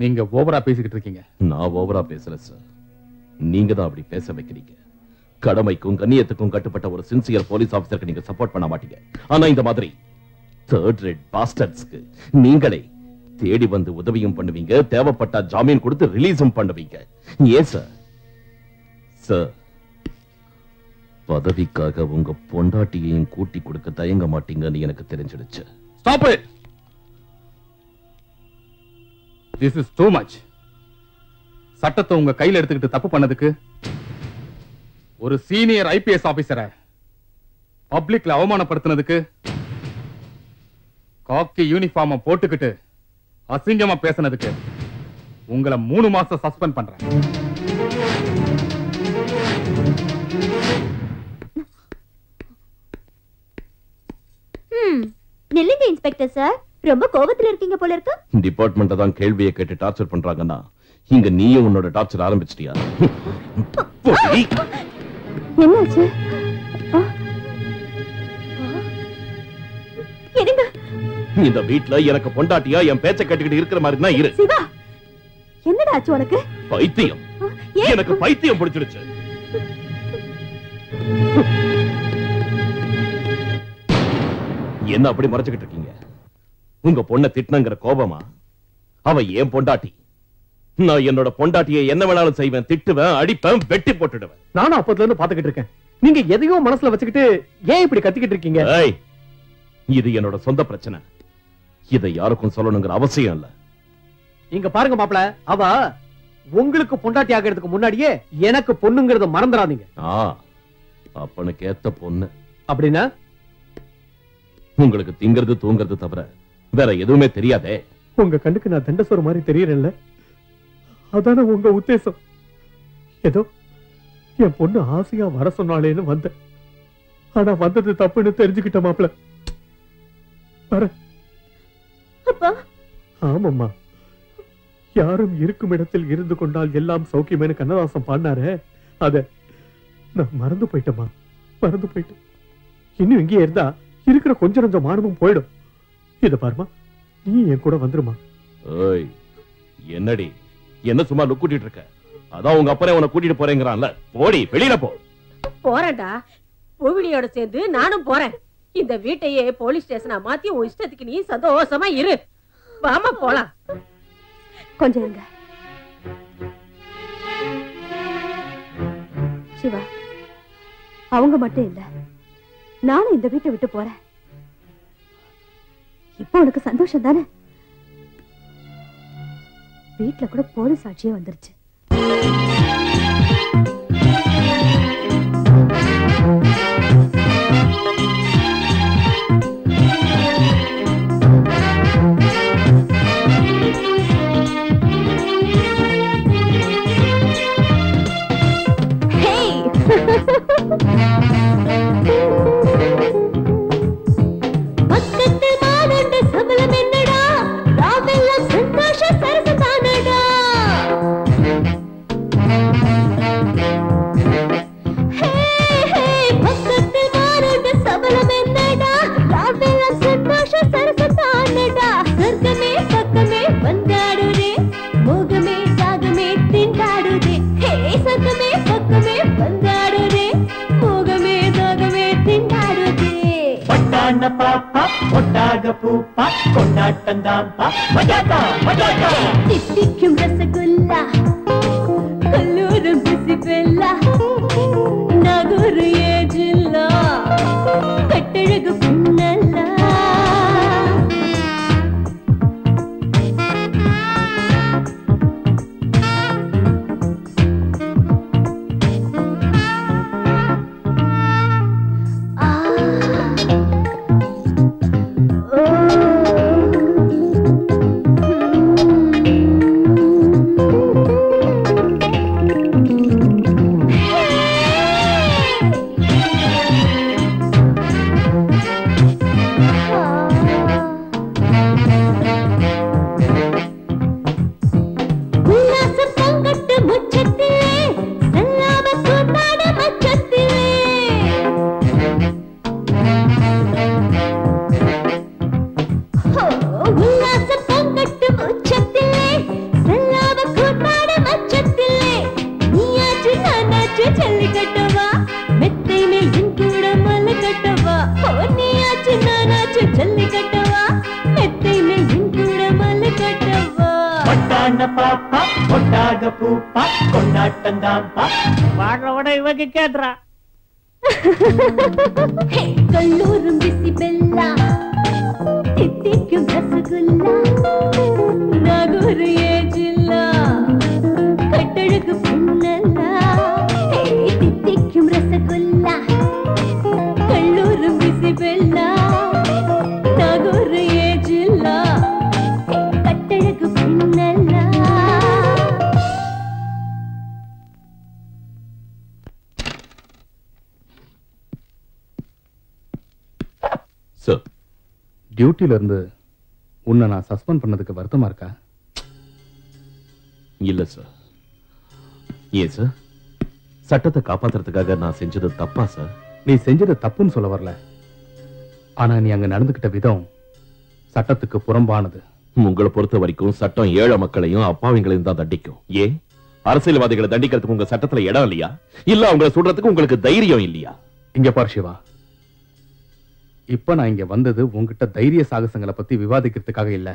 நீங்க ஓவரா பேசிக்கிட்டு இருக்கீங்க. நான் ஓவரா பேசல சார், நீங்க தான் அப்படி பேச வைக்கிறீங்க. கடமைக்கும் கண்ணியத்துக்கும் கட்டுப்பட்ட ஒரு சின்சியர் போலீஸ் ஆபீசருக்கு நீங்க சப்போர்ட் பண்ண மாட்டீங்க. ஆனா இந்த மாதிரி தேர்ட் ரேட் பாஸ்டர்ட்ஸ்க்கு நீங்களே தேடி வந்து உதவியும் பண்ணுவீங்க, தேவைப்பட்ட ஜாமீன் கொடுத்து ரிலீஸும் பண்ணுவீங்க. ஏன் சார்? சார், பதவிக்காக உங்க பொண்டாட்டியையும் கூட்டி கொடுக்க தயங்க மாட்டீங்கன்னு எனக்கு தெரிஞ்சிடுச்சு. Stop it! This is too much. சட்டத்தை உங்க கையில எடுத்துக்கிட்டு தப்பு பண்ணதுக்கு ஒரு சீனியர் ஐபிஎஸ் ஆபீசரை பப்ளிக்ல அவமானப்படுத்தினதுக்கு காக்கி யூனிஃபார்ம் போட்டுக்கிட்டு அசிங்கமா பேசினதுக்கு உங்களை 3 மாசம் சஸ்பெண்ட் பண்றேன். நில்லுங்க இன்ஸ்பெக்டர் சார், ரொம்ப கோபத்துல இருக்கீங்க போல இருக்கு. டிபார்ட்மெண்ட் தான் கேள்வியை கேட்டு டார்ச்சர் பண்றாங்கன்னா இங்க நீயும் உன்னோட டார்ச்சர் ஆரம்பிச்சிட்டியா? என்னாச்சு? என்னங்க இந்த வீட்ல எனக்கு பொண்டாட்டியா என் பேச்ச கேட்டுக்கிட்டு இருக்கிற மாதிரி தான் இரு. சிவா, என்னடா ஆச்சு உனக்கு? பைத்தியம், எனக்கு பைத்தியம் பிடிச்சிடுச்சு. என்ன அப்படி மறைச்சுக்கிட்டு இருக்கீங்க? உங்க பொண்ணை திட்டினங்கிற கோபமா? அவ ஏன் பொண்டாட்டி. நான் என்னோட பொண்டாட்டியை என்ன வேணாலும் செய்வேன், திட்டுவேன், அடிப்பேன், வெட்டி போட்டுடுவேன். நானும் அப்பத்துல இருந்து பாத்துக்கிட்டு இருக்கேன். நீங்க எதையோ மனசுல வச்சுக்கிட்டு ஏன் இப்படி கத்திக்கிட்டு இருக்கீங்க? இது என்னோட சொந்த பிரச்சனை, இதை யாருக்கும் சொல்லணுங்கிற அவசியம் இல்ல. இங்க பாருங்க மாப்பிள, அவ உங்களுக்கு பொண்டாட்டி ஆகிறதுக்கு முன்னாடியே எனக்கு பொண்ணுங்கிறத மறந்துடாதீங்க. அப்பனுக்கு ஏத்த பொண்ணு அப்படின்னா உங்களுக்கு திங்கிறது தூங்கிறது தவிர வேற எதுவுமே தெரியாதே. உங்க கண்ணுக்கு நான் தண்டசோறு மாதிரி தெரியறேன்ல, அதான உங்க உத்தேசம். ஏதோ என் பொண்ணு ஆசையா வர சொன்னாலேன்னு வந்தேன். ஆனா வந்தது தப்புன்னு தெரிஞ்சுக்கிட்ட மாப்பிள. ஆமாம்மா, யாரும் இருக்கும் இடத்தில் இருந்து கொண்டால் எல்லாம் சௌக்கியமே கண்ணதாசன் பாடினாரே, அத நான் மறந்து போயிட்டேம்மா, மறந்து போயிட்டேன். இன்னும் இங்கே இருந்தா இருக்கிற கொஞ்சம் கொஞ்சம் மானமும் போயிடும். இத பாருமா, நீ என் கூட வந்துருமா. என்னடி என்ன சும்மா லுக்குட்டிட்டு இருக்க? அதான் உங்க அப்பறே உன்னை கூட்டிட்டு போறேங்கிறான்ல, போடி வெளியில போ. போறேன்டா, பூவிலியோட சேர்ந்து நானும் போறேன். இந்த வீட்டையே போலீஸ் ஸ்டேஷனா மாத்தி உன் இஷ்டத்துக்கு நீ சந்தோஷமா இரு. வாமா போலாம். கொஞ்சம் இருங்க சிவா, அவங்க மட்டும் இல்ல, நானும் இந்த வீட்டை விட்டு போறேன். இப்போ உனக்கு சந்தோஷம் தானே? வீட்டுல கூட போலீஸ் சாட்சியே வந்துருச்சு. தித்திக்கும் ரசகுல்லா, கல்லூரம் பிசிபெல்லா, நகரு ஏஜில்லா, கட்டழகு பின்னல்லா. கேட்றா கல்லூரும் பிசிபெல்லா, தித்திக்கும் ரசகுல்லா, நகரு ஏஜில்லா, கட்டழகு பின்னல்லா. தித்திக்கும் ரசகுல்லா, கல்லூரும் பிசிபெல்லா, நகரு ஏஜில்லா, கட்டழகு பின்னல்லா. டியூட்டில இருந்து உன்னை நான் சஸ்பெண்ட் பண்ணதுக்கு வருத்தமா இருக்கா? இல்ல சார். ஏன் சார்? சட்டத்தை காப்பாத்துறதுக்காக நான் செஞ்சது தப்பா சார்? நீ செஞ்சது தப்புன்னு சொல்ல வரல, ஆனா நீ அங்க நடந்துகிட்ட விதம் சட்டத்துக்கு புறம்பானது. உங்களை பொறுத்த வரைக்கும் சட்டம் ஏழை மக்களையும் அப்பாவிங்களையும் தான் தண்டிக்கும். ஏன் அரசியல்வாதிகளை தண்டிக்கிறதுக்கு உங்க சட்டத்துல இடம் இல்லையா? இல்ல அவங்களை சொல்றதுக்கு உங்களுக்கு தைரியம் இல்லையா? இங்க பார் சிவா, இப்ப நான் இங்க வந்தது உங்ககிட்ட தைரிய சாகசங்களை பத்தி விவாதிக்கிறதுக்காக இல்ல.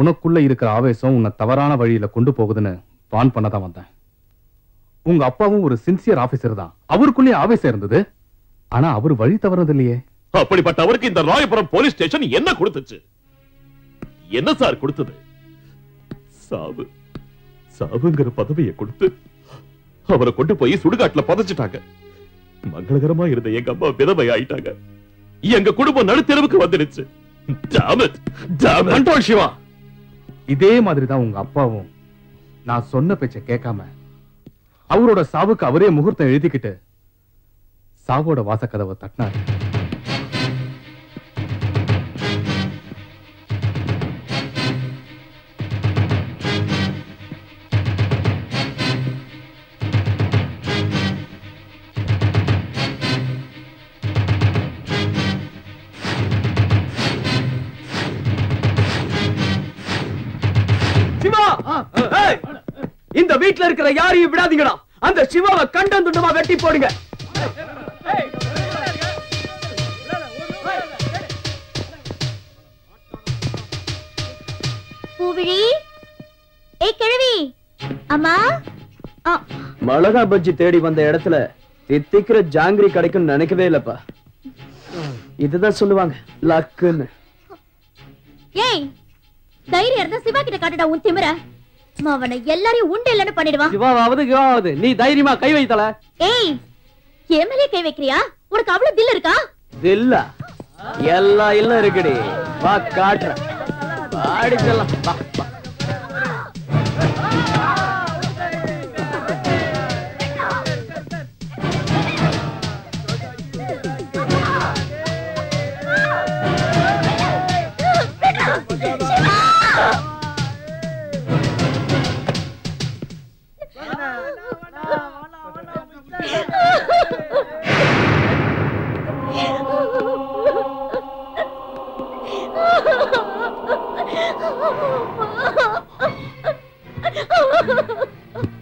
உனக்குள்ள இருக்கிற ஆவேசம் உன்னை தவறான வழியில கொண்டு போகுதுன்னு வான் பண்ணதான் வந்தேன். உங்க அப்பாவும் ஒரு சின்சியர் ஆபீசர் தான், அவருக்குள்ளே ஆவேசம் இருந்தது, ஆனா அவர் வழி தவறது இல்லையே. அப்படிப்பட்ட அவருக்கு இந்த ராயபுரம் போலீஸ் ஸ்டேஷன் என்ன கொடுத்துச்சு? என்ன சார் கொடுத்தது? சாவு சாவுங்கிற பதவியை கொடுத்து அவரை கொண்டு போய் சுடுகாட்டுல புதைச்சிட்டாங்க. மங்களகரமா இருந்த எங்க அம்மா விதவை ஆயிட்டாங்க. எங்க குடும்பம் நடுத்தெருவுக்கு வந்துடுச்சு. சிவா, இதே மாதிரிதான் உங்க அப்பாவும் நான் சொன்ன பேச்ச கேட்காம அவரோட சாவுக்கு அவரே முகூர்த்தம் எழுதிக்கிட்டு சாவோட வாசக்கதவை தட்டினாரு. இந்த வீட்டுல இருக்கிற யாரையும் விடாதீங்கடா. அந்த சிவாவை கண்டம் துண்டமா வெட்டி போடுங்க. பூவிழி, ஏய் கிழவி, அம்மா. மிளகா பஜ்ஜி தேடி வந்த இடத்துல தித்திக்கிற ஜாங்கிரி கிடைக்கும் நினைக்கவே இல்லப்பா. இதுதான் சொல்லுவாங்க லக்குன்னு. ஏய், தைரியம் இருந்தா சிவா கிட்ட காட்டுடா உன் திமிர. அவனை எல்லாரையும் உண்டு இல்லன்னு பண்ணிடுவான். சிவாவது நீ தைரியமா கை வைத்தல. ஏய், எம்எல்ஏ கை வைக்கிறியா? உனக்கு அவ்வளவு தில் இருக்கா? தில்லா எல்லாம் இல்ல இருக்குடி. வா காட்டுறேன். பாடி செல்லாம். வா வா.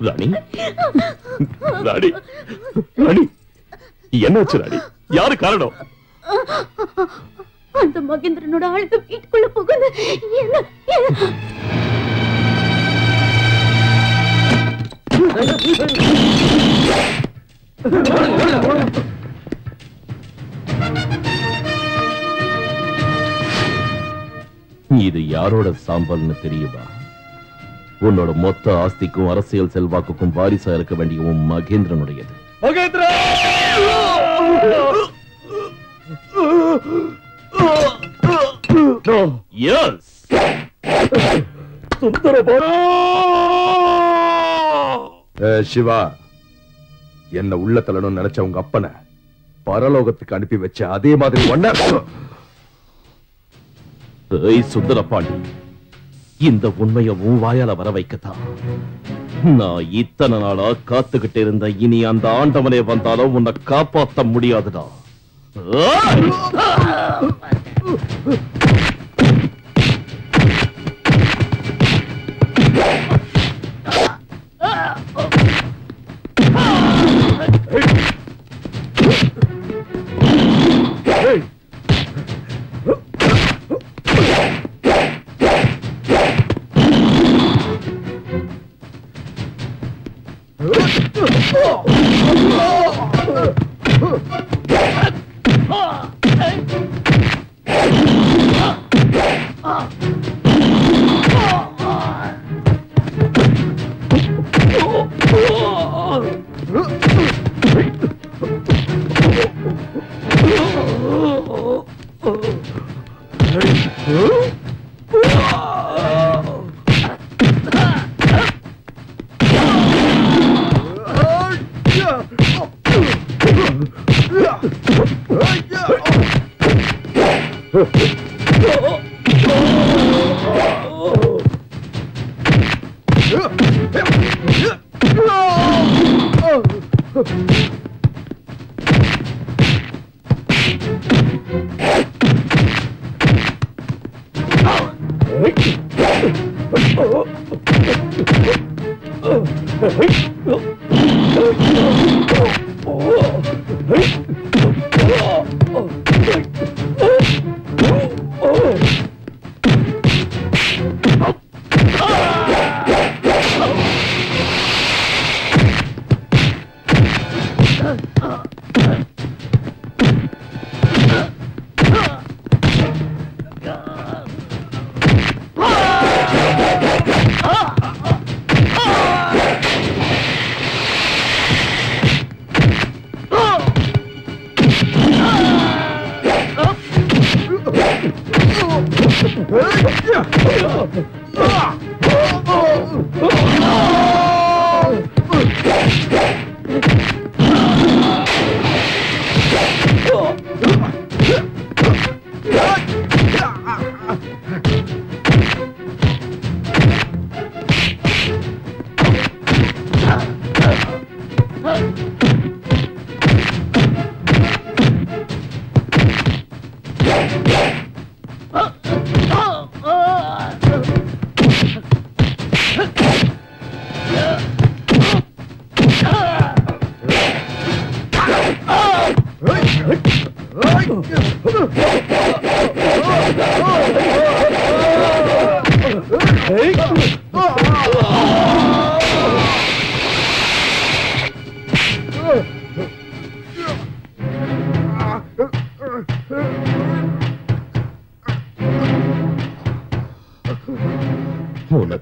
ராணி, ராணி, ராணி, என்னாச்சு ராணி? யாரு காரணம்? அந்த மகேந்திரனோட ஆளுக்கு வீட்டுக்குள்ள போகுது. இது யாரோட சாம்பல்னு தெரியுமா? உன்னோட மொத்த ஆஸ்திக்கும் அரசியல் செல்வாக்குக்கும் வாரிசா இருக்க வேண்டிய உன் மகேந்திரனுடையது. சிவா, என்ன உள்ள தள்ளணும்னு நினைச்ச உங்க அப்பனை பரலோகத்துக்கு அனுப்பி வச்ச அதே மாதிரி ஒன்ன. சுந்தரபாண்டி, இந்த உண்மையை உன் வாயால வர வைக்கத்தான் நான் இத்தனை நாளா காத்துக்கிட்டு இருந்த. இனி அந்த ஆண்டவனே வந்தாலும் உன்னை காப்பாற்ற முடியாதுடா.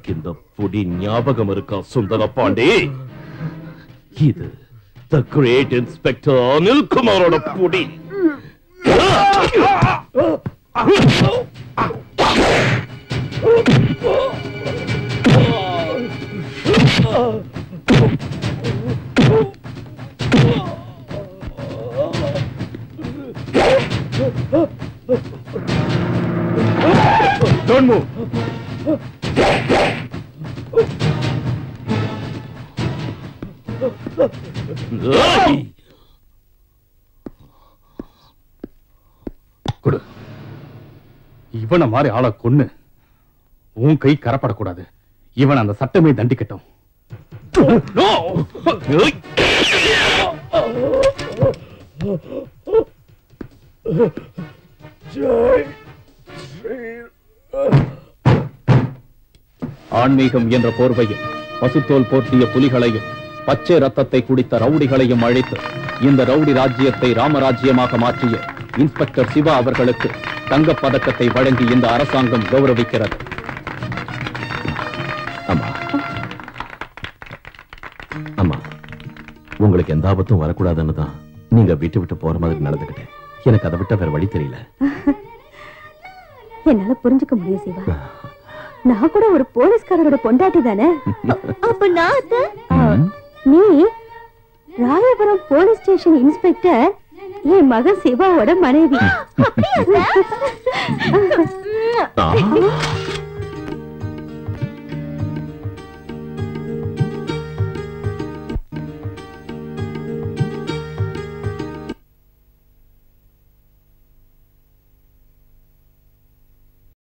உனக்கு இந்த புடி ஞாபகம் இருக்கா சுந்தர பாண்டி? இது த கிரேட் இன்ஸ்பெக்டர் அனில் குமாரோட புடி. Don't move. கொடு. இவனை மாதிரி ஆளை கொன்னு உன் கை கரப்படக்கூடாது. இவன் அந்த சட்டமே தண்டிக்கட்டும். ஆன்மீகம் என்ற போர்வையில் பசுத்தோல் போர்த்திய புலிகளையும் பச்சை ரத்தத்தை குடித்த ரவுடிகளையும் அழைத்து இந்த ரவுடி ராஜ்யத்தை ராமராஜ்யமாக மாற்றிய இன்ஸ்பெக்டர் சிவா அவர்களுக்கு தங்கப் பதக்கத்தை வழங்கி இந்த அரசாங்கம் கௌரவிக்கிறது. அம்மா அம்மா, உங்களுக்கு எந்த ஆபத்தும் வரக்கூடாதுன்னு தான் நீங்க விட்டு விட்டு போற மாதிரி நடந்துக்கிட்டேன். எனக்கு அதை விட்ட வேற வழி தெரியல. என்னால புரிஞ்சுக்க முடியும் சிவா. நான் கூட ஒரு போலீஸ்காரரோட பொண்டாட்டி தானே. அப்ப நான் நீ ராயபுரம் போலீஸ் ஸ்டேஷன் இன்ஸ்பெக்டர், என் மகன் சிவாவோட மனைவி.